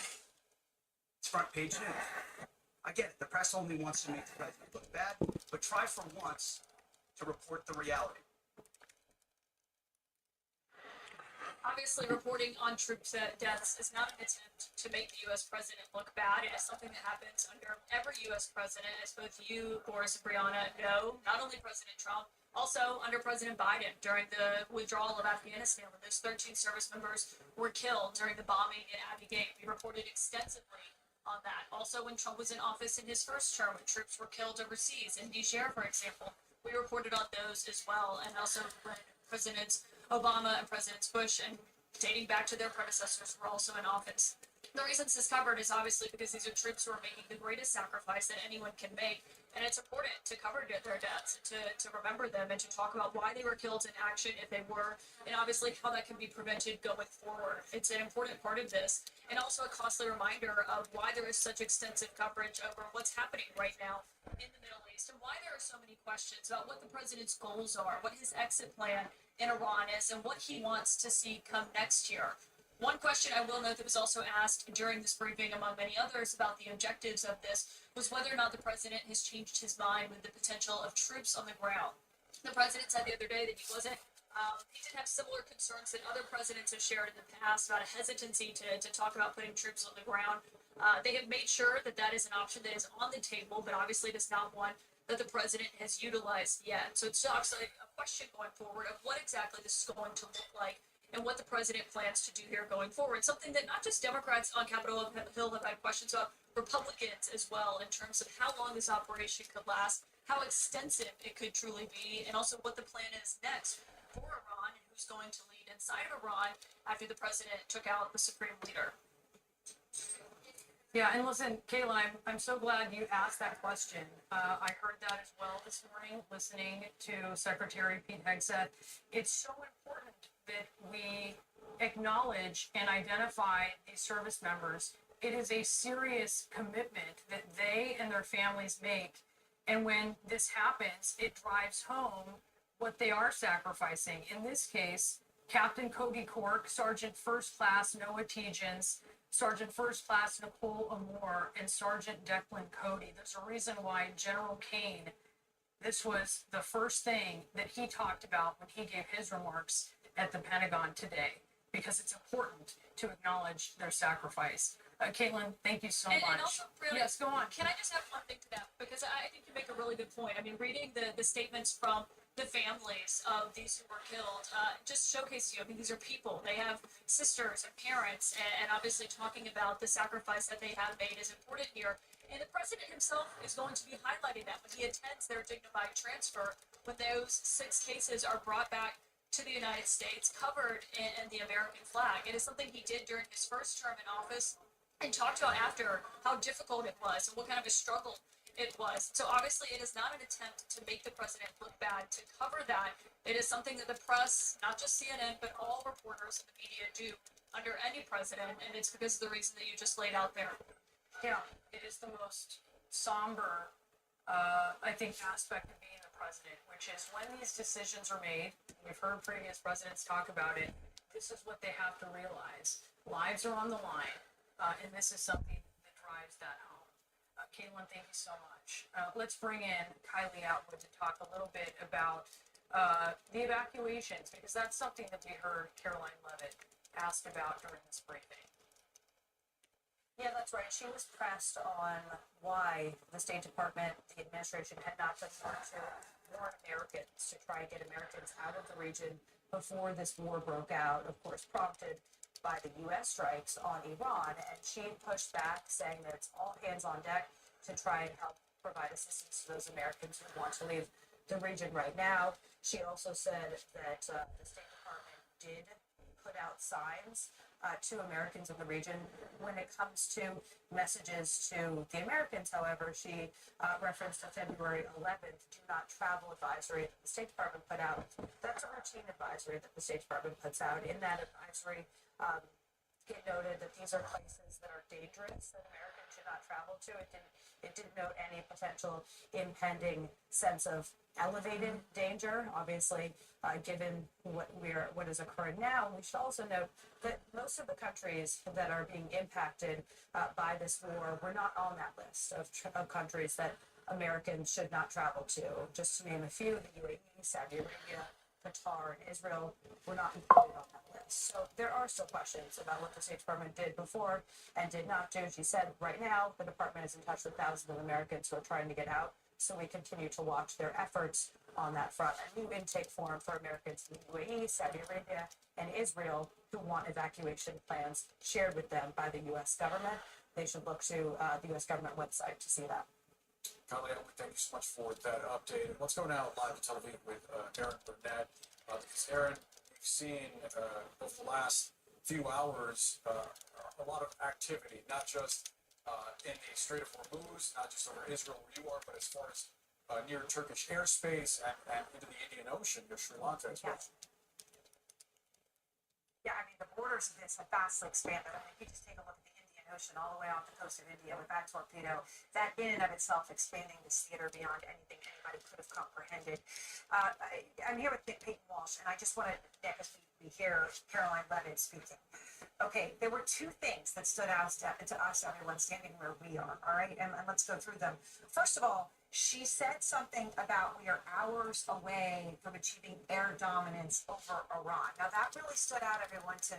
it's front page news. I get it, the press only wants to make the president look bad, but try for once to report the reality.
Obviously, reporting on troop deaths is not an attempt to make the U.S. president look bad. It is something that happens under every U.S. president, as both you, Boris, and Brianna know, not only President Trump, also under President Biden during the withdrawal of Afghanistan, when those 13 service members were killed during the bombing in Abbey Gate. We reported extensively on that. Also, when Trump was in office in his first term, when troops were killed overseas, in Niger, for example, we reported on those as well. And also when Presidents Obama and Presidents Bush, and dating back to their predecessors, were also in office. The reasons this covered is obviously because these are troops who are making the greatest sacrifice that anyone can make, and it's important to cover their deaths, to remember them, and to talk about why they were killed in action if they were, and obviously how that can be prevented going forward. It's an important part of this, and also a costly reminder of why there is such extensive coverage over what's happening right now in the Middle East, and why there are so many questions about what the president's goals are, what his exit plan in Iran is, and what he wants to see come next year. One question I will note that was also asked during this briefing, among many others, about the objectives of this was whether or not the president has changed his mind with the potential of troops on the ground. The president said the other day that he wasn't. He did have similar concerns that other presidents have shared in the past about a hesitancy to talk about putting troops on the ground. They have made sure that that is an option that is on the table, but obviously it is not one that the president has utilized yet. So it's actually a question going forward of what exactly this is going to look like and what the president plans to do here going forward. Something that not just Democrats on Capitol Hill have had questions about, Republicans as well, in terms of how long this operation could last, how extensive it could truly be, and also what the plan is next for Iran and who's going to lead inside of Iran after the president took out the supreme leader.
Yeah, and listen, Kayla, I'm so glad you asked that question. I heard that as well this morning, listening to Secretary Pete Hegseth. It's so important that we acknowledge and identify these service members. It is a serious commitment that they and their families make. And when this happens, it drives home what they are sacrificing. In this case, Captain Cody Cork, Sergeant First Class Noah Tegens, Sergeant First Class Nicole Amore, and Sergeant Declan Cody. There's a reason why General Kane, this was the first thing that he talked about when he gave his remarks at the Pentagon today, because it's important to acknowledge their sacrifice. Caitlin, thank you so much.
And also, really,
yes, go on.
Can I just add one thing to that? Because I think you make a really good point. I mean, reading the statements from the families of these who were killed just showcases you. I mean, these are people. They have sisters and parents, and obviously talking about the sacrifice that they have made is important here. And the president himself is going to be highlighting that when he attends their dignified transfer, when those 6 cases are brought back to the United States, covered in the American flag. It is something he did during his first term in office, and talked about after how difficult it was and what kind of a struggle it was. So obviously it is not an attempt to make the president look bad to cover that. It is something that the press, not just CNN, but all reporters in the media do under any president, and it's because of the reason that you just laid out there.
Yeah, it is the most somber, I think, aspect of being the president, which is when these decisions are made, we've heard previous presidents talk about it, this is what they have to realize. Lives are on the line, and this is something that drives that home. Caitlin, thank you so much. Let's bring in Kylie Atwood to talk a little bit about the evacuations, because that's something that we heard Caroline Levitt asked about during this briefing.
Yeah, that's right. She was pressed on why the State Department, the administration, had not done more to warn Americans to try and get Americans out of the region before this war broke out, of course, prompted by the U.S. strikes on Iran. And she pushed back, saying that it's all hands on deck to try and help provide assistance to those Americans who want to leave the region right now. She also said that the State Department did put out signs to Americans in the region. When it comes to messages to the Americans, however, she referenced a February 11th do not travel advisory that the State Department put out. That's a routine advisory that the State Department puts out. In that advisory, it noted that these are places that are dangerous, that Americans should not travel to. It didn't note any potential impending sense of elevated danger. Obviously, given what is occurring now, we should also note that most of the countries that are being impacted by this war were not on that list of countries that Americans should not travel to. Just to name a few, the UAE, Saudi Arabia, Qatar, and Israel were not included on that list. So there are still questions about what the State Department did before and did not do. She said right now the department is in touch with thousands of Americans who are trying to get out. So we continue to watch their efforts on that front. A new intake form for Americans in the UAE, Saudi Arabia, and Israel who want evacuation plans shared with them by the U.S. government. They should look to the U.S. government website to see that.
Kylie, thank you so much for that update. Let's go now live to television with Aaron Burnett. Because Aaron, we've seen over the last few hours, a lot of activity, not just in the Strait of Hormuz, not just over Israel where you are, but as far as near Turkish airspace and into the Indian Ocean, near Sri Lanka as well.
Yeah, I mean, the borders of this have vastly expanded. I mean, if you just take a look at the Indian Ocean all the way off the coast of India with that torpedo, that in and of itself expanding this theater beyond anything anybody could have comprehended. I'm here with Peyton Walsh, and I just want to, Nick, as we hear Caroline Levitt speaking. Okay, there were two things that stood out to us, everyone standing where we are, all right? And let's go through them. First of all, she said something about we are hours away from achieving air dominance over Iran. Now, that really stood out, everyone, to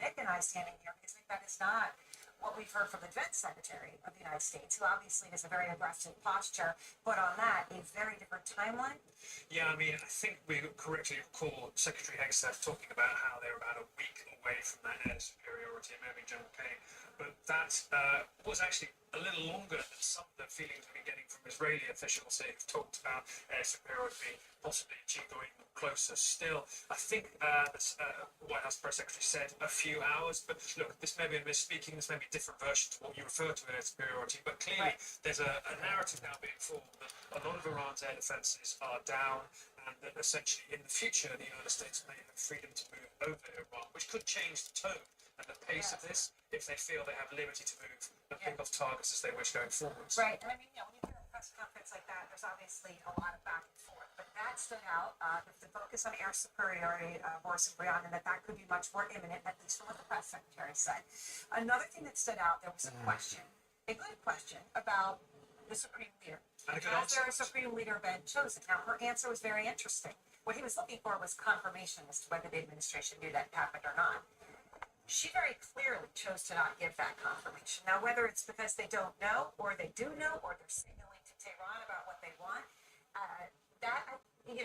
Nick and I standing here, because I think that is not what we've heard from the Defense Secretary of the United States, who obviously has a very aggressive posture, but on that, a very different timeline.
Yeah, I mean, I think we correctly recall Secretary Hegseth talking about how they're about a week away from that air superiority, maybe General Kane, but that was actually a little longer than some of the feelings we've been getting from Israeli officials who've talked about air superiority possibly achieved or even closer still. I think the White House press secretary said a few hours, but look, this may be a misspeaking, this may be different versions of what you refer to as air superiority, but clearly there's a narrative now being formed that a lot of Iran's air defenses are down, and that essentially in the future the United States may have freedom to move over Iran, which could change the tone and the pace of this if they feel they have liberty to move and pick off targets as they wish going forwards.
Right, and I mean, when you hear a press conference like that, there's obviously a lot of back and forth, but that stood out, the focus on air superiority, Boris and Brianna, and that could be much more imminent, at least from what the press secretary said. Another thing that stood out, there was a question, a good question, about the Supreme Leader. Has there a Supreme Leader been chosen? Now, her answer was very interesting. What he was looking for was confirmation as to whether the administration knew that happened or not. She very clearly chose to not give that confirmation. Now, whether it's because they don't know, or they do know, or they're signaling to Tehran about what they want,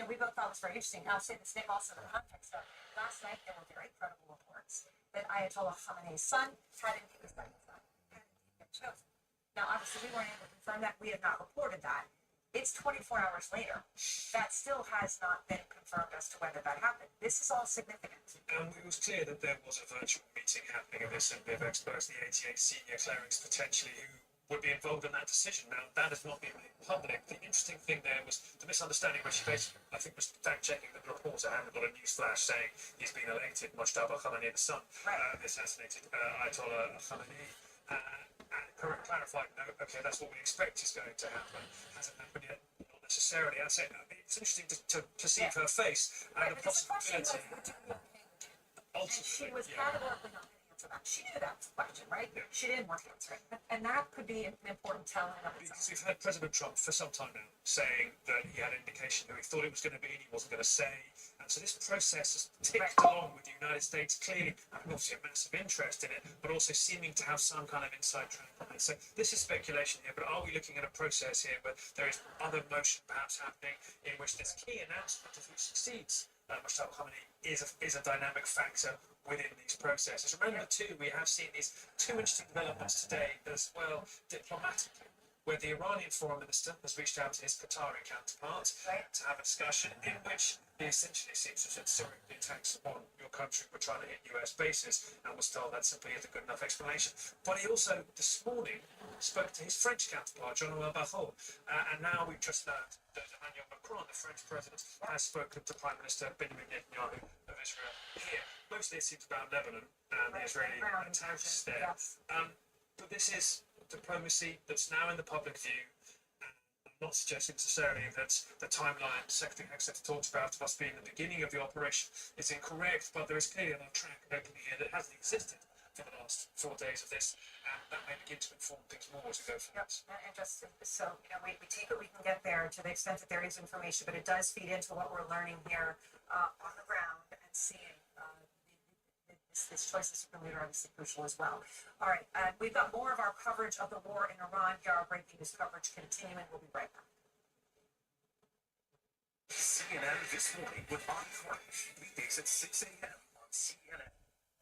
we both thought was very interesting. I'll say this, Nick, also in the context of last night, there were very credible reports that Ayatollah Khamenei's son had indeed been chosen. Now, obviously, we weren't able to confirm that. We have not reported that. It's 24 hours later. That still has not been confirmed as to whether that happened. This is all significant.
It was clear that there was a virtual meeting happening of the Assembly of Experts, the 88 senior clerics potentially, who would be involved in that decision. Now, that has not been made public. The interesting thing there was the misunderstanding, which she basically, I think, was fact-checking that the reporter hadn't got a news flash saying he's been elected, Mojtaba Khamenei, the son, the assassinated Ayatollah Khamenei. Clarified, no, okay, that's what we expect is going to happen. Hasn't happened yet, not necessarily. I say it's interesting to perceive her face and the possibility.
And she was categorically not going to answer that. She knew that was the question, right? Yeah. She didn't want to answer it. And that could be an important telling of itself.
Because we've had President Trump for some time now saying that he had an indication who he thought it was going to be and he wasn't going to say. And so this process has ticked along with the United States clearly having obviously a massive interest in it, but also seeming to have some kind of inside track on it. So this is speculation here, but are we looking at a process here where there is other motion perhaps happening in which this key announcement, if it succeeds, Mojtaba Khamenei is a dynamic factor within these processes. Remember too, we have seen these two interesting developments today as well diplomatically, where the Iranian foreign minister has reached out to his Qatari counterpart to have a discussion in which he essentially seems to have said, sorry, the attacks on your country were trying to hit US bases, and was told that simply isn't a good enough explanation. But he also, this morning, spoke to his French counterpart, Jean-Noël Barrot, and now we've just learned that Emmanuel Macron, the French president, has spoken to Prime Minister Benjamin Netanyahu of Israel here. Mostly it seems about Lebanon and the Israeli attacks there. But this is diplomacy that's now in the public view. I'm not suggesting necessarily that the timeline Secretary Hegseth talked about must be in the beginning of the operation is incorrect, but there is clearly another track opening here that hasn't existed for the last 4 days of this, and that may begin to inform things more as we go forward.
And just so we take what we can get there to the extent that there is information, but it does feed into what we're learning here on the ground and seeing. This choice of Supreme Leader obviously crucial as well. All right, we've got more of our coverage of the war in Iran. Here, our breaking news coverage continuing. We'll be right back.
CNN This Morning with Bob Cornish, weekdays at 6 a.m. on CNN.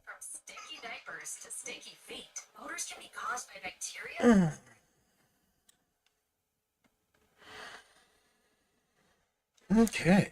From stinky diapers to stinky feet, odors can be caused by bacteria.
Okay.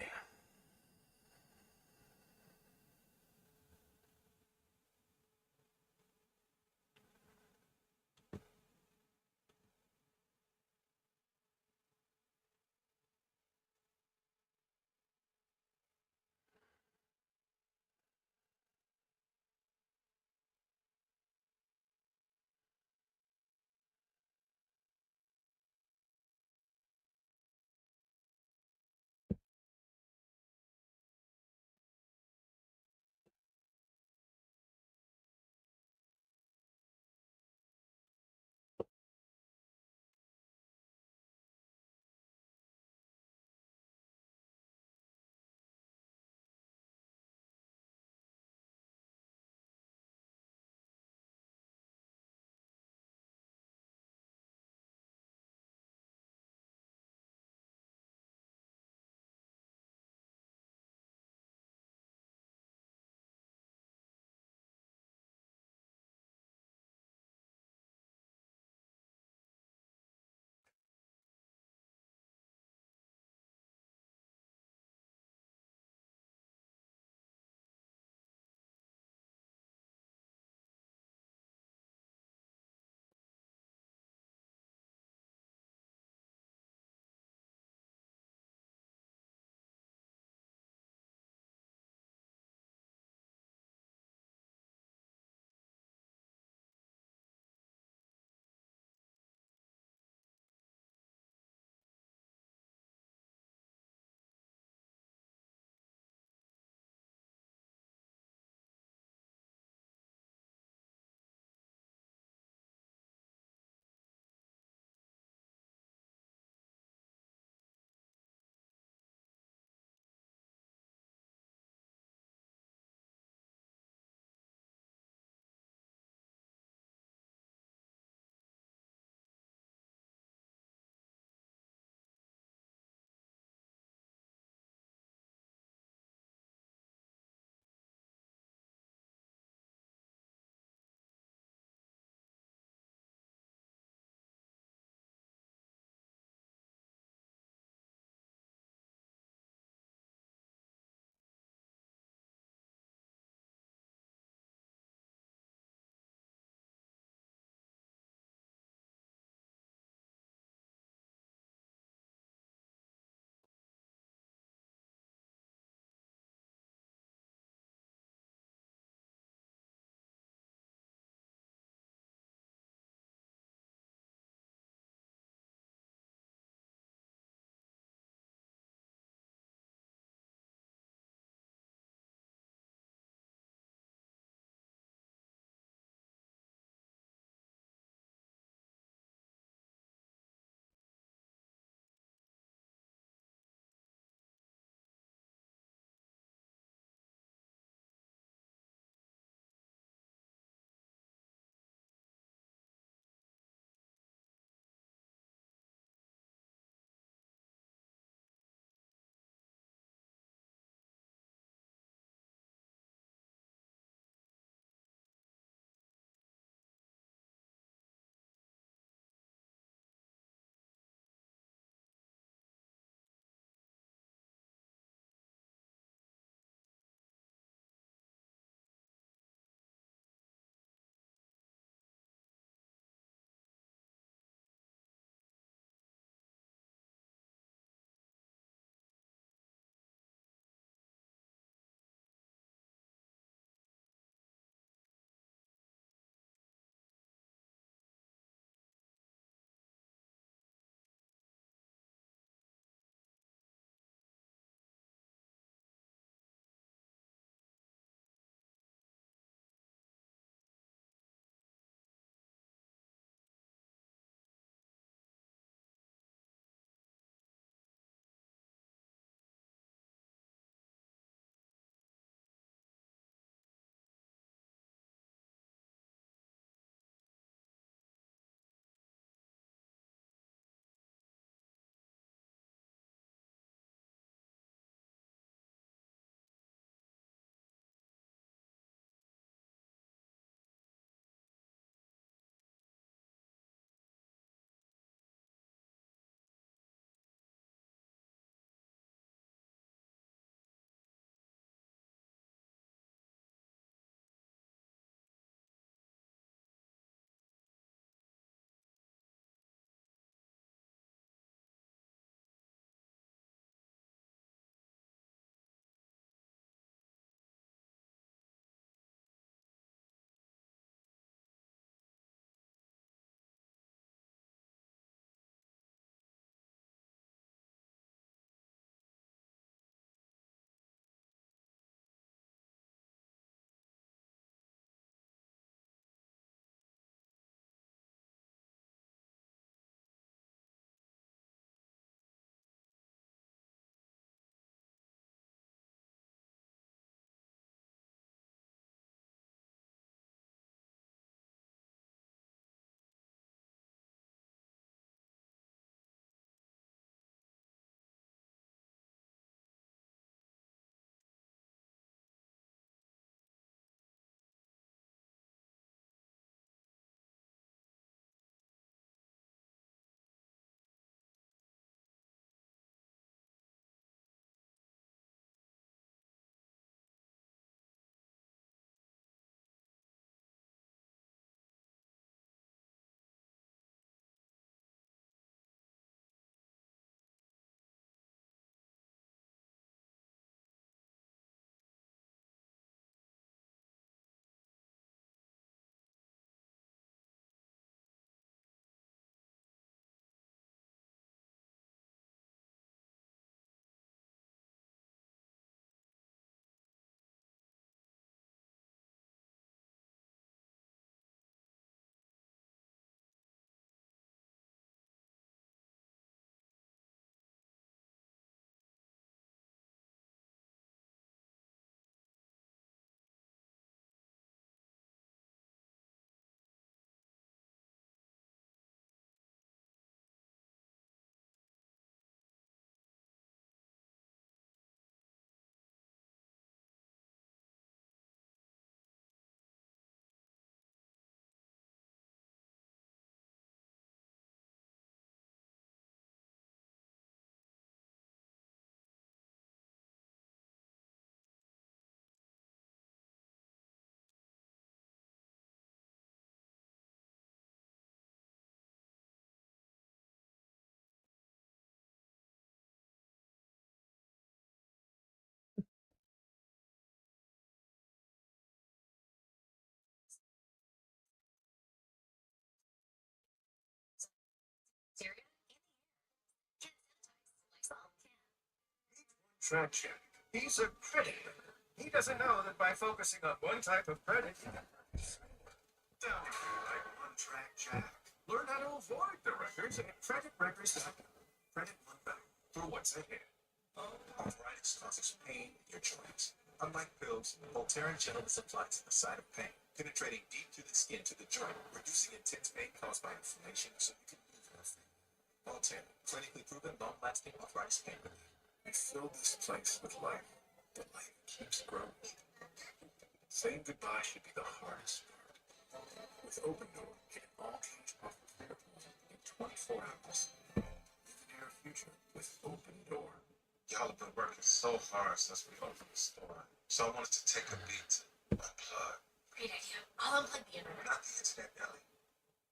track Jack. He's a credit record. He doesn't know that by focusing on one type of credit, he can down if you like one-track Jack. Learn how to avoid the records at creditrecords.com. Credit one value for what's ahead. Arthritis causes pain in your joints. Unlike pills, Voltaren gentleness applies at the site of pain, penetrating deep through the skin to the joint, reducing intense pain caused by inflammation so you can move more freely. Voltaren, clinically proven long-lasting arthritis pain relief. We fill this place with life. The life keeps growing. Saying goodbye should be the hardest part. With Open Door, get an all-cash offer therapy in 24 hours. Live the near future with Open Door.
Y'all have been working so hard since we opened the store. So I wanted to take a beat to unplug.
Great idea. I'll unplug the internet.
Not the internet, Ellie.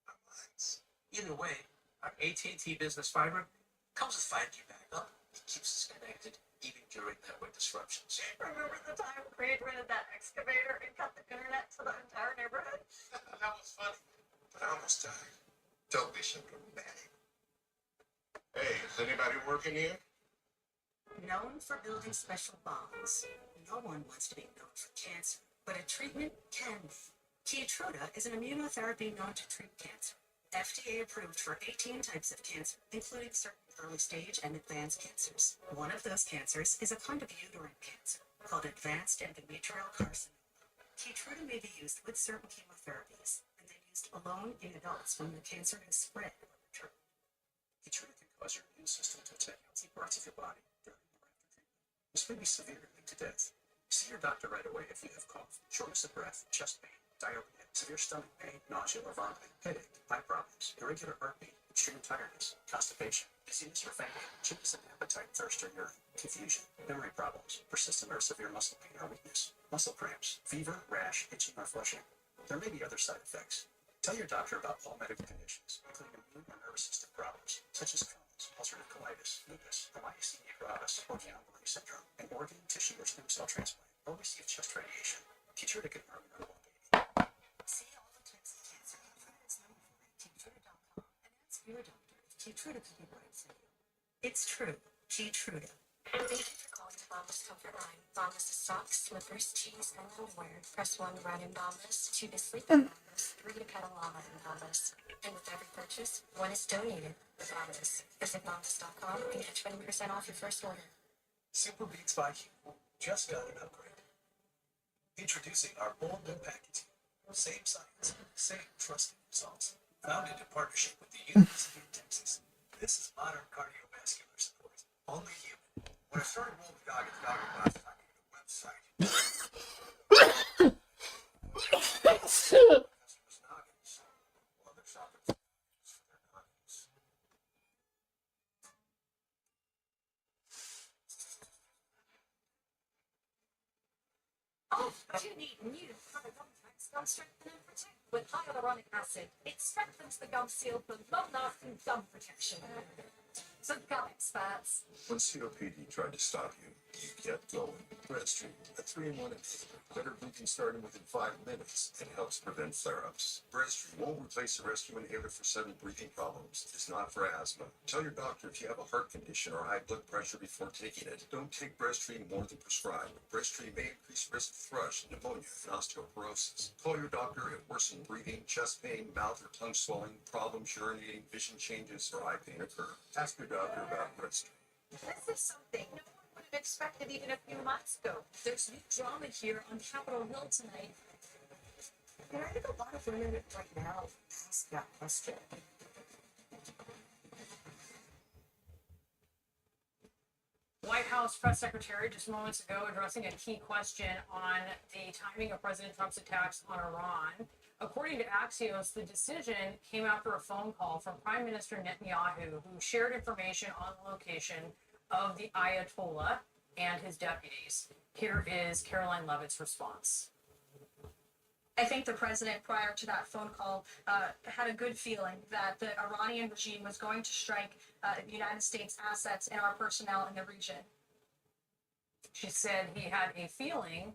Our minds.
Either way, our AT&T Business Fiber comes with 5G backup. It keeps us connected even during network disruptions.
Remember the time Reed rented that excavator and cut the internet to the entire neighborhood?
That was funny. But I almost died. Don't be so dramatic. Hey, is anybody working here?
Known for building special bombs, no one wants to be known for cancer, but a treatment can be. Keytruda is an immunotherapy known to treat cancer. FDA approved for 18 types of cancer, including certain early stage and advanced cancers. One of those cancers is a kind of uterine cancer called advanced endometrial carcinoma. Keytruda may be used with certain chemotherapies, and then used alone in adults when the cancer has spread or returned.
Keytruda can cause your immune system to attack healthy parts of your body during or after treatment. This may be severe and lead to death. See your doctor right away if you have cough, shortness of breath, chest pain, diarrhea, severe stomach pain, nausea or vomiting, headache, eye problems, irregular heartbeat, extreme tiredness, constipation, dizziness or fainting, changes in appetite, thirst or urine, confusion, memory problems, persistent or severe muscle pain or weakness, muscle cramps, fever, rash, itching or flushing. There may be other side effects. Tell your doctor about all medical conditions, including immune or nervous system problems, such as Crohn's, ulcerative colitis, lupus, myasthenia gravis, or Guillain-Barré syndrome, an organ, tissue, or stem cell transplant, or receive chest radiation. Keytruda can earn your well-being.
See all the types of cancer Keytruda is known for at Keytruda.com and ask your doctor if Keytruda could be right for you. It's true, Keytruda.
Thank you for calling the Bombas Comfort Line. Bombas is socks, slippers, cheese, and underwear. Press 1 to run in Bombas, 2 to sleep in Bombas, 3 to pet a llama in Bombas. And with every purchase, 1 is donated to Bombas. Visit Bombas.com and get 20% off your first order.
Super Beats by Hue just got an upgrade. Introducing our bold new packaging. Same science, same trusted results. Founded in partnership with the University of Texas. This is modern cardiovascular support. Only human. When I started rolling dog at the dogger class, I needed a website. Customers' noggins. While they're shopping for their noggins.
Oh, but you need new Paragontax Gum Strengthen and Protect with hyaluronic acid. It strengthens the gum seal for long-lasting gum protection. So gum experts.
When COPD tried to stop you, you kept going. Breastream, a 3-in-1 inhaler. Better breathing starting within 5 minutes and helps prevent flare-ups. Breastream won't replace a rescue inhaler for sudden breathing problems. It's not for asthma. Tell your doctor if you have a heart condition or high blood pressure before taking it. Don't take Breastream more than prescribed. Breastream may increase risk of thrush, pneumonia, and osteoporosis. Call your doctor if worsened breathing, chest pain, mouth or tongue swelling, problems urinating, vision changes, or eye pain occur. Ask your doctor about Breastream.
This is something no one would have expected even a few months ago. There's new drama here on Capitol Hill tonight.
And I think a lot of women right now ask that question.
White House press secretary just moments ago addressing a key question on the timing of President Trump's attacks on Iran. According to Axios, the decision came after a phone call from Prime Minister Netanyahu, who shared information on the location of the Ayatollah and his deputies. Here is Caroline Levitt's response.
I think the president, prior to that phone call, had a good feeling that the Iranian regime was going to strike the United States assets and our personnel in the region.
She said he had a feeling,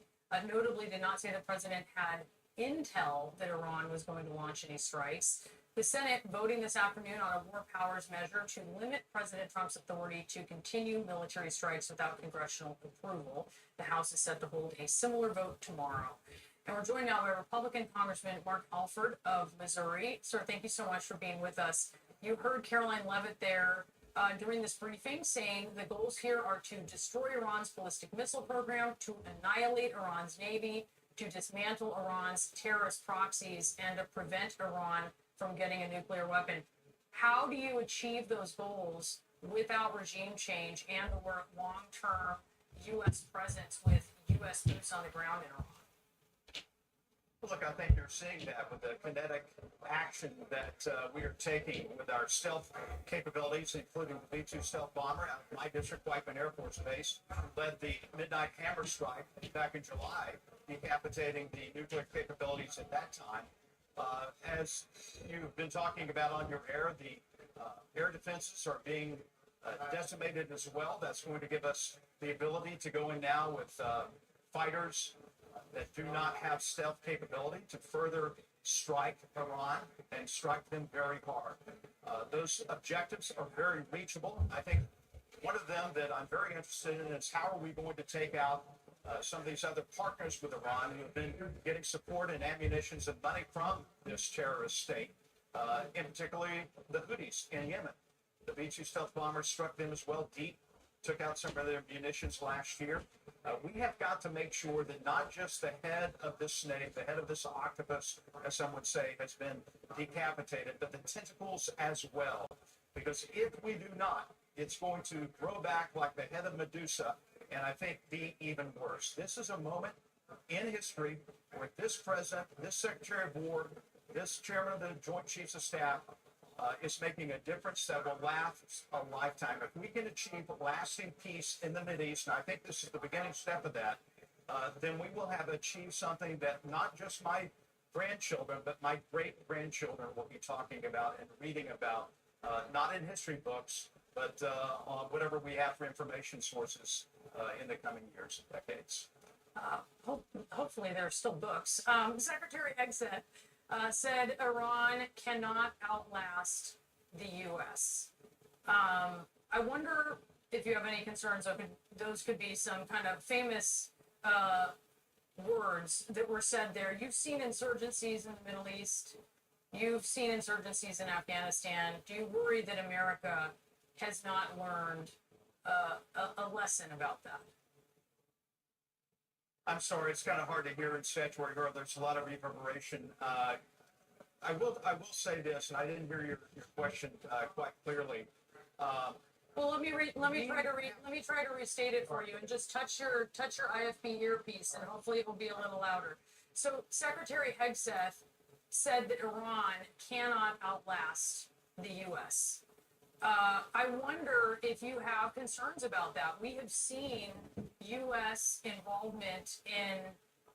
notably did not say the president had intel that Iran was going to launch any strikes. The Senate voting this afternoon on a war powers measure to limit President Trump's authority to continue military strikes without congressional approval. The House is set to hold a similar vote tomorrow. And we're joined now by Republican Congressman Mark Alford of Missouri. Sir, thank you so much for being with us. You heard Caroline Leavitt there during this briefing saying the goals here are to destroy Iran's ballistic missile program, to annihilate Iran's navy, to dismantle Iran's terrorist proxies, and to prevent Iran from getting a nuclear weapon. How do you achieve those goals without regime change and or long-term U.S. presence with U.S. boots on the ground in Iran?
Look, I think you're seeing that with the kinetic action that we are taking with our stealth capabilities, including the B-2 stealth bomber out of my district, Whiteman Air Force Base, led the Midnight Hammer strike back in July, decapitating the nuclear capabilities at that time. As you've been talking about on your air, the air defenses are being decimated as well. That's going to give us the ability to go in now with fighters that do not have stealth capability to further strike Iran and strike them very hard. Those objectives are very reachable. I think one of them that I'm very interested in is how are we going to take out some of these other partners with Iran who have been getting support and ammunitions and money from this terrorist state, in particularly the Houthis in Yemen. The B-2 stealth bomber struck them as well deep, took out some of their munitions last year. We have got to make sure that not just the head of this snake, the head of this octopus, as some would say, has been decapitated, but the tentacles as well. Because if we do not, it's going to grow back like the head of Medusa, and I think be even worse. This is a moment in history where this president, this Secretary of War, this chairman of the Joint Chiefs of Staff is making a difference that will last a lifetime. If we can achieve lasting peace in the Mideast, and I think this is the beginning step of that, then we will have achieved something that not just my grandchildren, but my great-grandchildren will be talking about and reading about, not in history books, but on whatever we have for information sources in the coming years and decades.
Hopefully there are still books. Secretary Hegseth said Iran cannot outlast the U.S. I wonder if you have any concerns. Those could be some kind of famous words that were said there. You've seen insurgencies in the Middle East. You've seen insurgencies in Afghanistan. Do you worry that America has not learned a lesson about that?
I'm sorry, it's kind of hard to hear in statutory here. There's a lot of reverberation. I will say this, and I didn't hear your question quite clearly.
Well, let me try to restate it for you, and just touch your IFB earpiece, and hopefully it will be a little louder. So, Secretary Hegseth said that Iran cannot outlast the U.S. I wonder if you have concerns about that. We have seen U.S. involvement in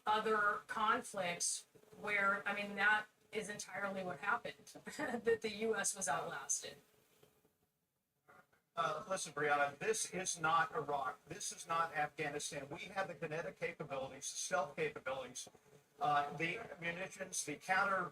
other conflicts where, I mean, that is entirely what happened, that the U.S. was outlasted.
Listen, Brianna, this is not Iraq. This is not Afghanistan. We have the kinetic capabilities, the stealth capabilities, the munitions, the counter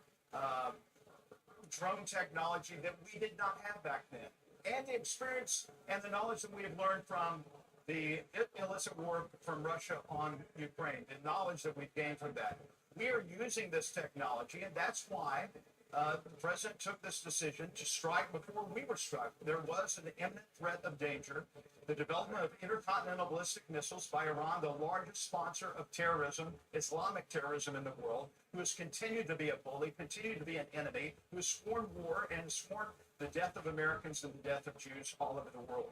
drone technology that we did not have back then, and the experience and the knowledge that we have learned from the illicit war from Russia on Ukraine, the knowledge that we've gained from that. We are using this technology, and that's why the president took this decision to strike before we were struck. There was an imminent threat of danger. The development of intercontinental ballistic missiles by Iran, the largest sponsor of terrorism, Islamic terrorism in the world, who has continued to be a bully, continued to be an enemy, who has sworn war and sworn the death of Americans and the death of Jews all over the world.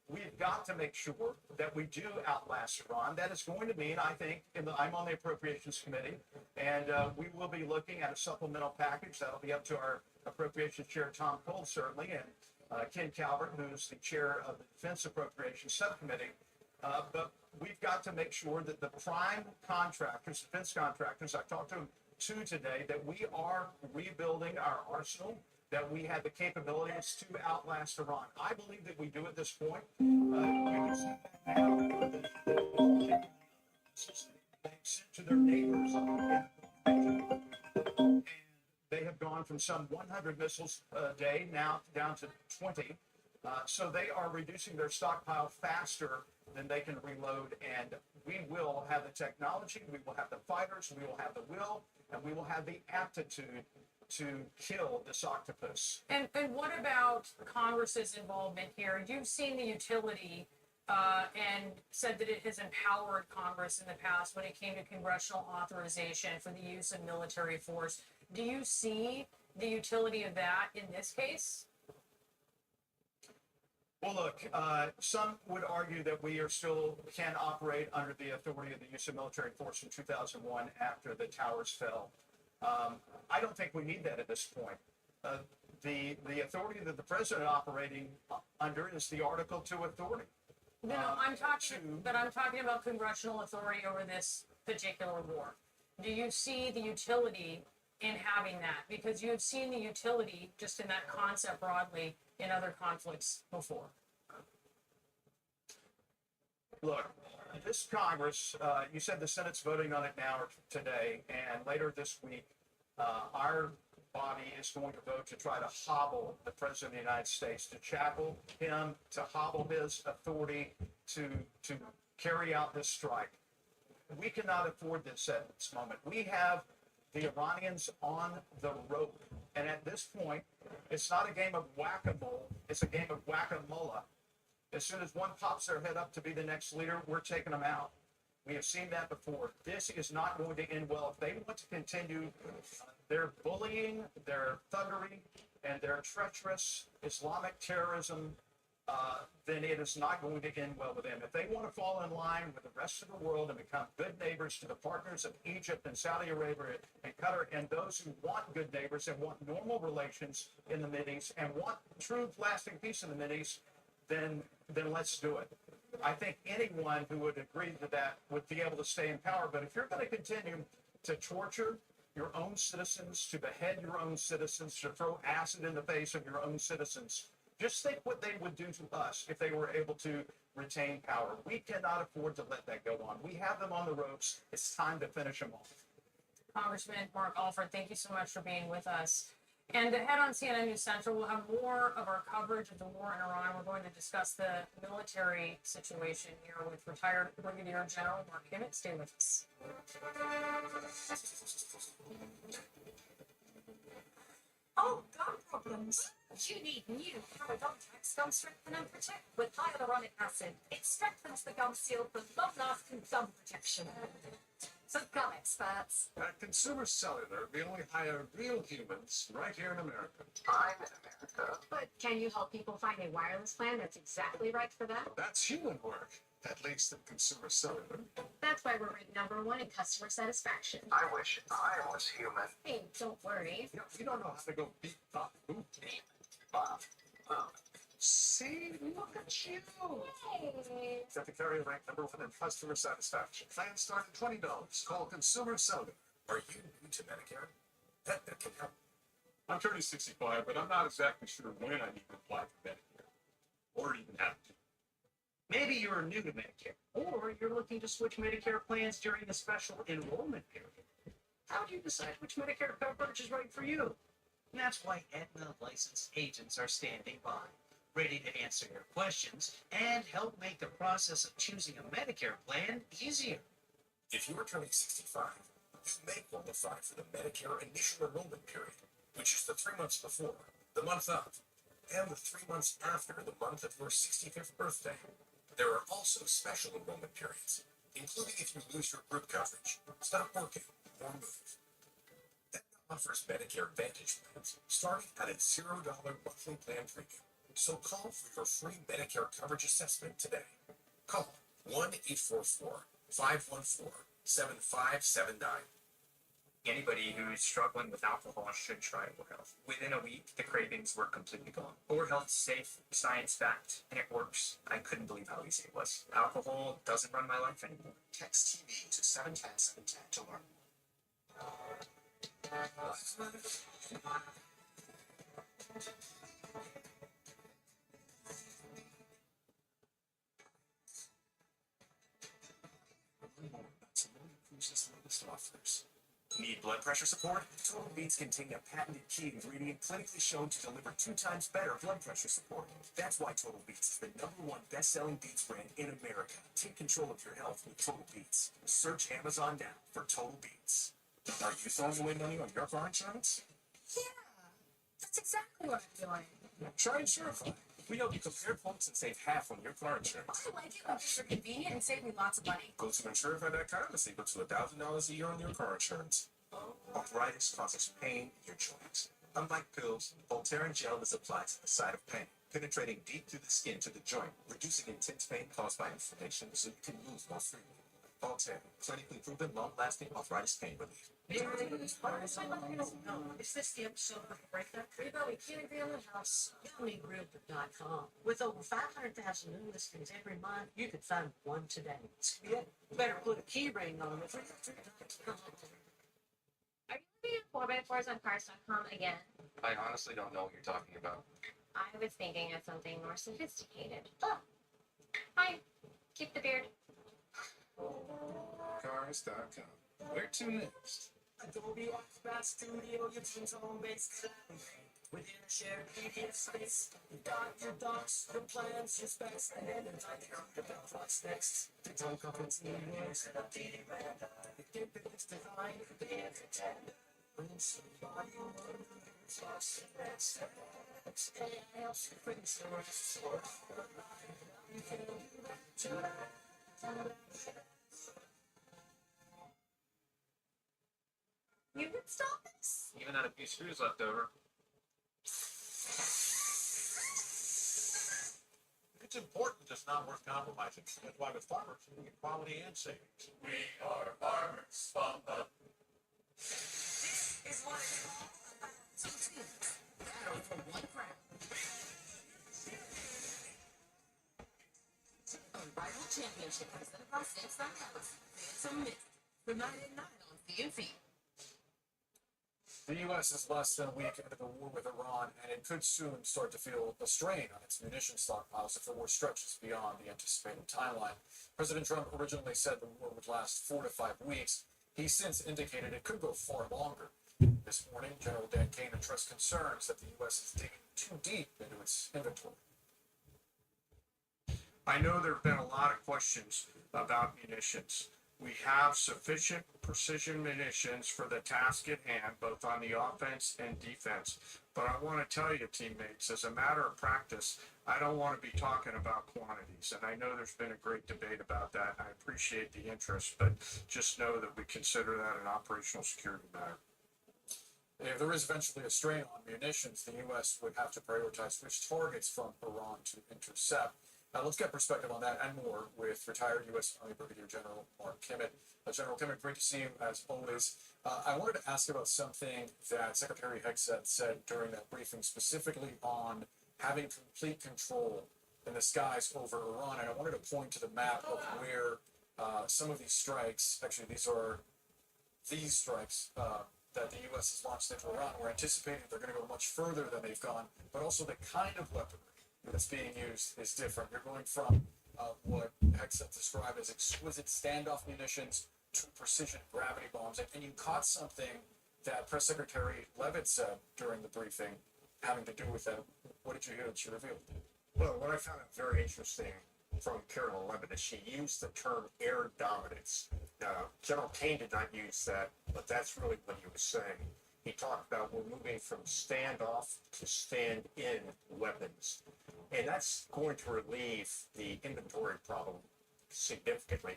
We've got to make sure that we do outlast Iran. That is going to mean, I think, I'm on the Appropriations Committee, and we will be looking at a supplemental package. That'll be up to our Appropriations Chair, Tom Cole, certainly, and Ken Calvert, who's the chair of the Defense Appropriations Subcommittee. But we've got to make sure that the prime contractors, defense contractors, I talked to two today, that we are rebuilding our arsenal, that we have the capabilities to outlast Iran. I believe that we do at this point. They sent to their neighbors, and They have gone from some 100 missiles a day now down to 20. So they are reducing their stockpile faster than they can reload. And we will have the technology, we will have the fighters, we will have the will, and we will have the aptitude to kill this octopus.
And what about Congress's involvement here? You've seen the utility and said that it has empowered Congress in the past when it came to congressional authorization for the use of military force. Do you see the utility of that in this case?
Well, look, some would argue that we are still can operate under the authority of the use of military force in 2001 after the towers fell. I don't think we need that at this point. The authority that the president operating under is the Article 2 authority.
No, I'm talking about congressional authority over this particular war. Do you see the utility in having that? Because you have seen the utility just in that concept broadly in other conflicts before.
Look, this Congress, you said the Senate's voting on it now or today, and later this week, our body is going to vote to try to hobble the President of the United States, to shackle him, to hobble his authority to carry out this strike. We cannot afford this at this moment. We have the Iranians on the rope. And at this point, it's not a game of whack-a-mole, it's a game of whack-a-mole. As soon as one pops their head up to be the next leader, we're taking them out. We have seen that before. This is not going to end well. If they want to continue their bullying, their thuggery, and their treacherous Islamic terrorism, then it is not going to end well with them. If they want to fall in line with the rest of the world and become good neighbors to the partners of Egypt and Saudi Arabia and Qatar and those who want good neighbors and want normal relations in the Mideast and want true lasting peace in the Mideast, then let's do it. I think anyone who would agree to that would be able to stay in power. But if you're going to continue to torture your own citizens, to behead your own citizens, to throw acid in the face of your own citizens, just think what they would do to us if they were able to retain power. We cannot afford to let that go on. We have them on the ropes. It's time to finish them off.
Congressman Mark Alford, thank you so much for being with us. And ahead on CNN News Central, we'll have more of our coverage of the war in Iran. We're going to discuss the military situation here with retired Brigadier General Mark Himmett. Stay with us.
Oh, gum problems. You need new Parodontax Gum Strengthen and Protect with hyaluronic acid. It strengthens the gum seal for long-lasting gum protection. So gum experts.
At Consumer Cellular, we only hire real humans right here in America.
I'm in America.
But can you help people find a wireless plan that's exactly right for them?
That's human work, at least at Consumer Cellular.
That's why we're ranked #1 in customer satisfaction.
I wish I was human.
Hey, don't worry.
You don't know how to go beat Bob. Who? Bob. Oh. See, look at you.
Hey.
Got the carrier ranked #1 in customer satisfaction. Plans start at $20. Call Consumer Cellular.
Are you new to Medicare? That can help.
I'm turning 65, but I'm not exactly sure when I need to apply for Medicare, or even have to.
Maybe you're new to Medicare, or you're looking to switch Medicare plans during the special enrollment period. How do you decide which Medicare coverage is right for you? And that's why Aetna licensed agents are standing by, ready to answer your questions and help make the process of choosing a Medicare plan easier.
If you are turning 65, you may qualify for the Medicare initial enrollment period, which is the 3 months before, the month of, and the 3 months after the month of your 65th birthday. There are also special enrollment periods, including if you lose your group coverage, stop working, or move. Aetna offers Medicare Advantage plans starting at a $0 monthly plan premium. So call for your free Medicare coverage assessment today. Call 1-844-514-7579.
Anybody who is struggling with alcohol should try Or Health. Within a week, the cravings were completely gone. Or Health's safe, science fact, and it works. I couldn't believe how easy it was. Alcohol doesn't run my life anymore.
Text TV to 710-710 to learn.
Learn more about some of the cruise's latest offers. Need blood pressure support? Total Beats contain a patented key ingredient clinically shown to deliver 2 times better blood pressure support. That's why Total Beats is the #1 best-selling beats brand in America. Take control of your health with Total Beats. Search Amazon now for Total Beats. Are you throwing away money on your car insurance?
Yeah, that's exactly what I'm doing.
Try Insurify. We help you compare quotes and save half on your car insurance.
I like it when things are convenient and save me lots of money.
Go to Insurify.com and save up to $1,000 a year on your car insurance. Arthritis causes pain in your joints. Unlike pills, Voltaren gel is applied to the site of pain, penetrating deep through the skin to the joint, reducing intense pain caused by inflammation so you can move more freely. Voltaren, clinically proven, long-lasting arthritis pain relief.
Is this the episode of the breakup? We can't agree on the house. You don't need Realtor.com. With over 500,000 new listings every month, you could find one today. Yeah, better put a key ring on it. Realtor.com.
Are you looking at 4x4s on cars.com again?
I honestly don't know what you're talking about.
I was thinking of something more sophisticated. Oh, hi. Keep the beard.
Cars.com. Where to next?
Adobe Acrobat Studio, your team's home-based collaborate. Within a shared media space, you got your docs, your plans, your specs, and then your what's next. The don't continue works and updating random. The difference design, the pretend. When somebody wonders what's the next step, AI helps you bring some rest. You can do that tonight.
You can stop this?
Even had a few screws left over.
It's important, just not worth compromising. That's why with farmers, you get quality and savings. We are farmers. Bumba.
This is what it's all about. Two teams. Battle for one crown. Rival championship presented by Samsung Galaxy. Phantom Mint. From 9 at 9 on CNC.
The U.S. is less than a week into the war with Iran, and it could soon start to feel a strain on its munition stockpiles if the war stretches beyond the anticipated timeline. President Trump originally said the war would last 4 to 5 weeks. He's since indicated it could go far longer. This morning, General Dan Kane addressed concerns that the U.S. is digging too deep into its inventory.
I know there have been a lot of questions about munitions. We have sufficient precision munitions for the task at hand, both on the offense and defense. But I want to tell you, teammates, as a matter of practice, I don't want to be talking about quantities. And I know there's been a great debate about that. I appreciate the interest, but just know that we consider that an operational security matter.
If there is eventually a strain on munitions, the U.S. would have to prioritize which targets from Iran to intercept. Now, let's get perspective on that and more with retired U.S. Army Brigadier General Mark Kimmett. General Kimmett, great to see you as always. I wanted to ask about something that Secretary Hegseth said during that briefing, specifically on having complete control in the skies over Iran. And I wanted to point to the map of where some of these strikes, actually these strikes that the U.S. has launched into Iran. We're anticipating they're going to go much further than they've gone, but also the kind of weaponry that's being used is different. You're going from what Hegseth described as exquisite standoff munitions to precision gravity bombs. And you caught something that Press Secretary Leavitt said during the briefing having to do with that. What did you hear that she revealed?
Well, what I found very interesting from Carol Leavitt is she used the term air dominance. General Kane did not use that, but that's really what he was saying. He talked about we're moving from standoff to stand-in weapons. And that's going to relieve the inventory problem significantly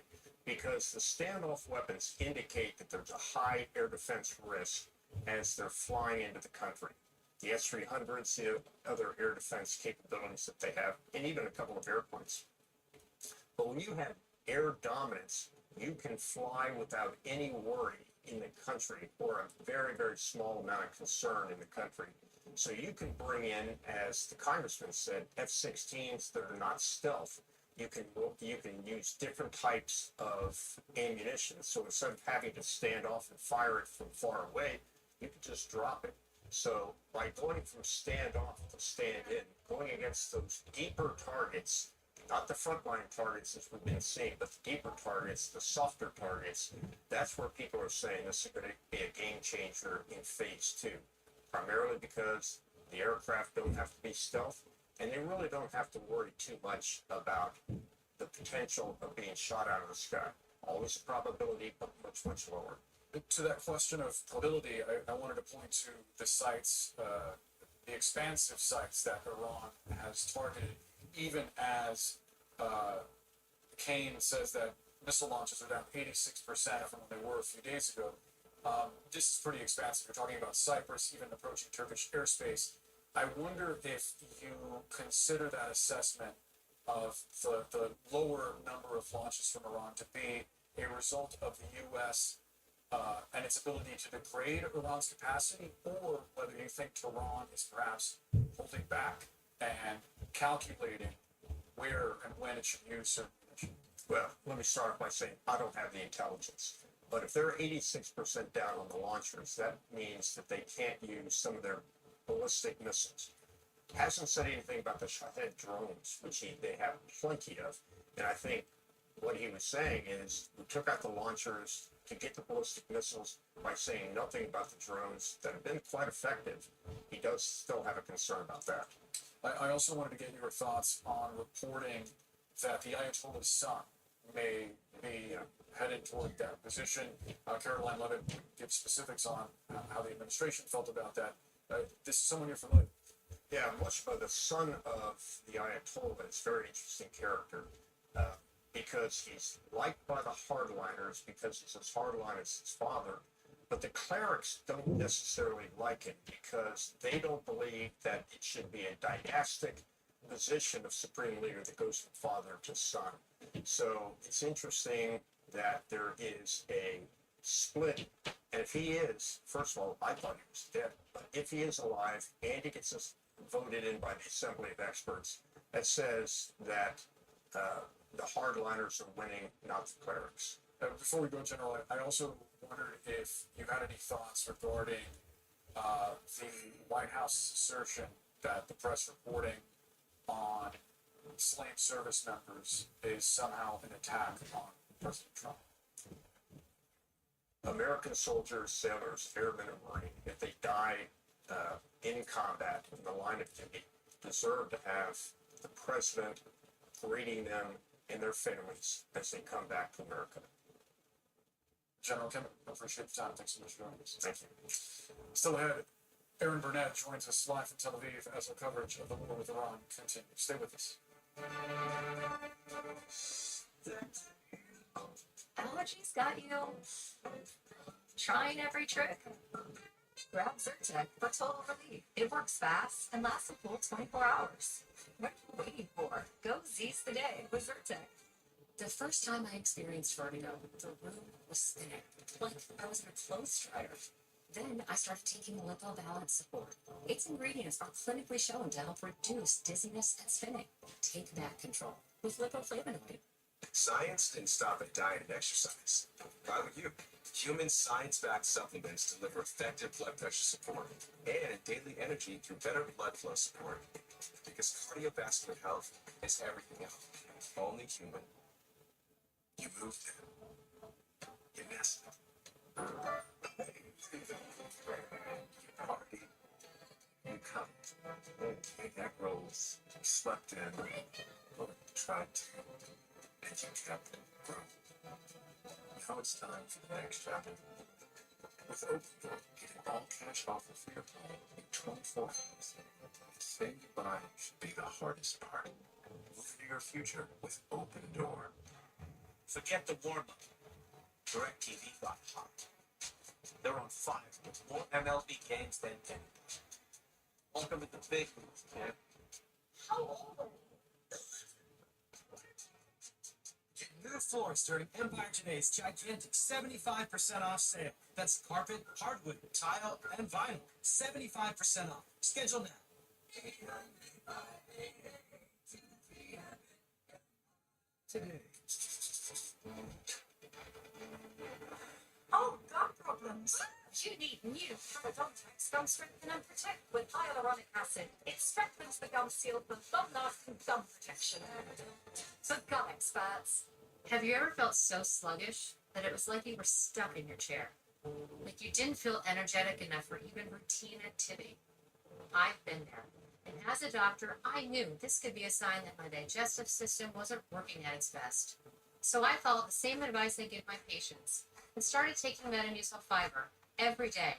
because the standoff weapons indicate that there's a high air defense risk as they're flying into the country. The S-300s, the other air defense capabilities that they have, and even a couple of airplanes. But when you have air dominance, you can fly without any worry in the country or a very, very small amount of concern in the country. So you can bring in, as the congressman said, F-16s that are not stealth. You can use different types of ammunition. So instead of having to stand off and fire it from far away, you can just drop it. So by going from standoff to stand in, going against those deeper targets, Not the frontline targets as we've been seeing, but the deeper targets, the softer targets. That's where people are saying this is going to be a game changer in phase 2, primarily because the aircraft don't have to be stealth, and they really don't have to worry too much about the potential of being shot out of the sky. Always a probability, but much, much lower.
To that question of probability, I wanted to point to the sites, the expansive sites that Iran has targeted, even as Kane says that missile launches are down 86% from when they were a few days ago. This is pretty expansive. You're talking about Cyprus, even approaching Turkish airspace. I wonder if you consider that assessment of the lower number of launches from Iran to be a result of the U.S. And its ability to degrade Iran's capacity, or whether you think Tehran is perhaps holding back and calculating where and when it should use certain munitions.
Well, let me start by saying I don't have the intelligence. But if they're 86% down on the launchers, that means that they can't use some of their ballistic missiles. Hasn't said anything about the Shahed drones, which they have plenty of. And I think what he was saying is we took out the launchers to get the ballistic missiles by saying nothing about the drones that have been quite effective. He does still have a concern about that.
I also wanted to get your thoughts on reporting that the Ayatollah's son may be headed toward that position. Caroline Levitt gives specifics on how the administration felt about that. This is someone you're familiar with.
Yeah, Mushba, the son of the Ayatollah, is a very interesting character because he's liked by the hardliners because he's as hardline as his father. But the clerics don't necessarily like it because they don't believe that it should be a dynastic position of supreme leader that goes from father to son. So it's interesting that there is a split. And if he is, first of all, I thought he was dead, but if he is alive and he gets us voted in by the Assembly of Experts, that says that the hardliners are winning, not the clerics.
Before we go, General, I also wondered if you had any thoughts regarding the White House's assertion that the press reporting on slain service members is somehow an attack on President Trump.
American soldiers, sailors, airmen, and Marines, if they die in combat in the line of duty, deserve to have the president greeting them and their families as they come back to America.
General Kim, I appreciate the time. Thanks so much for joining us.
Thank you.
Still ahead, Aaron Burnett joins us live from Tel Aviv as our coverage of the war with Iran continues. Stay with us.
Allergies got you trying every trick. Grab Zyrtec for total relief. It works fast and lasts a full 24 hours. What are you waiting for? Go seize the day with Zyrtec.
The first time I experienced vertigo, the room was spinning, like I was in a clothes dryer. Then I started taking lipobalance support. Its ingredients are clinically shown to help reduce dizziness and spinning. Take back control with lipoflavonoid.
Science didn't stop at diet and exercise. Why would you? Human science-backed supplements deliver effective blood pressure support and daily energy through better blood flow support. Because cardiovascular health is everything else. Only human. You moved it. You messed it. You party. You come. You egg rolls. You slept in. Or tried to. And you kept growing. Now it's time for the next chapter. With Open Door, get an all-cash offer for your home in 24 hours. Saying goodbye should be the hardest part. Move into your future with Open Door. Forget the warm-up. DirecTV got hot. They're on fire with more MLB games than anyone. Welcome to the big news, man.
How old are you?
Get new floors during Empire Today's gigantic 75% off sale. That's carpet, hardwood, tile, and vinyl. 75% off. Schedule now. Today.
Oh, got problems.
You need new Parodontax Gum Strengthen and Protect with hyaluronic acid. It strengthens the gum seal for long-lasting gum protection. For gum experts. Have you ever felt so sluggish that it was like you were stuck in your chair? Like you didn't feel energetic enough for even routine activity? I've been there. And as a doctor, I knew this could be a sign that my digestive system wasn't working at its best. So I followed the same advice I give my patients and started taking Metamucil fiber every day.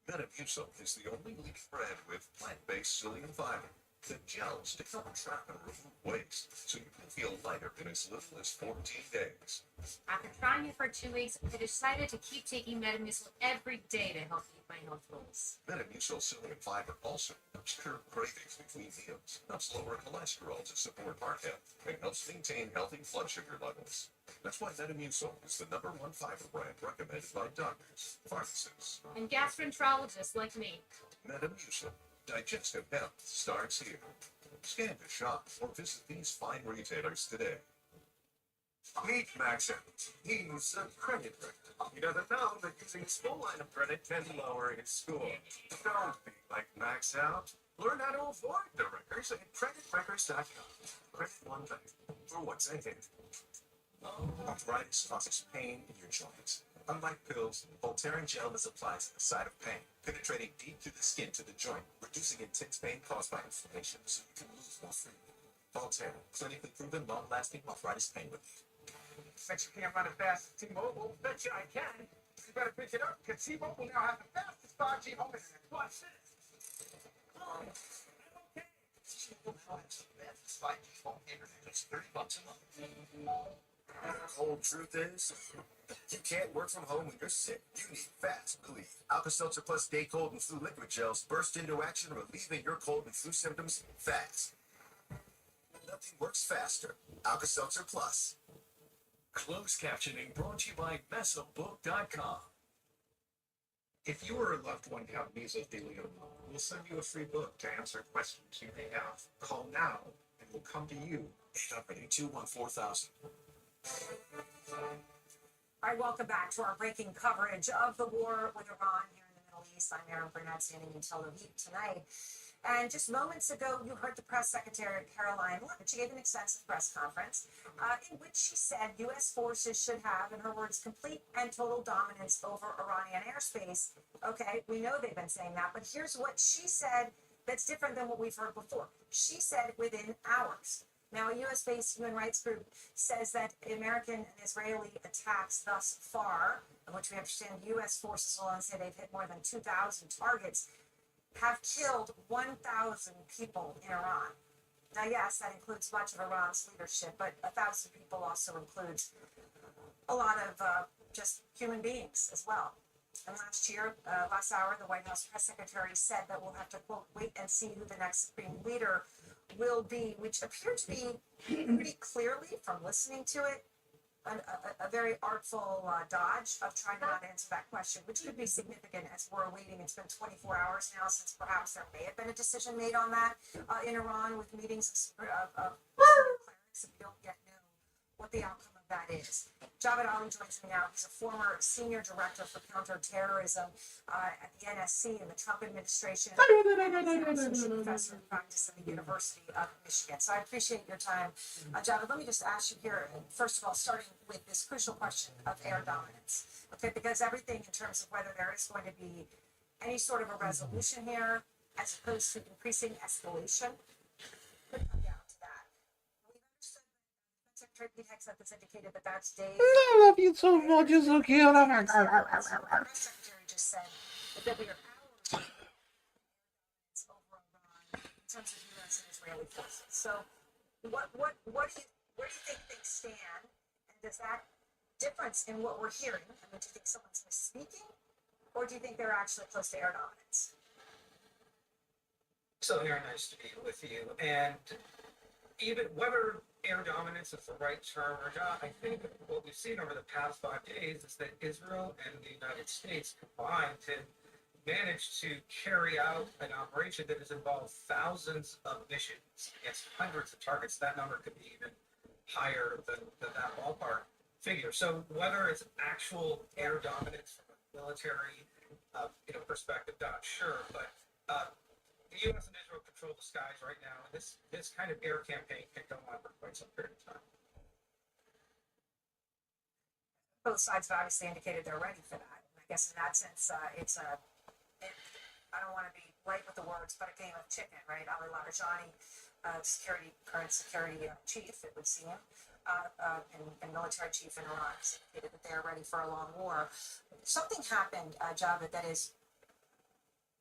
Metamucil is the only leaf bread with plant-based psyllium fiber that gels to help trap and remove waste, so you can feel lighter in as little as 14 days.
After trying it for 2 weeks, I decided to keep taking Metamucil every day to help meet my health goals.
Metamucil psyllium fiber also helps curb cravings between meals, helps lower cholesterol to support heart health, and helps maintain healthy blood sugar levels. That's why Metamucil is the #1 fiber brand recommended by doctors, pharmacists,
and gastroenterologists like me.
Metamucil. Digestive health starts here. Scan to shop or visit these fine retailers today.
Meet Max Evans. He's a credit record. He doesn't know that using his full line of credit can lower his score. Don't be like Max Out. Learn how to avoid the records at creditrecords.com. Credit one thing for what's ahead. Arthritis causes pain in your joints. Unlike pills, Voltaren gel is applied to the site of pain, penetrating deep through the skin to the joint, reducing intense pain caused by inflammation so you can move more freely. Voltaren, clinically proven long-lasting arthritis pain relief.
Bet you can't run it fast as T-Mobile. Bet you I can. You better pick it up, because T-Mobile will now have the fastest 5G home internet. Watch this.
T-Mobile now has the fastest 5G home internet. It's $30 a month. The cold truth is, you can't work from home when you're sick. You need fast relief. Alka-Seltzer Plus Day Cold and Flu Liquid Gels burst into action, relieving your cold and flu symptoms fast. Nothing works faster. Alka-Seltzer Plus.
Closed captioning brought to you by mesobook.com.
If you or a loved one have mesothelioma, we'll send you a free book to answer questions you may have. Call now, and we'll come to you.
800-214-4000.
All right, welcome back to our breaking coverage of the war with Iran here in the Middle East. I'm Aaron Burnett, standing in Tel Aviv tonight. And just moments ago, you heard the press secretary, Caroline Levitt. She gave an extensive press conference in which she said U.S. forces should have, in her words, complete and total dominance over Iranian airspace. Okay, we know they've been saying that, but here's what she said that's different than what we've heard before. She said within hours. Now, a U.S.-based human rights group says that American and Israeli attacks thus far, in which we understand U.S. forces alone say they've hit more than 2,000 targets, have killed 1,000 people in Iran. Now, yes, that includes much of Iran's leadership, but 1,000 people also includes a lot of just human beings as well. And last hour, the White House press secretary said that we'll have to, quote, wait and see who the next Supreme Leader will be, which appeared to be pretty clearly, from listening to it, a very artful dodge of trying to not answer that question, which could be significant as we're waiting. It's been 24 hours now since perhaps there may have been a decision made on that in Iran, with meetings of clerics, and we don't yet know what the outcome of that is. Javed Ali joins me now. He's a former senior director for counterterrorism at the NSC in the Trump administration, and he's an associate professor of practice at the University of Michigan. So I appreciate your time. Javed, let me just ask you here, first of all, starting with this crucial question of air dominance. Okay, because everything in terms of whether there is going to be any sort of a resolution here, as opposed to increasing escalation, could come down to that. We've understood that Secretary Pete Hegseth has indicated that that's days.
I love you so much. You're so cute. Oh my
The press secretary just said that there'll be hours over Iran in terms of U.S. and Israeli forces. So, what do you think things stand? And does that difference in what we're hearing? I mean, do you think someone's misspeaking, or do you think they're actually close to air dominance?
So, Aaron, nice to be with you. And even whether air dominance is the right term or not, I think what we've seen over the past 5 days is that Israel and the United States combined to manage to carry out an operation that has involved thousands of missions against hundreds of targets. That number could be even higher than that ballpark figure. So whether it's actual air dominance from a military perspective, not sure, but the U.S. and Israel control the skies right now, and this kind of air campaign can go on for quite some period of time.
Both sides have obviously indicated they're ready for that. And I guess in that sense, I don't want to be light with the words, but a game of chicken, right? Ali Larijani, current security chief, it would seem, and military chief in Iran, has indicated that they're ready for a long war. Something happened, Javed, that is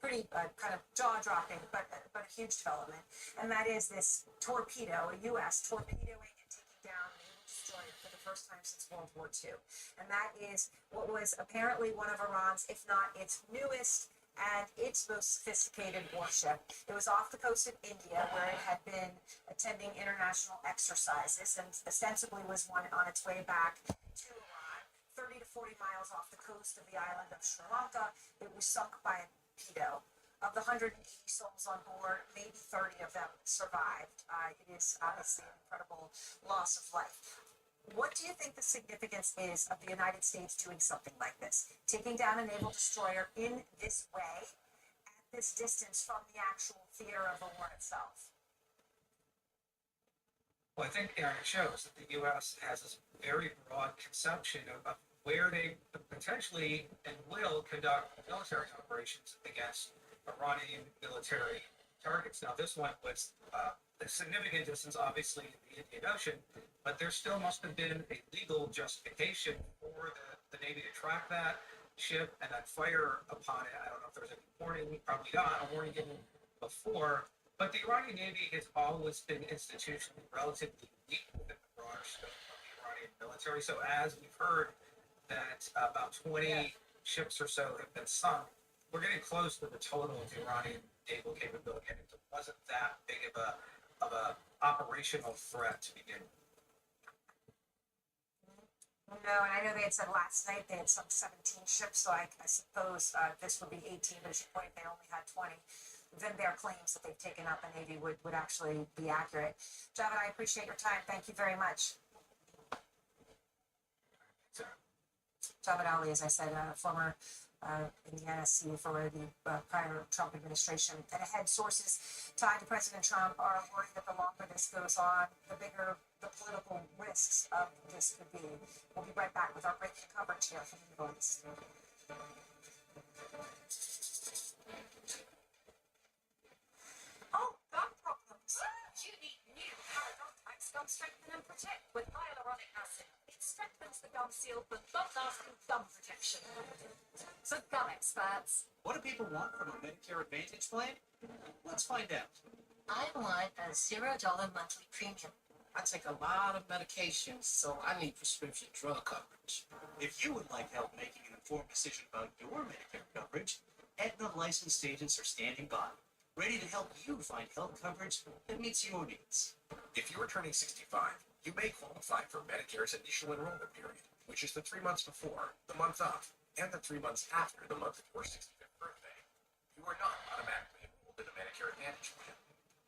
pretty kind of jaw-dropping, but a huge development, and that is this torpedo, a U.S. torpedoing and taking down a naval destroyer for the first time since World War II. And that is what was apparently one of Iran's, if not its newest and its most sophisticated warship. It was off the coast of India, where it had been attending international exercises and ostensibly was on its way back to Iran, 30 to 40 miles off the coast of the island of Sri Lanka. It was sunk by a torpedo. Of the 180 souls on board, maybe 30 of them survived. It is obviously an incredible loss of life. What do you think the significance is of the United States doing something like this? Taking down a naval destroyer in this way, at this distance from the actual theater of the war itself?
Well, I think it shows that the U.S. has this very broad conception of where they potentially and will conduct military operations against Iranian military targets. Now, this one was a significant distance, obviously, in the Indian Ocean, but there still must have been a legal justification for the Navy to track that ship and then fire upon it. I don't know if there's a warning, probably not, a warning given before, but the Iranian Navy has always been institutionally relatively weak within the broader scope of the Iranian military. So as we've heard that about 20 ships or so have been sunk, we're getting close to the total of the Iranian naval capability, and it wasn't that big of a operational threat to begin with.
No, and I know they had said last night they had some 17 ships, so I suppose this would be 18, but as you pointed, they only had 20. Then their claims that they've taken out the Navy would actually be accurate. Javed, I appreciate your time. Thank you very much. Javed Ali, as I said, former in the NSC for the prior Trump administration. And ahead, sources tied to President Trump are worried that the longer this goes on, the bigger the political risks of this could be. We'll be right back with our breaking coverage here from the Middle East.
Oh, gum problems. You need new Parodontax Gum Strengthen and Protect with hyaluronic acid. It strengthens the gum seal for long-lasting gum protection. So gum experts.
What do people want from a Medicare Advantage plan? Let's find out.
I want a $0 monthly premium.
I take a lot of medications, so I need prescription drug coverage. If you would like help making an informed decision about your Medicare coverage, Aetna licensed agents are standing by, ready to help you find health coverage that meets your needs.
If you are turning 65, you may qualify for Medicare's initial enrollment period, which is the 3 months before, the month of, and the 3 months after the month of your 65th birthday. You are not automatically enrolled in a Medicare Advantage plan.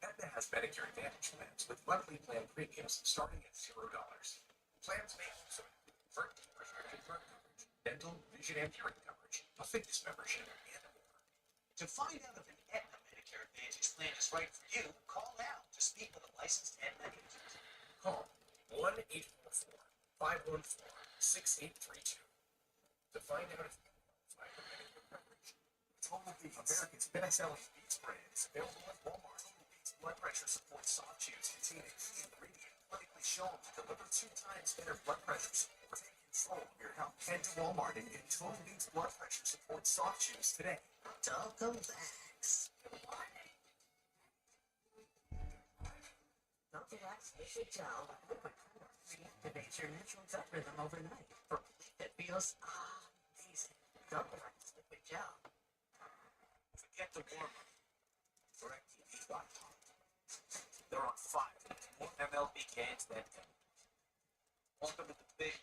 Aetna has Medicare Advantage plans with monthly plan premiums starting at $0. Plans may also include prescription drug coverage, dental, vision, and hearing coverage, a fitness membership, and more.
To find out if an Aetna Medicare Advantage plan is right for you, call now to speak with a licensed Aetna agent.
Call 1-844-514-6832 to find out if you qualify for Medicare coverage. Total B, America's best-selling Beats brand, is available at Walmart. Beats blood pressure support soft chews contain a key ingredient clinically shown to deliver 2 times better blood pressure support. Take control of your health. Head to Walmart and get Total Beats blood pressure support soft chews today.
Doggo Wax. Doggo Wax liquid gel reactivates your natural gut rhythm overnight for relief that feels amazing. Doggo Wax liquid gel.
Forget the warm-up. DirecTV.com. They're on 5 more MLB games than ever. Welcome to the big.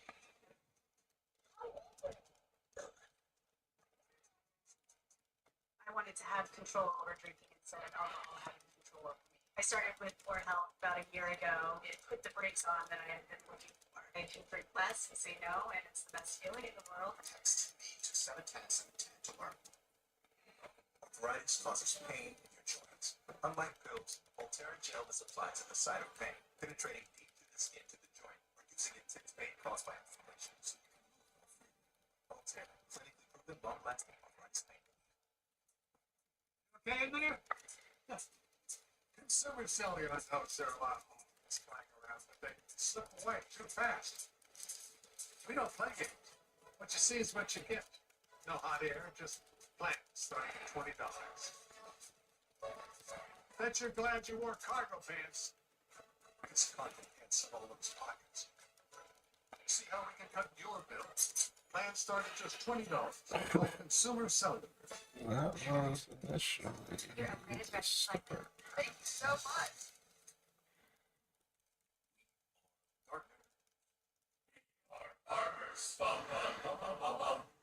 I wanted to have control over drinking instead of alcohol having control over me. I started with Poor Health about a year ago. It put the brakes on that I had been looking for. I can drink less and say no, and it's the best feeling in the world.
Text me to 710-710 to learn.
Arthritis causes pain in your joints. Unlike pills, Voltaren gel is applied to the site of pain, penetrating deep through the skin to the joint, reducing intense pain caused by inflammation so you can move more freely. Voltaren, clinically proven long-lasting arthritis pain.
Okay, in there? Consumer cellular notes, there are a lot of homes flying around, but they slip away too fast. We don't play games. What you see is what you get. No hot air, just plans starting at $20. Bet you're glad you wore cargo pants. It's cargo pants in all those pockets. See how we can cut your bills. Plans start at just $20. Consumer cellular.
That was initially.
Your upgraded breakfast like that. Thank you so much.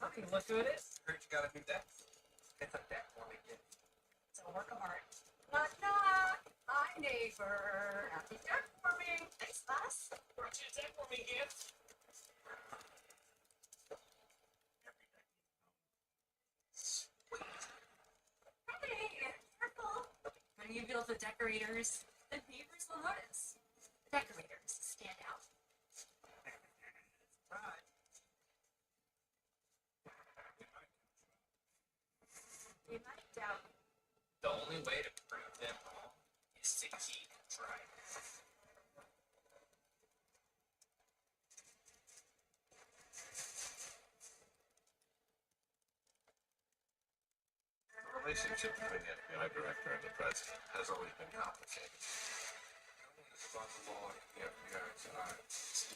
Okay, look who it is.
Heard you got a new deck? It's a deck one again.
It's a work of art. Knock, knock. Hi, neighbor. Happy deck warming. Thanks, boss.
Brought you a deck for me, kid.
Hey, careful.
When you build the decorators, the neighbors will notice.
Decorators stand out.
Right.
You might doubt.
The only way to prove them wrong is to keep trying.
The relationship between the FBI director and the president has always been complicated. No one is above the law in the FBI's eyes.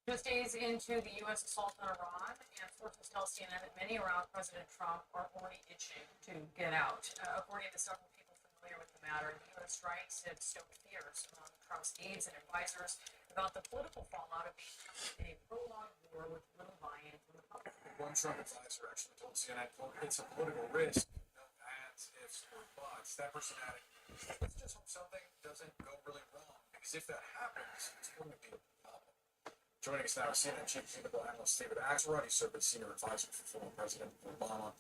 Just days into the U.S. assault on Iran, and sources tell CNN that many around President Trump are already itching to get out. According to several people familiar with the matter, the U.S. strikes have stoked fears among Trump's aides and advisors about the political fallout of being in a prolonged war with little buy-in from the public.
One Trump advisor actually told CNN, quote, "It's a political risk. No ands, ifs, or buts." That person added, "Let's just hope something doesn't go really wrong, because if that happens, it's going to be a problem." Joining us now is CNN Chief Political Analyst David Axelrod. He served as Senior Advisor for former President Obama.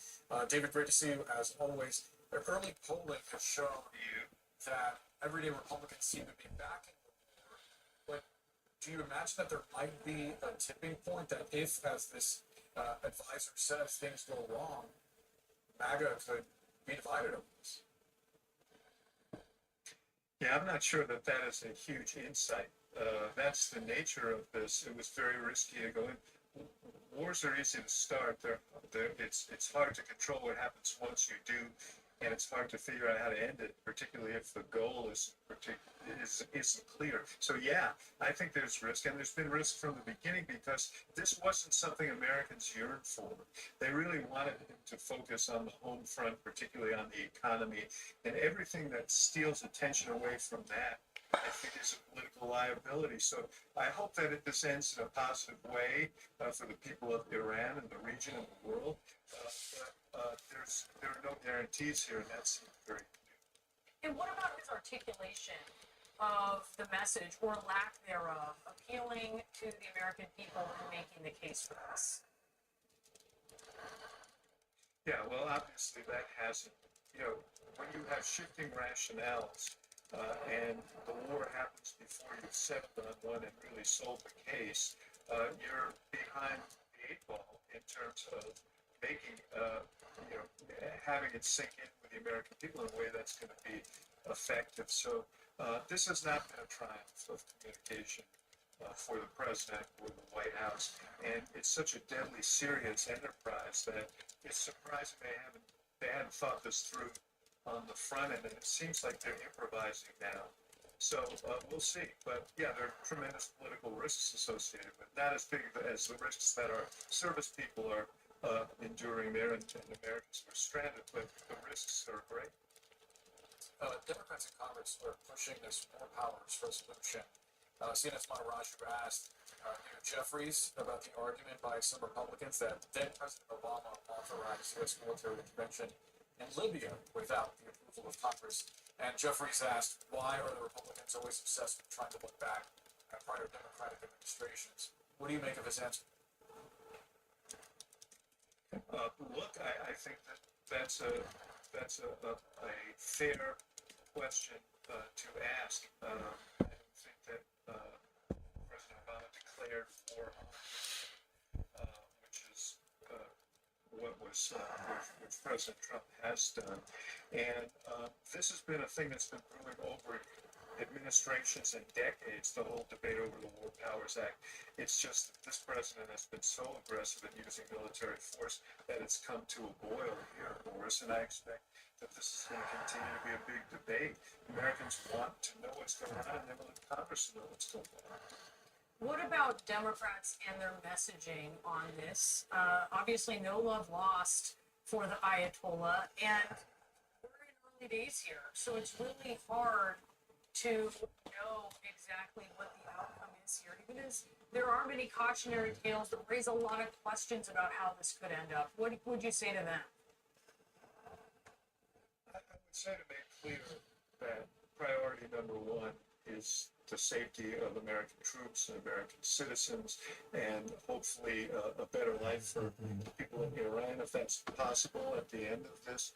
David, great to see you as always. The early polling has shown you that everyday Republicans seem to be backing the war, but do you imagine that there might be a tipping point that if, as this advisor says, things go wrong, MAGA could be divided over this?
Yeah, I'm not sure that that is a huge insight. That's the nature of this. It was very risky to go in. Wars are easy to start. It's hard to control what happens once you do, and it's hard to figure out how to end it, particularly if the goal isn't clear. So yeah, I think there's risk, and there's been risk from the beginning because this wasn't something Americans yearned for. They really wanted to focus on the home front, particularly on the economy, and everything that steals attention away from that, I think, is a political liability. So I hope that this ends in a positive way for the people of Iran and the region and the world. But there are no guarantees here, and that's very new.
And what about his articulation of the message, or lack thereof, appealing to the American people and making the case for this?
Yeah, well, obviously that hasn't, when you have shifting rationales and the war happens before you've settled on one and really sold the case, you're behind the eight ball in terms of making, having it sink in with the American people in a way that's going to be effective. So this has not been a triumph of communication for the president or the White House, and it's such a deadly serious enterprise that it's surprising they hadn't thought this through on the front end, and it seems like they're improvising now. So we'll see. But yeah, there are tremendous political risks associated with it. Not as big as the risks that our service people are enduring there and Americans who are stranded, but the risks are great.
Democrats in Congress are pushing this More Powers resolution. CNN's Maharaj asked Jeffries about the argument by some Republicans that then President Obama authorized U.S. military intervention in Libya without the approval of Congress. And Jeffries asked, why are the Republicans always obsessed with trying to look back? prior Democratic administrations. What do you make of his answer?
Look, I think that's a fair question to ask. I don't think that President Obama declared war on, which is what President Trump has done, and this has been a thing that's been brewing over administrations and decades, the whole debate over the War Powers Act. It's just that this president has been so aggressive at using military force that it's come to a boil here, Boris, and I expect that this is going to continue to be a big debate. Americans want to know what's going on, and they want Congress to know what's going on.
What about Democrats and their messaging on this? Obviously, no love lost for the Ayatollah, and we're in early days here, so it's really hard to know exactly what the outcome is here, because there are many cautionary tales that raise a lot of questions about how this could end up. What would you say to them?
I would say to make clear that priority number one is the safety of American troops and American citizens, and hopefully a better life for people in Iran, if that's possible at the end of this,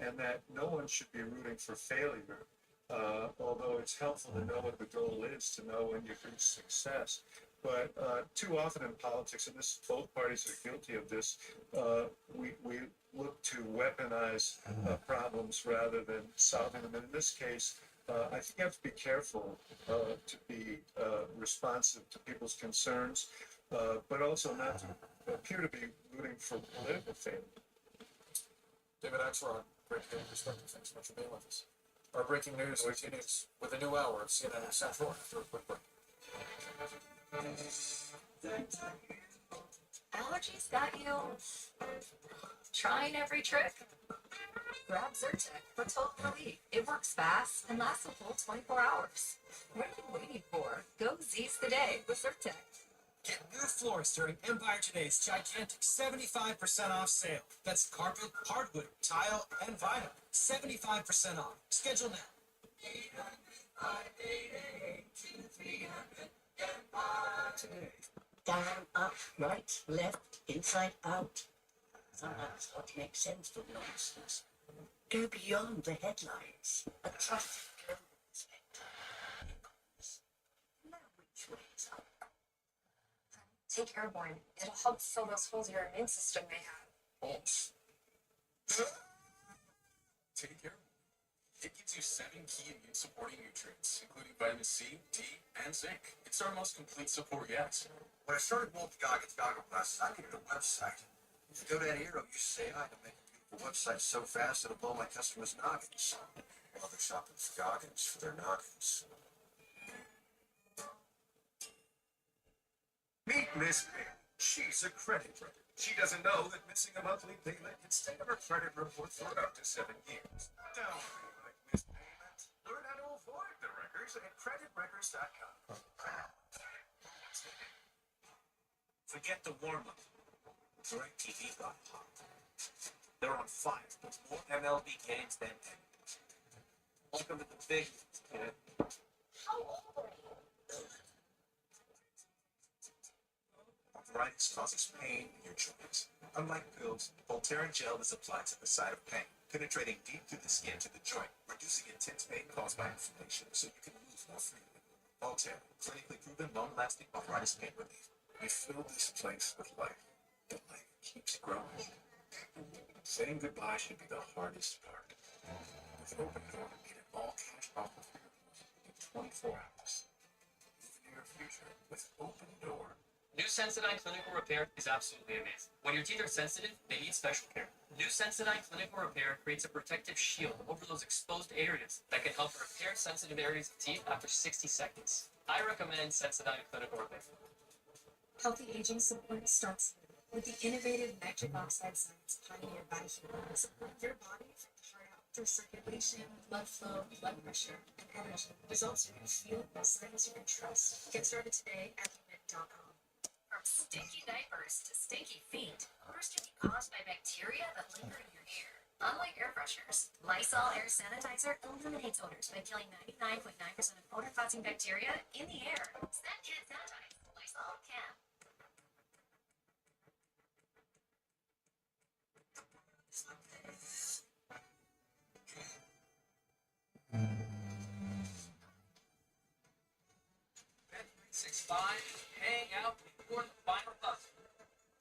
and that no one should be rooting for failure. Although it's helpful to know what the goal is, to know when you've reached success. But too often in politics, and this both parties are guilty of this, we look to weaponize problems rather than solving them. And in this case, I think you have to be careful to be responsive to people's concerns, but also not to appear to be rooting for political failure.
David Axelrod, great to get your perspective. Thanks so much for being with us. Our breaking news continues with a new hour of CNN Central after a quick break.
Allergies got you trying every trick? Grab Zyrtec for total relief. It works fast and lasts a full 24 hours. What are you waiting for? Go seize the day with Zyrtec.
Get new floors during Empire Today's gigantic 75% off sale. That's carpet, hardwood, tile, and vinyl. 75% off. Schedule now. 800-588-2300. Empire Today.
Down, up, right, left, inside, out. Sometimes what makes sense from nonsense. Go beyond the headlines. A trusted global inspector. Know which way's up.
Take Airborne. It'll help fill those holes your immune system may have.
Holes. Take care. It gives you 7 key immune supporting nutrients, including vitamin C, D, and zinc. It's our most complete support yet.
When I started Multi-Goggins goggle glasses, I needed a website. If you go to Hero, you say I to make a beautiful website so fast it'll blow my customers' noggins. While they're shopping for Goggins for their noggins.
Meet Miss Bailey. She's a credit record. She doesn't know that missing a monthly payment can stay on her credit report for up to 7 years. Don't be like Miss Payment. Learn how to avoid the records at creditrecords.com. Forget the warm-up. DirecTV got hot. They're on fire with more MLB games than anyone. Welcome to the big leagues, kid.
How old are you?
Arthritis causes pain in your joints. Unlike pills, Voltaren gel is applied to the site of pain, penetrating deep through the skin to the joint, reducing intense pain caused by inflammation so you can move more freely. Voltaren, clinically proven long-lasting arthritis pain relief. We fill this place with life. The life keeps growing. Saying goodbye should be the hardest part. With Open Door, get an all-cash offer for your in 24 hours. Move into your future with Open Door.
New Sensodyne Clinical Repair is absolutely amazing. When your teeth are sensitive, they need special care. New Sensodyne Clinical Repair creates a protective shield over those exposed areas that can help repair sensitive areas of teeth after 60 seconds. I recommend Sensodyne Clinical Repair.
Healthy aging support starts with the innovative nitric oxide science pioneered by humans. Your body from the heart out through circulation, blood flow, blood pressure, and energy. Results you can feel and signs you can trust. Get started today at humid.com.
From stinky diapers to stinky feet, odors can be caused by bacteria that linger in your ear. Unlike air fresheners. Lysol air sanitizer eliminates odors by killing 99.9% of odor-causing bacteria in the air. Scent can't sanitize. Lysol can.
Bet365, hang out before the final buzzer.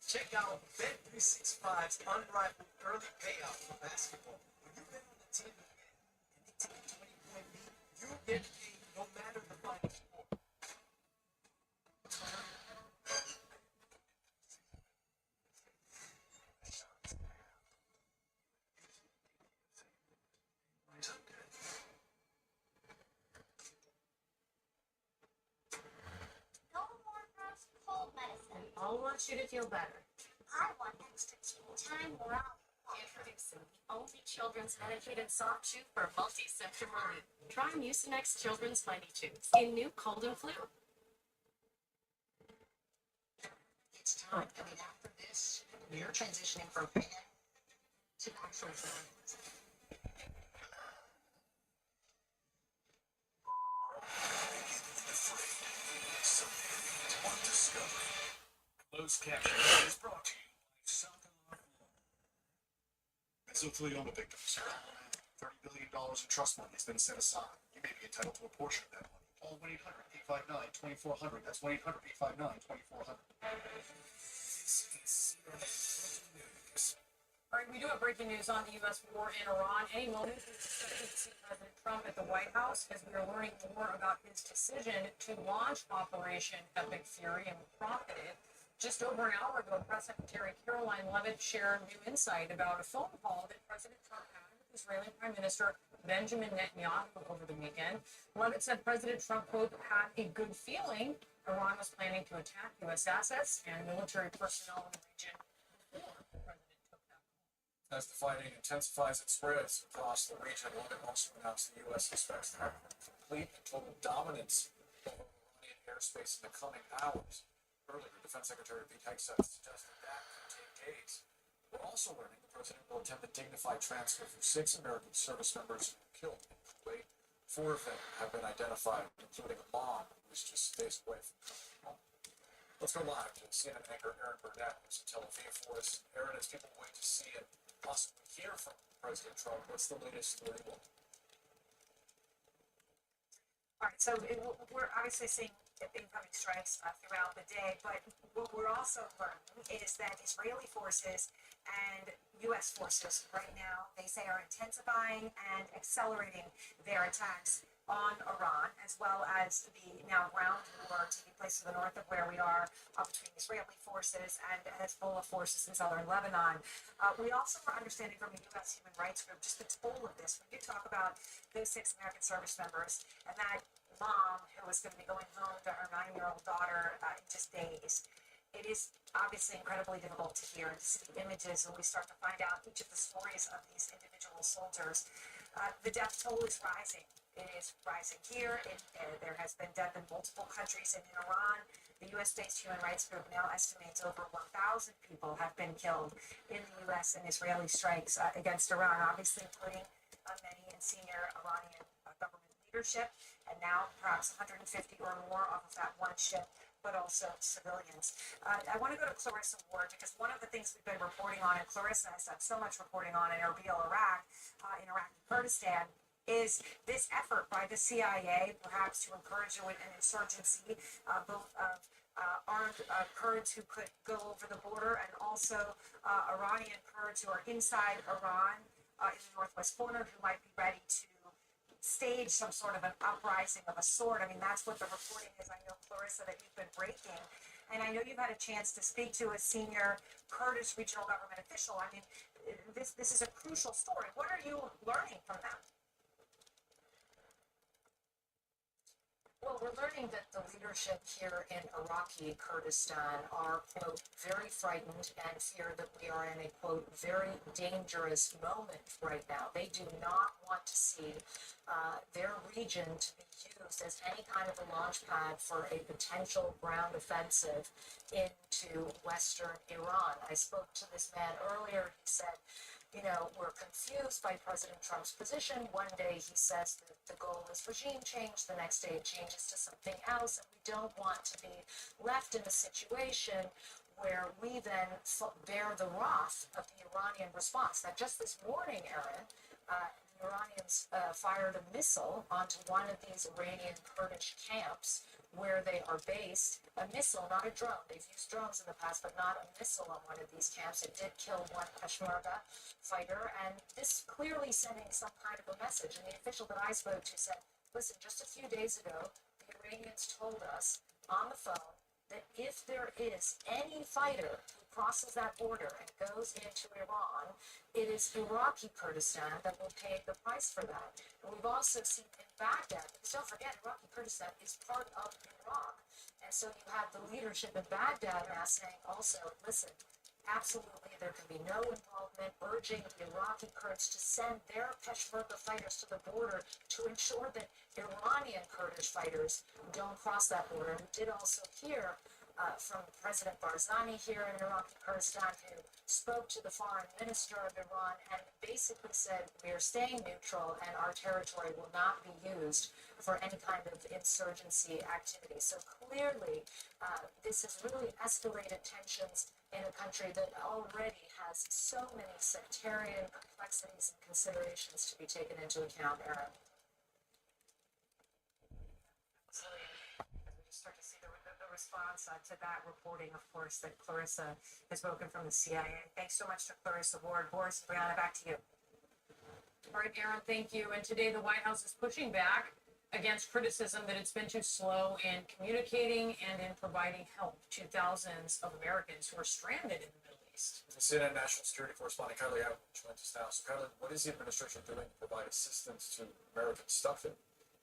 Check out Bet365's unrivaled early payout for basketball. When you bet on the team to win and they take a 20-point lead, you get paid no matter the final score.
No more drugs, cold medicine.
I want you to feel better.
I want extra tea time morale.
Introducing the only children's medicated soft chew for multi-symptom relief. Try Mucinex Children's Mighty Chews in new cold and flu.
It's time. I mean, after this, you're transitioning from fan to actual fan.
One discovery. Closed caption is brought to you by Soccer.
Mesothelioma victims. $30 billion in trust money has been set aside. You may be entitled to a portion of that money. Call 1-800-859-2400. That's 1-800-859-2400.
This is CNN News.
All right, we do have breaking news on the U.S. war in Iran. Any moment, we expect to see President Trump at the White House as we are learning more about his decision to launch Operation Epic Fury, and what prompted it. Just over an hour ago, Press Secretary Caroline Leavitt shared new insight about a phone call that President Trump had with Israeli Prime Minister Benjamin Netanyahu over the weekend. Leavitt said President Trump, quote, had a good feeling Iran was planning to attack U.S. assets and military personnel in the region before the president took that call.
As the fighting intensifies and spreads across the region, Leavitt also announced the U.S. expects to have complete and total dominance over Iranian airspace in the coming hours. Earlier, Defense Secretary Pete Hegseth suggested that could take days. We're also learning the president will attempt a dignified transfer for 6 American service members killed in Kuwait. 4 of them have been identified, including a mom who was just days away from coming home. Let's go live to CNN anchor Aaron Burnett, who's in Tel Aviv for us. Aaron, as people wait to see and possibly hear from President Trump, what's the latest story?
All right, so we're obviously seeing incoming strikes throughout the day, but what we're also learning is that Israeli forces and U.S. forces right now, they say, are intensifying and accelerating their attacks on Iran, as well as the now ground war taking place to the north of where we are, between Israeli forces and Hezbollah forces in southern Lebanon. We also are understanding from the U.S. Human Rights Group just the toll of this. We do talk about those 6 American service members and that mom who was going to be going home to her 9-year-old daughter in just days. It is obviously incredibly difficult to hear and to see images when we start to find out each of the stories of these individual soldiers. The death toll is rising. It is rising here. There has been death in multiple countries and in Iran. The U.S.-based Human Rights Group now estimates over 1,000 people have been killed in the U.S. and Israeli strikes against Iran, obviously including many in senior Iranian government leadership, and now perhaps 150 or more off of that one ship, but also civilians. I want to go to Clarissa Ward because one of the things we've been reporting on, and Clarissa has done so much reporting on in Erbil, Iraq, in Iraqi Kurdistan, is this effort by the CIA perhaps to encourage an insurgency, both of armed Kurds who could go over the border and also Iranian Kurds who are inside Iran in the northwest corner who might be ready to stage some sort of an uprising of a sort. I mean, that's what the reporting is. I know, Clarissa, that you've been breaking. And I know you've had a chance to speak to a senior Kurdish regional government official. I mean, this is a crucial story. What are you learning from them?
Well, we're learning that the leadership here in Iraqi Kurdistan are, quote, very frightened and fear that we are in a, quote, very dangerous moment right now. They do not want to see their region to be used as any kind of a launch pad for a potential ground offensive into Western Iran. I spoke to this man earlier. He said, we're confused by President Trump's position. One day he says that the goal is regime change, the next day it changes to something else, and we don't want to be left in a situation where we then bear the wrath of the Iranian response. Now, just this morning, Aaron, the Iranians fired a missile onto one of these Iranian Kurdish camps where they are based. A missile, not a drone. They've used drones in the past, but not a missile on one of these camps. It did kill one Peshmerga fighter, and this clearly sending some kind of a message. And the official that I spoke to said, listen, just a few days ago, the Iranians told us on the phone that if there is any fighter who crosses that border and goes into Iran, it is Iraqi Kurdistan that will pay the price for that. And we've also seen in Baghdad, because don't forget, Iraqi Kurdistan is part of Iraq. And so you have the leadership in Baghdad now saying also, listen, absolutely there can be no involvement, urging the Iraqi Kurds to send their Peshmerga fighters to the border to ensure that Iranian Kurdish fighters don't cross that border. We did also hear from President Barzani here in Iraqi Kurdistan, who spoke to the foreign minister of Iran and basically said, we are staying neutral and our territory will not be used for any kind of insurgency activity. So clearly, this has really escalated tensions in a country that already has so many sectarian complexities and considerations to be taken into account, Aaron. We just start to see the response to that reporting, of course, that Clarissa has spoken from the CIA. Thanks so much to Clarissa Ward. Boris, Brianna, back to you.
All right, Aaron, thank you. And today the White House is pushing back against criticism that it's been too slow in communicating and in providing help to thousands of Americans who are stranded in the Middle East.
The CNN National Security Correspondent Kylie Atwood joins us now. So, Kylie, what is the administration doing to provide assistance to Americans stuck there?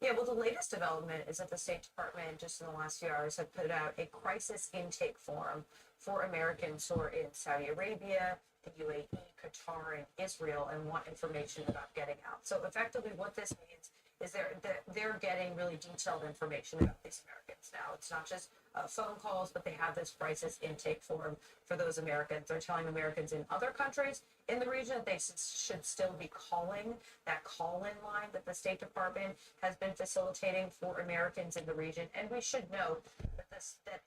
Yeah, well, the latest development is that the State Department, just in the last few hours, have put out a crisis intake form for Americans who are in Saudi Arabia, the UAE, Qatar, and Israel, and want information about getting out. So effectively what this means is they're getting really detailed information about these Americans now. It's not just phone calls, but they have this crisis intake form for those Americans. They're telling Americans in other countries in the region that they should still be calling that call-in line that the State Department has been facilitating for Americans in the region. And we should know that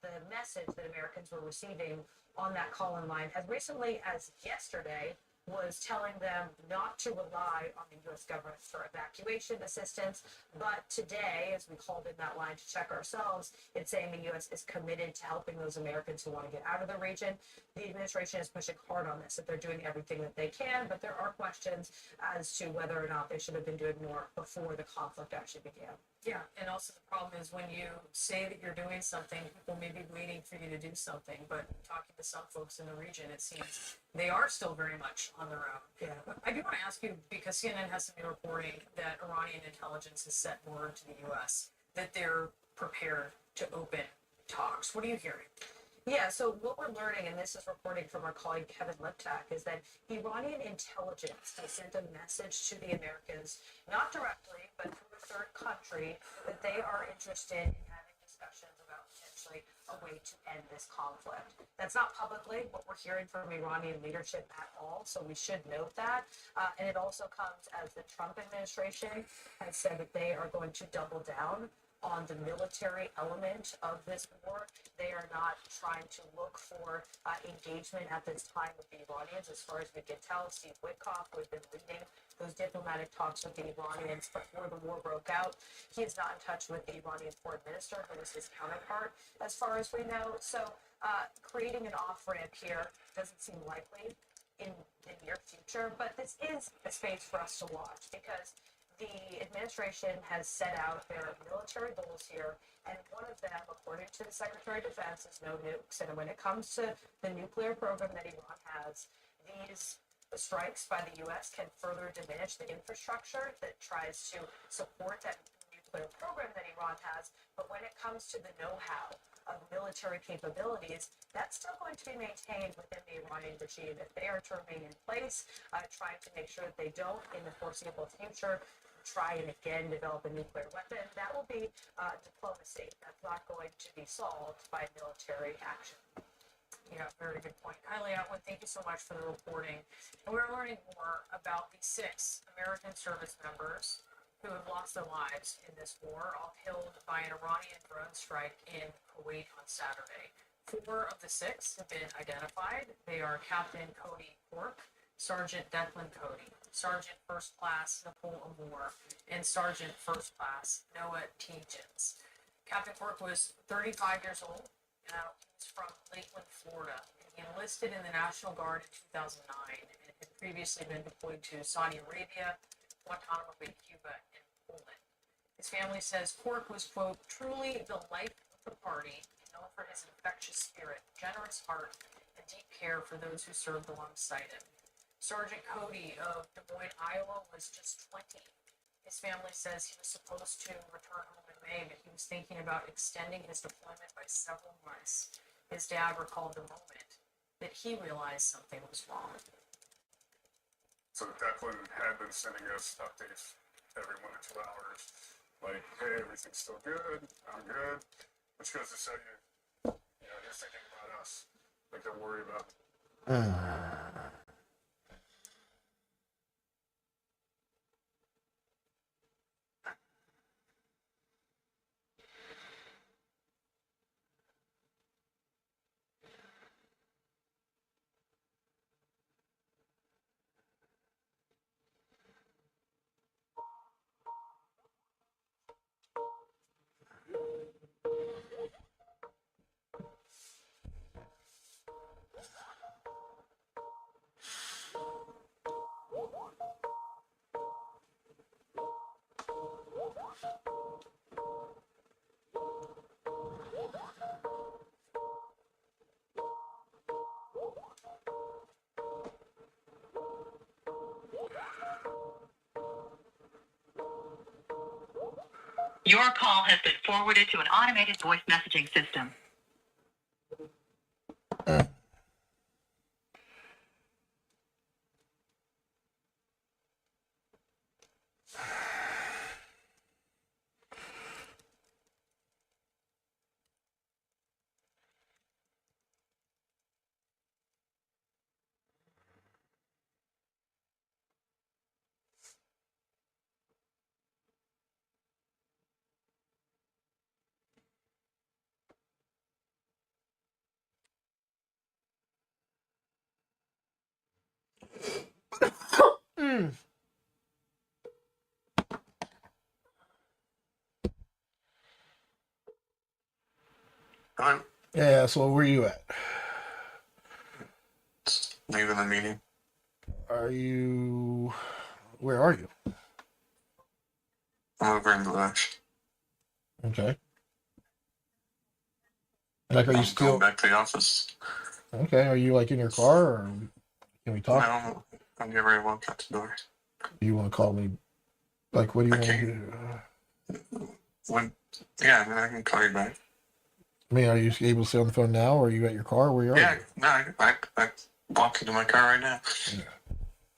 the message that Americans were receiving on that call-in line as recently as yesterday was telling them not to rely on the U.S. government for evacuation assistance. But today, as we called in that line to check ourselves, it's saying the U.S. is committed to helping those Americans who want to get out of the region. The administration is pushing hard on this, that they're doing everything that they can, but there are questions as to whether or not they should have been doing more before the conflict actually began.
Yeah, and also the problem is when you say that you're doing something, people may be waiting for you to do something, but talking to some folks in the region, it seems they are still very much on their own.
Yeah.
I do want to ask you, because CNN has some new reporting that Iranian intelligence has sent word to the U.S. that they're prepared to open talks. What are you hearing?
Yeah, so what we're learning, and this is reporting from our colleague Kevin Liptak, is that Iranian intelligence has sent a message to the Americans, not directly, but through a third country, that they are interested in having discussions about potentially a way to end this conflict. That's not publicly what we're hearing from Iranian leadership at all, so we should note that. And it also comes as the Trump administration has said that they are going to double down on the military element of this war. They are not trying to look for engagement at this time with the Iranians. As far as we can tell, Steve Witkoff, who has been leading those diplomatic talks with the Iranians before the war broke out, he is not in touch with the Iranian foreign minister, who is his counterpart, as far as we know. So creating an off-ramp here doesn't seem likely in the near future, but this is a space for us to watch, because the administration has set out their military goals here, and one of them, according to the Secretary of Defense, is no nukes. And when it comes to the nuclear program that Iran has, these strikes by the U.S. can further diminish the infrastructure that tries to support that nuclear program that Iran has. But when it comes to the know-how of military capabilities, that's still going to be maintained within the Iranian regime. If they are to remain in place, trying to make sure that they don't, in the foreseeable future, try and again develop a nuclear weapon, that will be diplomacy. That's not going to be solved by military action.
Yeah, very good point. Kylie Atwood, thank you so much for the reporting. And we're learning more about the 6 American service members who have lost their lives in this war, all killed by an Iranian drone strike in Kuwait on Saturday. 4 of the 6 have been identified. They are Captain Cody Cork, Sergeant Declan Cody, Sergeant First Class Nicole Amore, and Sergeant First Class Noah Teagens. Captain Cork was 35 years old. He's from Lakeland, Florida. He enlisted in the National Guard in 2009 and had previously been deployed to Saudi Arabia, Guantanamo Bay, Cuba, and Poland. His family says Cork was, quote, truly the life of the party, known for his infectious spirit, generous heart, and deep care for those who served alongside him. Sergeant Cody of Des Moines, Iowa, was just 20. His family says he was supposed to return home in May, but he was thinking about extending his deployment by several months. His dad recalled the moment that he realized something was wrong.
So Declan had been sending us updates every 1 to 2 hours, like, hey, everything's still good, I'm good, which goes to show you, you're thinking about us, like, don't worry about it.
Your call has been forwarded to an automated voice messaging system.
Yeah, so where you at?
Leaving the meeting.
Are you... Where are you?
I'm over in the Lash.
Okay. Like, are you
I'm
still...
going back to the office.
Okay, are you, like, in your car, or can we talk?
No, I'm getting ready to walk out the door.
Do you want to call me? Like, what do you want to do?
When, yeah, I can call you back.
I mean, are you able to stay on the phone now, or are you at your car? Where are you?
Yeah, no, I walk into my car right now.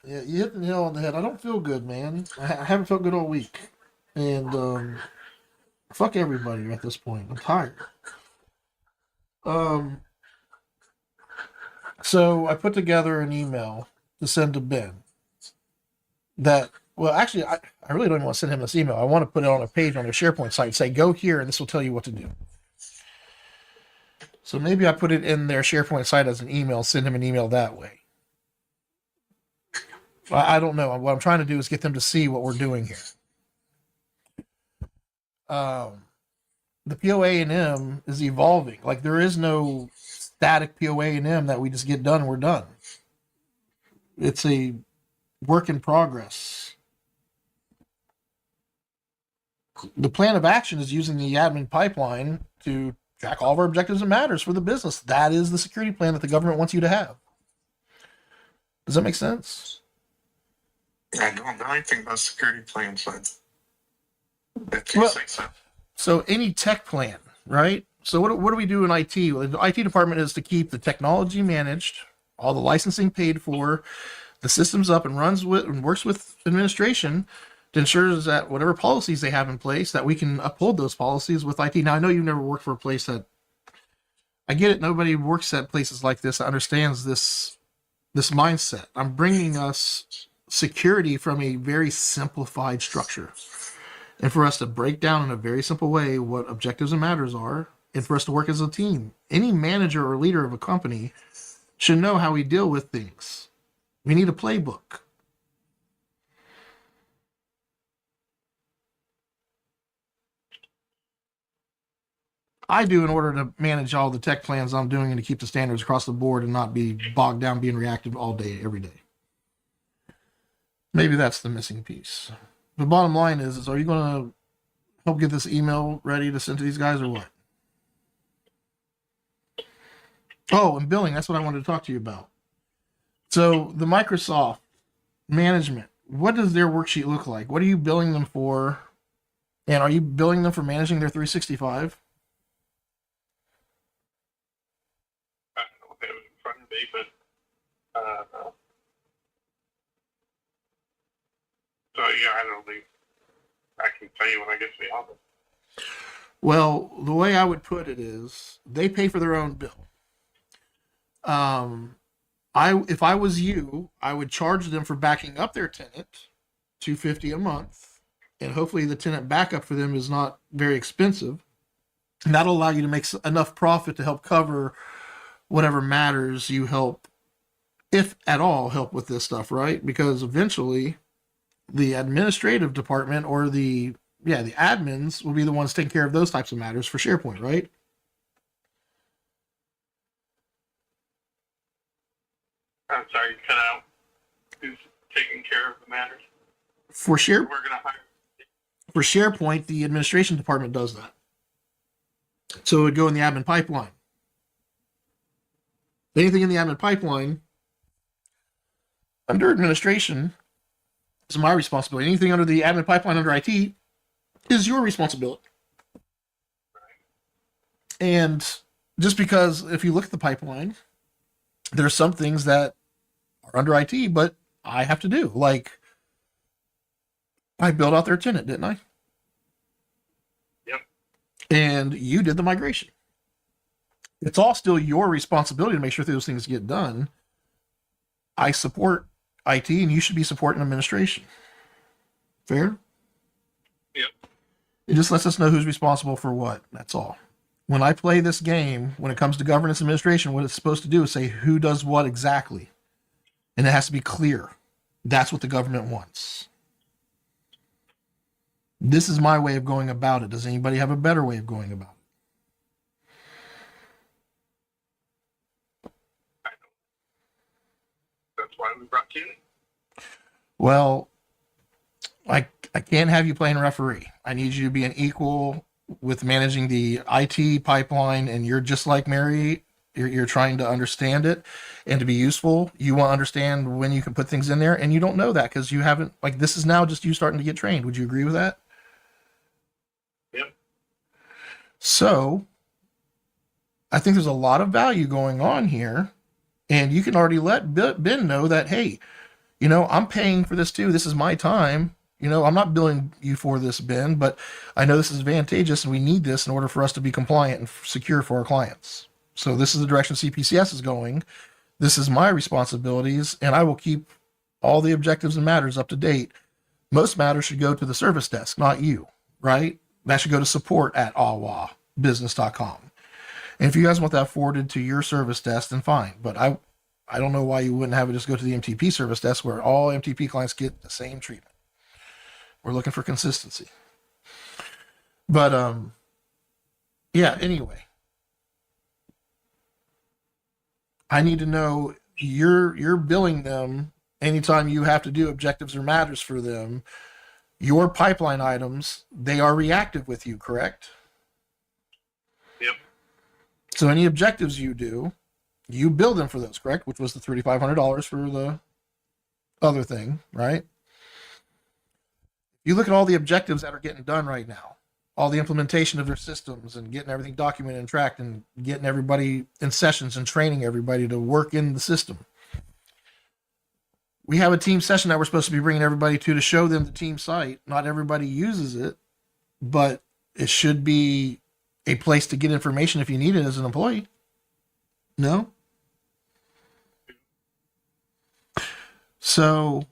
Yeah, you hit the nail on the head. I don't feel good, man. I haven't felt good all week. And, fuck everybody at this point. I'm tired. So I put together an email to send to Ben that, well, actually, I really don't even want to send him this email. I want to put it on a page on a SharePoint site, say, go here, and this will tell you what to do. So maybe I put it in their SharePoint site as an email, send him an email that way. I don't know. What I'm trying to do is get them to see what we're doing here. The POA&M is evolving. Like, there is no static POA&M that we just get done and we're done. It's a work in progress. The plan of action is using the admin pipeline to track all of our objectives and matters for the business. That is the security plan that the government wants you to have. Does that make sense?
I don't know anything about security plans, but
so any tech plan, right? So what do we do in IT? Well, the IT department is to keep the technology managed, all the licensing paid for, the systems up and runs with and works with administration to ensure that whatever policies they have in place, that we can uphold those policies with IT. Now, I know you've never worked for a place that I get it. Nobody works at places like this understands this mindset. I'm bringing us security from a very simplified structure. And for us to break down in a very simple way what objectives and matters are, and for us to work as a team. Any manager or leader of a company should know how we deal with things. We need a playbook. I do in order to manage all the tech plans I'm doing and to keep the standards across the board and not be bogged down being reactive all day, every day. Maybe that's the missing piece. The bottom line is are you going to help get this email ready to send to these guys or what? Oh, and billing, that's what I wanted to talk to you about. So the Microsoft management, what does their worksheet look like? What are you billing them for? And are you billing them for managing their 365?
I don't have it in front of me, but so yeah, I don't think I can tell you when I get to the office.
Well, the way I would put it is they pay for their own bill. If I was you, I would charge them for backing up their tenant, $250 a month, and hopefully the tenant backup for them is not very expensive. And that'll allow you to make enough profit to help cover whatever matters you help, if at all, help with this stuff, right? Because eventually the administrative department or the admins will be the ones taking care of those types of matters for SharePoint, right?
I'm sorry, you cut out. Who's taking care of the matters?
For
We're gonna hire.
For SharePoint, the administration department does that. So it would go in the admin pipeline. Anything in the admin pipeline under administration is my responsibility. Anything under the admin pipeline under IT is your responsibility. And just because if you look at the pipeline, there are some things that are under IT, but I have to do. Like I built out their tenant, didn't I?
Yep.
And you did the migration. It's all still your responsibility to make sure those things get done. I support IT and you should be supporting administration. Fair?
Yep.
It just lets us know who's responsible for what. That's all. When I play this game, when it comes to governance administration, what it's supposed to do is say who does what exactly. And it has to be clear. That's what the government wants. This is my way of going about it. Does anybody have a better way of going about it?
That's why we brought you in.
Well, I can't have you playing referee. I need you to be an equal with managing the IT pipeline, and you're just like Mary. You're trying to understand it and to be useful. You want to understand when you can put things in there, and you don't know that because you haven't, like, this is now just you starting to get trained. Would you agree with that?
Yep.
So I think there's a lot of value going on here, and you can already let Ben know that, hey, I'm paying for this too. This is my time. I'm not billing you for this, Ben, but I know this is advantageous and we need this in order for us to be compliant and secure for our clients. So this is the direction CPCS is going. This is my responsibilities, and I will keep all the objectives and matters up to date. Most matters should go to the service desk, not you, right? That should go to support@awabusiness.com. And if you guys want that forwarded to your service desk, then fine. But I don't know why you wouldn't have it just go to the MTP service desk where all MTP clients get the same treatment. We're looking for consistency. But anyway. I need to know you're billing them anytime you have to do objectives or matters for them. Your pipeline items, they are reactive with you, correct?
Yep.
So any objectives you do, you bill them for those, correct? Which was the $3,500 for the other thing, right? You look at all the objectives that are getting done right now, all the implementation of their systems and getting everything documented and tracked and getting everybody in sessions and training everybody to work in the system. We have a team session that we're supposed to be bringing everybody to show them the team site. Not everybody uses it, but it should be a place to get information if you need it as an employee. No. So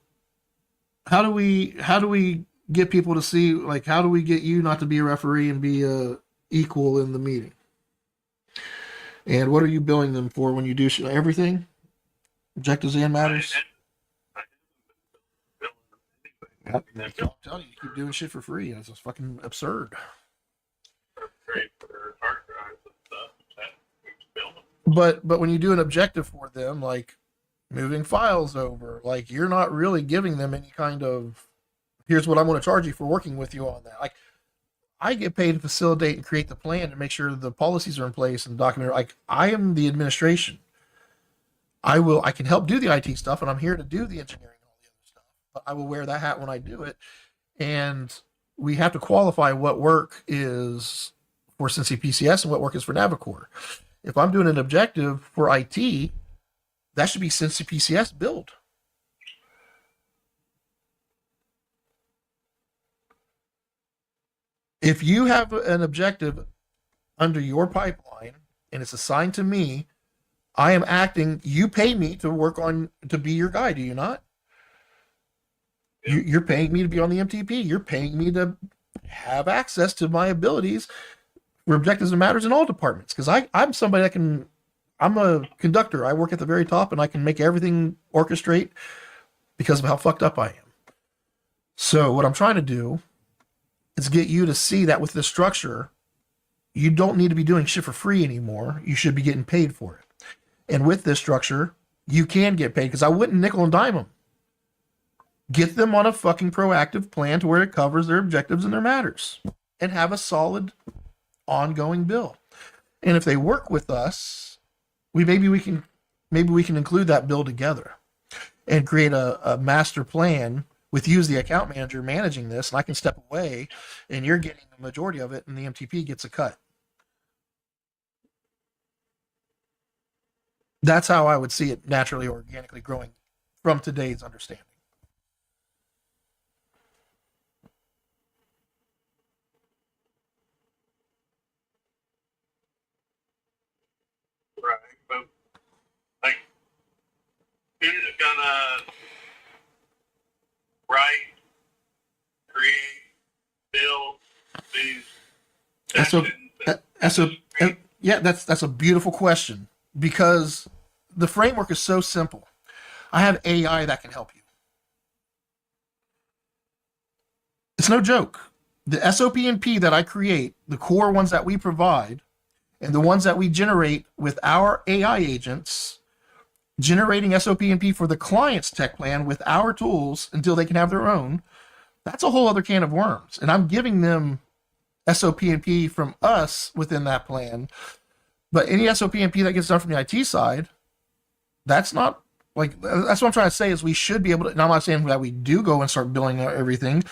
how do we get people to see, like, how do we get you not to be a referee and be a equal in the meeting? And what are you billing them for when you do everything? Objectives and matters? Yep. I'm telling you, you keep doing shit for free. It's just fucking absurd. But when you do an objective for them, like moving files over, like you're not really giving them any kind of, here's what I'm going to charge you for working with you on that. Like I get paid to facilitate and create the plan and make sure the policies are in place and document. Like I am the administration. I can help do the IT stuff, and I'm here to do the engineering and all the other stuff. But I will wear that hat when I do it. And we have to qualify what work is for Cincy PCS and what work is for Navicore. If I'm doing an objective for IT, that should be Cincy PCS build. If you have an objective under your pipeline and it's assigned to me, I am acting, you pay me to work on, to be your guy, do you not? You're paying me to be on the MTP. You're paying me to have access to my abilities for objectives and matters in all departments. Because I'm somebody that can, I'm a conductor. I work at the very top and I can make everything orchestrate because of how fucked up I am. So what I'm trying to do is get you to see that with this structure, you don't need to be doing shit for free anymore. You should be getting paid for it. And with this structure, you can get paid, because I wouldn't nickel and dime them. Get them on a fucking proactive plan to where it covers their objectives and their matters, and have a solid ongoing bill. And if they work with us, maybe we can include that bill together and create a master plan with you as the account manager managing this, and I can step away and you're getting the majority of it and the MTP gets a cut. That's how I would see it naturally, organically growing from today's understanding.
Right, but like, who's gonna write, create, build these
Yeah, that's a beautiful question, because the framework is so simple. I have AI that can help you. It's no joke. The SOP and P that I create, the core ones that we provide, and the ones that we generate with our AI agents, generating SOP and P for the client's tech plan with our tools until they can have their own, that's a whole other can of worms. And I'm giving them SOP and P from us within that plan. But any SOP and P that gets done from the IT side, that's not, like, that's what I'm trying to say is we should be able to, and I'm not saying that we do go and start billing everything.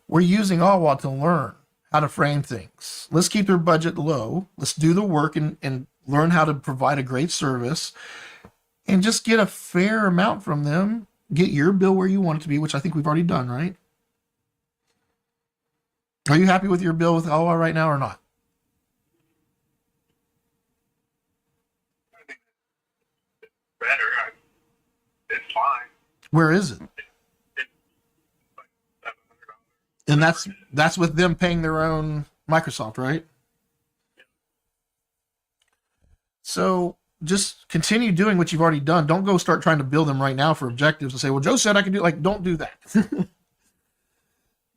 We're using AWA to learn how to frame things. Let's keep their budget low. Let's do the work and learn how to provide a great service and just get a fair amount from them. Get your bill where you want it to be, which I think we've already done, right? Are you happy with your bill with AWA right now or not?
better. It's fine.
Where is it? And that's with them paying their own Microsoft, right? So just continue doing what you've already done. Don't go start trying to build them right now for objectives and say, well, Joe said I can do, like, don't do that.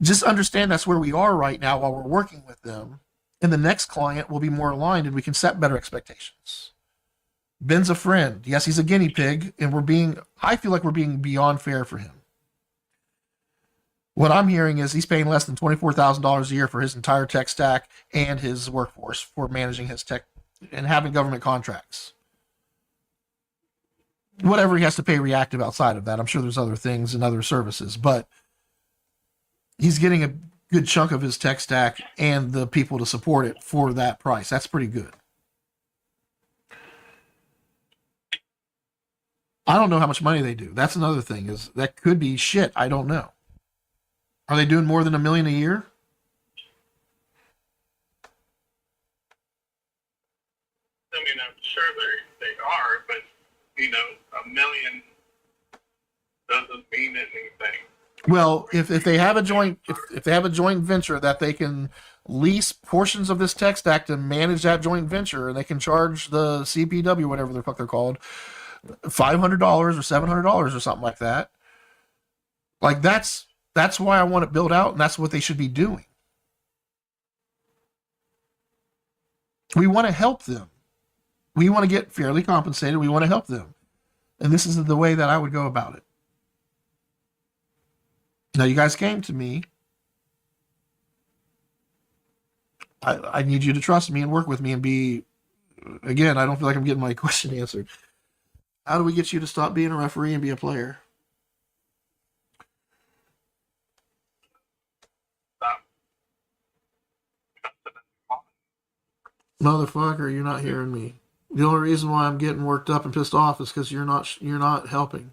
Just understand that's where we are right now while we're working with them. And the next client will be more aligned and we can set better expectations. Ben's a friend. Yes, he's a guinea pig, and I feel like we're being beyond fair for him. What I'm hearing is he's paying less than $24,000 a year for his entire tech stack and his workforce for managing his tech and having government contracts. Whatever he has to pay reactive outside of that, I'm sure there's other things and other services, but he's getting a good chunk of his tech stack and the people to support it for that price. That's pretty good. I don't know how much money they do. That's another thing, is that could be shit. I don't know. Are they doing more than $1 million a year?
I mean, I'm sure they are. a million doesn't mean anything.
Well, if they have a joint if they have a joint venture that they can lease portions of this tech stack to manage that joint venture, and they can charge the CPW, whatever the fuck they're called, $500 or $700 or something like that. Like that's why I want it built out, and that's what they should be doing. We want to help them. We want to get fairly compensated. We want to help them, and this is the way that I would go about it. Now, you guys came to me. I need you to trust me and work with me and be, again, I don't feel like I'm getting my question answered. How do we get you to stop being a referee and be a player? Motherfucker, you're not hearing me. The only reason why I'm getting worked up and pissed off is because you're not helping.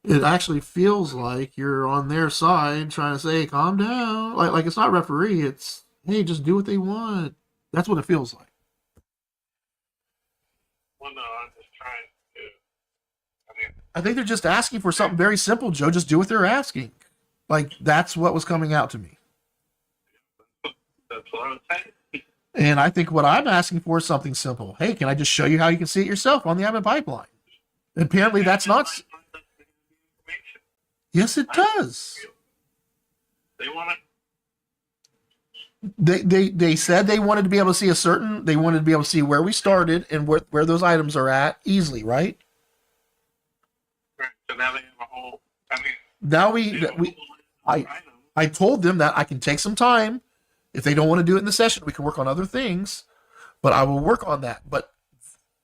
It actually feels like you're on their side trying to say, calm down. Like it's not referee, it's, hey, just do what they want. That's what it feels like.
Well, no, I'm just trying to.
I think they're just asking for something very simple, Joe. Just do what they're asking. Like, that's what was coming out to me.
That's what I'm saying.
And I think what I'm asking for is something simple. Hey, can I just show you how you can see it yourself on the admin pipeline? Apparently that's not. Yes, it does.
They want
it. They said they wanted to be able to see they wanted to be able to see where we started and where those items are at easily, right?
Right. So now they have a whole,
I told them that I can take some time. If they don't want to do it in the session, we can work on other things, but I will work on that. But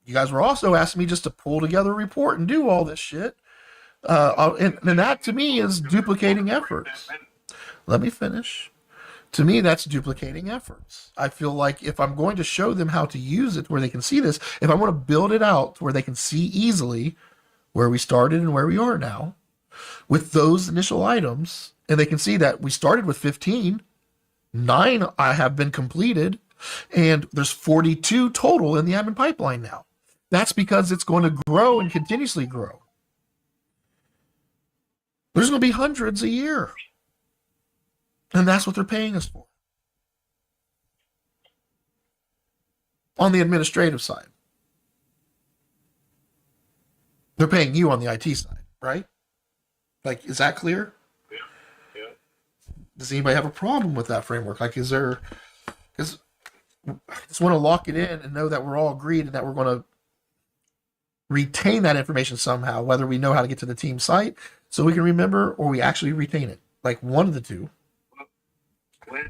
you guys were also asking me just to pull together a report and do all this shit. And that to me is duplicating efforts. Let me finish. To me, that's duplicating efforts. I feel like if I'm going to show them how to use it where they can see this, if I want to build it out where they can see easily where we started and where we are now with those initial items, and they can see that we started with 15, 9 I have been completed, and there's 42 total in the admin pipeline now. That's because it's going to grow and continuously grow. There's going to be hundreds a year. And that's what they're paying us for. On the administrative side. They're paying you on the IT side, right? Like, is that clear?
Yeah.
Does anybody have a problem with that framework? Like, is there... Because I just want to lock it in and know that we're all agreed and that we're going to retain that information somehow, whether we know how to get to the team site so we can remember or we actually retain it. Like, one of the two.
When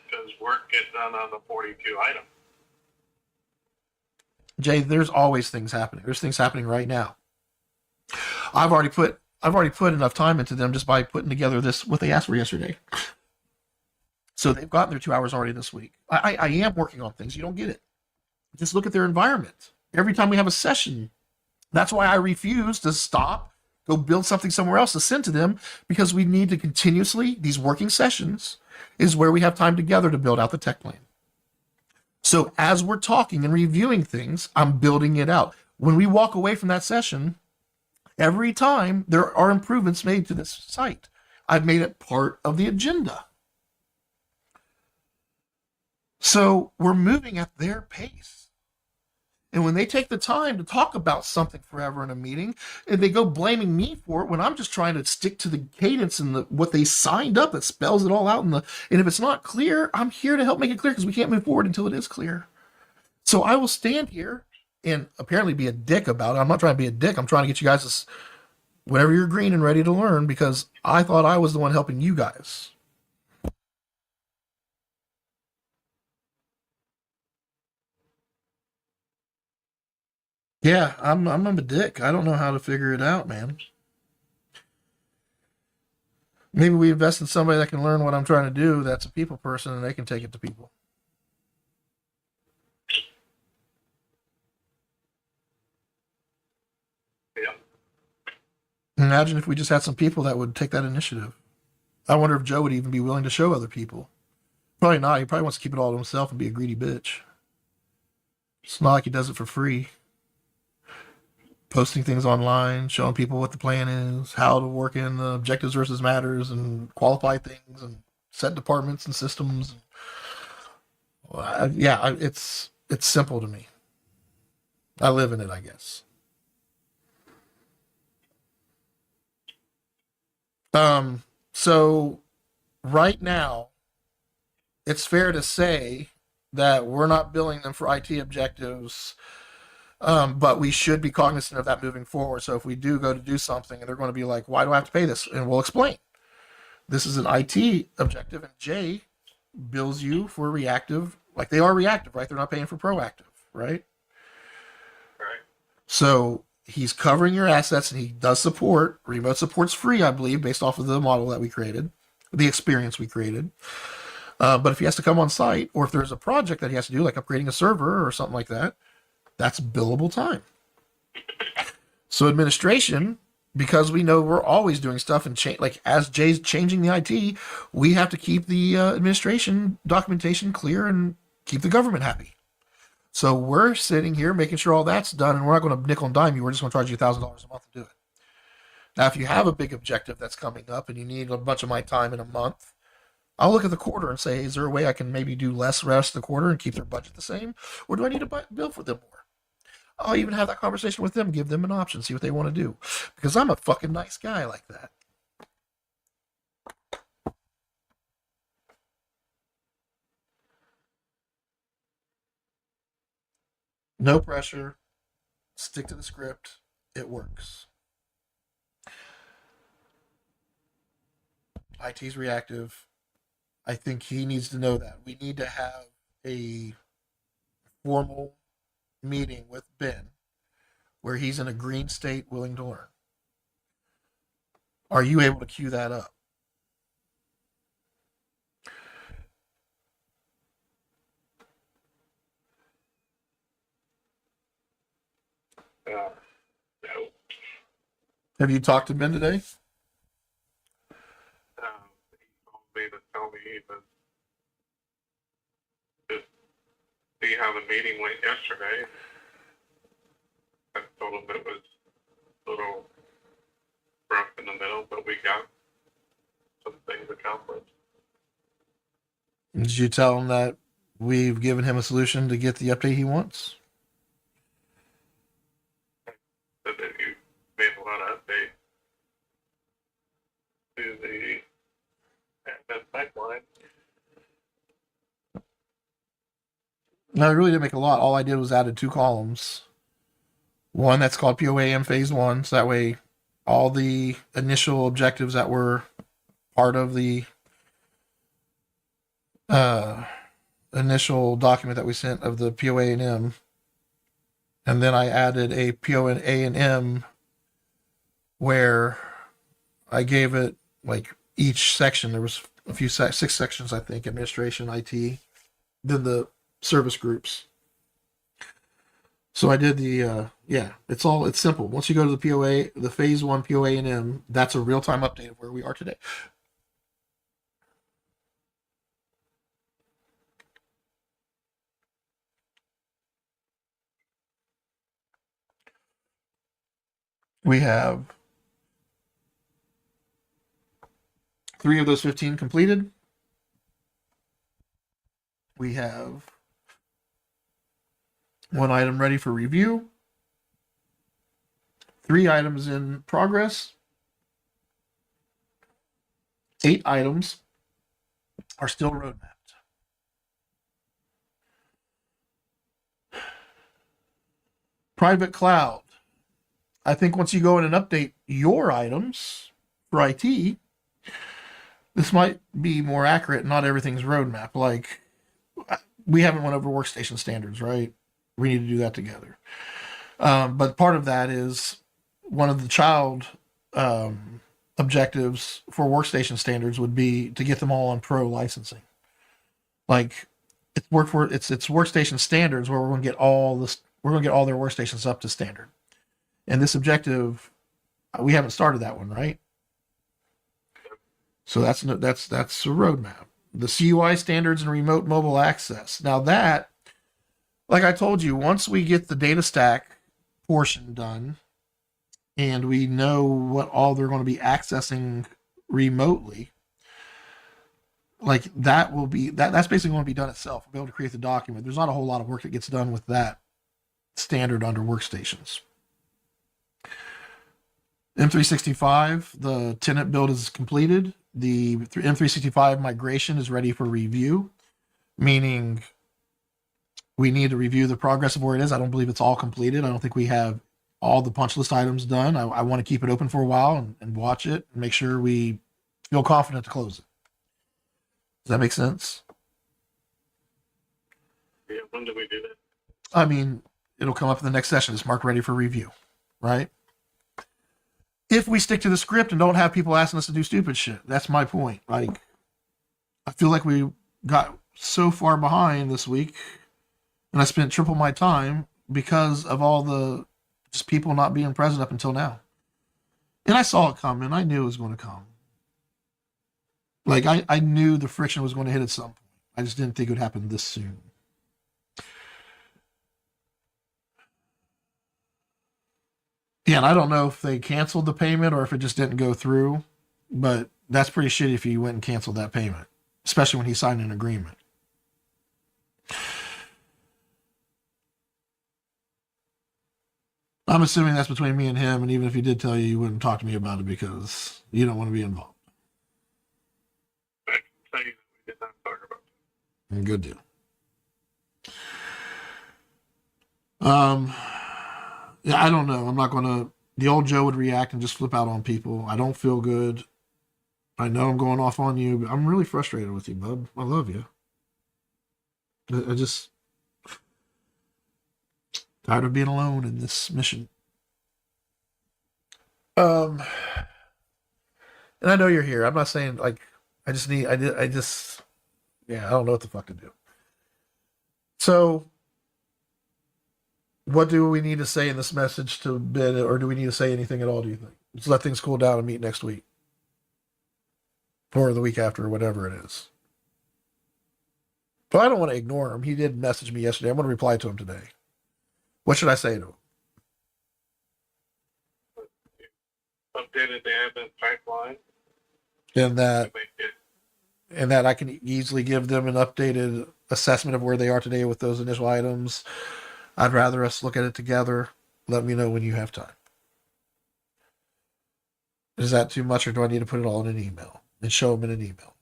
does work get done on the 42 items?
Jay, there's always things happening. There's things happening right now. I've already put enough time into them just by putting together what they asked for yesterday. So they've gotten their 2 hours already this week. I am working on things. You don't get it. Just look at their environment. Every time we have a session, that's why I refuse to stop, go build something somewhere else to send to them, because we need to continuously, these working sessions is where we have time together to build out the tech plan. So as we're talking and reviewing things, I'm building it out. When we walk away from that session, every time there are improvements made to this site, I've made it part of the agenda. So we're moving at their pace. And when they take the time to talk about something forever in a meeting, and they go blaming me for it when I'm just trying to stick to the cadence and what they signed up that spells it all out. And if it's not clear, I'm here to help make it clear, because we can't move forward until it is clear. So I will stand here and apparently be a dick about it. I'm not trying to be a dick. I'm trying to get you guys whenever you're green and ready to learn, because I thought I was the one helping you guys. Yeah, I'm a dick. I don't know how to figure it out, man. Maybe we invest in somebody that can learn what I'm trying to do, that's a people person, and they can take it to people.
Yeah.
Imagine if we just had some people that would take that initiative. I wonder if Joe would even be willing to show other people. Probably not. He probably wants to keep it all to himself and be a greedy bitch. It's not like he does it for free. Posting things online, showing people what the plan is, how to work in the objectives versus matters, and qualify things, and set departments and systems. It's simple to me. I live in it, I guess. So right now, it's fair to say that we're not billing them for IT objectives, but we should be cognizant of that moving forward. So if we do go to do something and they're going to be like, why do I have to pay this? And we'll explain. This is an IT objective, and Jay bills you for reactive, like they are reactive, right? They're not paying for proactive, right?
Right.
So he's covering your assets and he does support. Remote support's free, I believe, based off of the model that we created, the experience we created. But if he has to come on site, or if there's a project that he has to do, like upgrading a server or something like that, that's billable time. So administration, because we know we're always doing stuff and like as Jay's changing the IT, we have to keep the administration documentation clear and keep the government happy. So we're sitting here making sure all that's done, and we're not going to nickel and dime you. We're just going to charge you $1,000 a month to do it. Now, if you have a big objective that's coming up and you need a bunch of my time in a month, I'll look at the quarter and say, is there a way I can maybe do less rest of the quarter and keep their budget the same? Or do I need to bill for them more? I'll even have that conversation with them, give them an option, see what they want to do. Because I'm a fucking nice guy like that. No pressure. Stick to the script. It works. IT's reactive. I think he needs to know that. We need to have a formal meeting with Ben where he's in a green state willing to learn. Are you able to cue that up?
No.
Have you talked to Ben today?
He told me to tell me that we have a meeting late yesterday. I told him it was a little rough in the middle, but we got some things accomplished.
Did you tell him that we've given him a solution to get the update he wants?
That you made a lot of updates to the admin pipeline.
No, I really didn't make a lot. All I did was added 2 columns. One that's called POAM Phase 1, so that way all the initial objectives that were part of the initial document that we sent of the POA and M, and then I added a POA and M where I gave it like each section. There was a few 6 sections, I think: administration, IT, then the service groups. So I did the it's simple. Once you go to the POA, the Phase 1 POA and M, that's a real time update of where we are today. We have 3 of those 15 completed. We have 1 item ready for review. 3 items in progress. 8 items are still roadmapped. Private cloud. I think once you go in and update your items for IT, this might be more accurate. Not everything's roadmap. Like, we haven't went over workstation standards, right? We need to do that together. But part of that is one of the child objectives for workstation standards would be to get them all on pro licensing. Like, it's workstation standards where we're going to get all this. We're going to get all their workstations up to standard. And this objective, we haven't started that one, right? So that's a roadmap. The CUI standards and remote mobile access. Now that Like I told you, once we get the data stack portion done and we know what all they're going to be accessing remotely, like that will be that's basically going to be done itself. We'll be able to create the document. There's not a whole lot of work that gets done with that standard under workstations. M365, the tenant build is completed. The M365 migration is ready for review, meaning we need to review the progress of where it is. I don't believe it's all completed. I don't think we have all the punch list items done. I want to keep it open for a while and watch it and make sure we feel confident to close it. Does that make sense?
Yeah, when do we do that?
I mean, it'll come up in the next session. It's marked ready for review, right? If we stick to the script and don't have people asking us to do stupid shit, that's my point. Like, I feel like we got so far behind this week, and I spent triple my time because of all the just people not being present up until now. And I saw it coming. I knew it was going to come. Like, I knew the friction was going to hit at some point. I just didn't think it would happen this soon. Yeah, and I don't know if they canceled the payment or if it just didn't go through, but that's pretty shitty if he went and canceled that payment, especially when he signed an agreement. I'm assuming that's between me and him, and even if he did tell you, you wouldn't talk to me about it because you don't want to be involved.
I can tell you that we did not talk about
And good deal. Yeah, I don't know. I'm not going to. The old Joe would react and just flip out on people. I don't feel good. I know I'm going off on you, but I'm really frustrated with you, bub. I love you. I just tired of being alone in this mission. And I know you're here. I'm not saying like I just need. I just. Yeah, I don't know what the fuck to do. So, what do we need to say in this message to bid, or do we need to say anything at all? Do you think? Just let things cool down and meet next week, or the week after, or whatever it is. But I don't want to ignore him. He did message me yesterday. I'm going to reply to him today. What should I say to him?
updated the admin pipeline.
And that I can easily give them an updated assessment of where they are today with those initial items. I'd rather us look at it together. Let me know when you have time. Is that too much, or do I need to put it all in an email and show them in an email?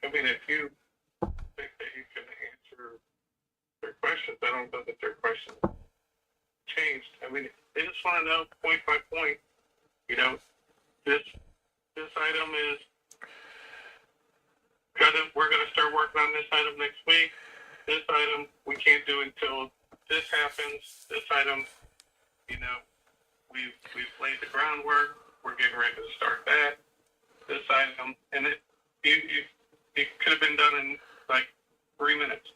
I mean, if you think that you can answer their questions, I don't know that their questions changed. I mean, they just want to know point by point. You know, this item is we're gonna start working on this item next week. This item we can't do until this happens. This item, you know, we've laid the groundwork. We're getting ready to start that. This item, and it could have been done in like 3 minutes.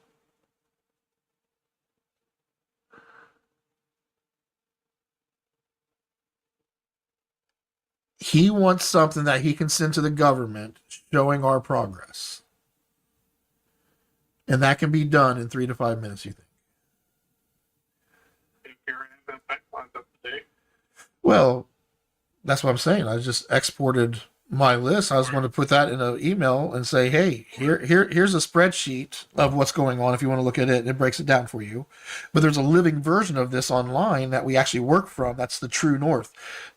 He wants something that he can send to the government showing our progress. And that can be done in 3 to 5 minutes, you think?
If your admin pipeline's up to date.
Well, that's what I'm saying. I just exported my list. I was going to put that in an email and say, hey, here's a spreadsheet of what's going on if you want to look at it, and it breaks it down for you. But there's a living version of this online that we actually work from. That's the true north.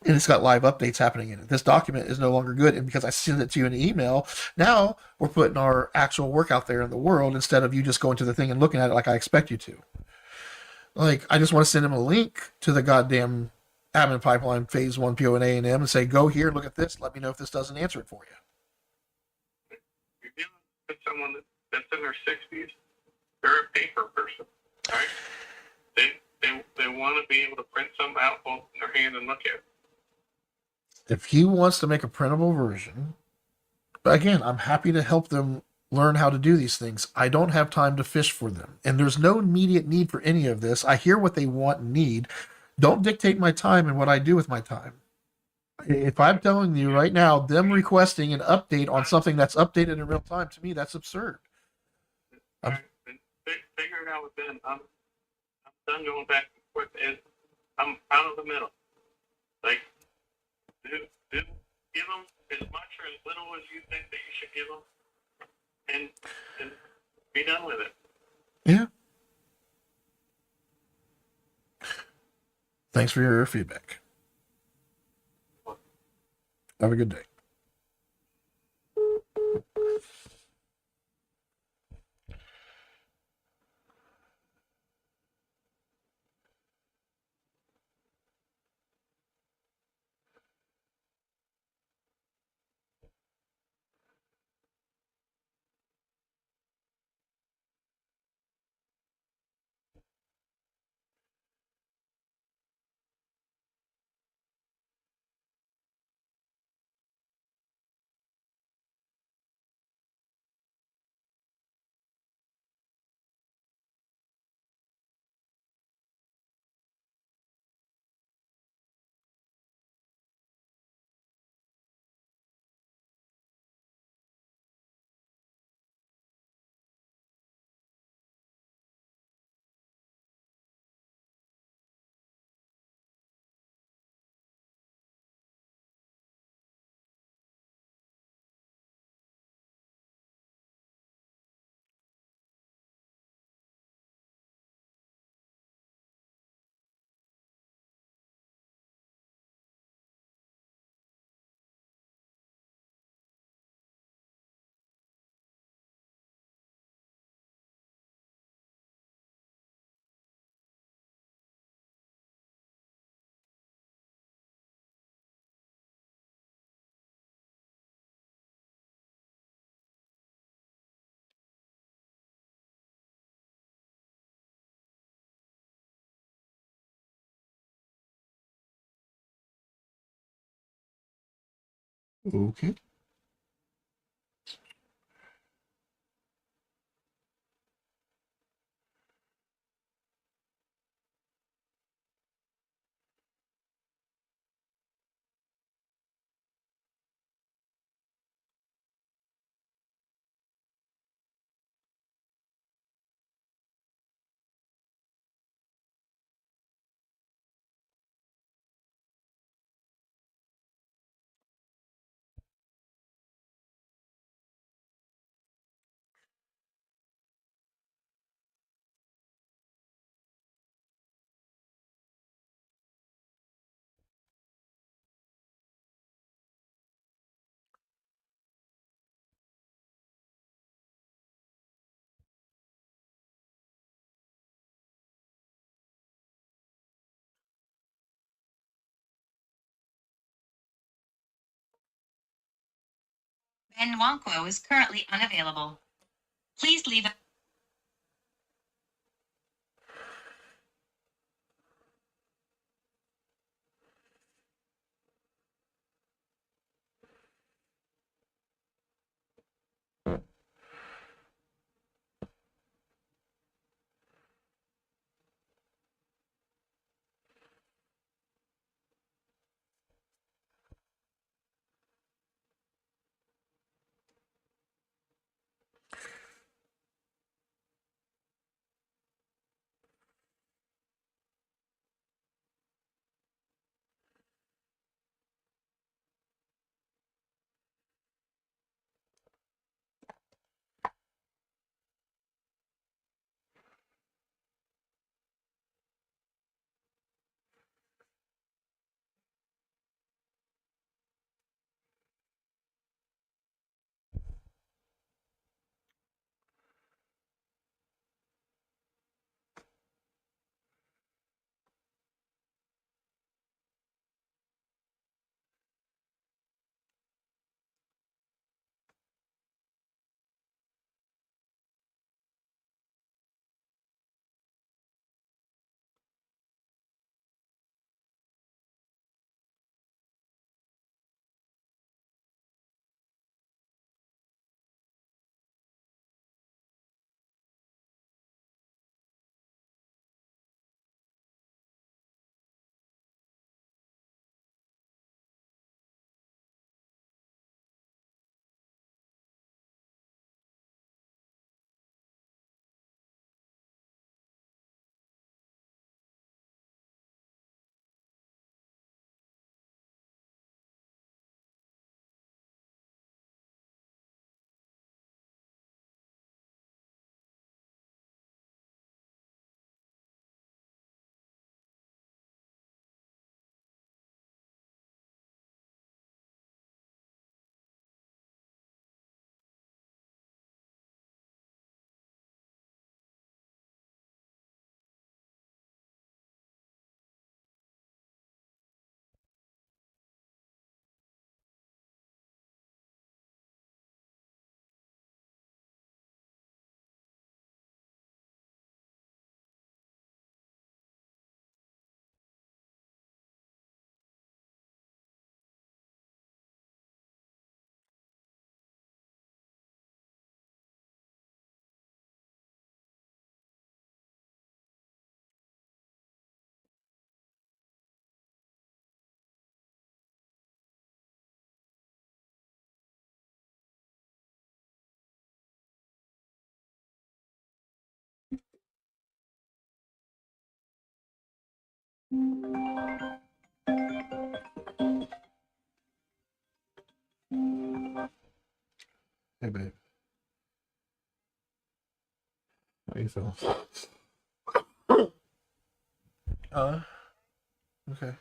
And it's got live updates happening in it. This document is no longer good. And because I send it to you in an email, now we're putting our actual work out there in the world instead of you just going to the thing and looking at it like I expect you to. Like, I just want to send him a link to the goddamn admin pipeline phase 1 PO and A&M and say, go here, look at this, let me know if this doesn't answer it for you.
You're dealing with someone that's in their 60s. They're a paper person, right? They want to be able to print something out, hold in their hand, and look at it.
If he wants to make a printable version, but again, I'm happy to help them learn how to do these things. I don't have time to fish for them. And there's no immediate need for any of this. I hear what they want and need. Don't dictate my time and what I do with my time. If I'm telling you right now, them requesting an update on something that's updated in real time, to me, that's absurd.
Figure it out with them. I'm done going back and forth, and I'm out of the middle. Like, do give them as much or as little as you think that you should give them, and be done with it.
Yeah. Thanks for your feedback. Have a good day. Okay.
Ben Wanko is currently unavailable. Please leave a
Hey, babe. How you feeling? Okay.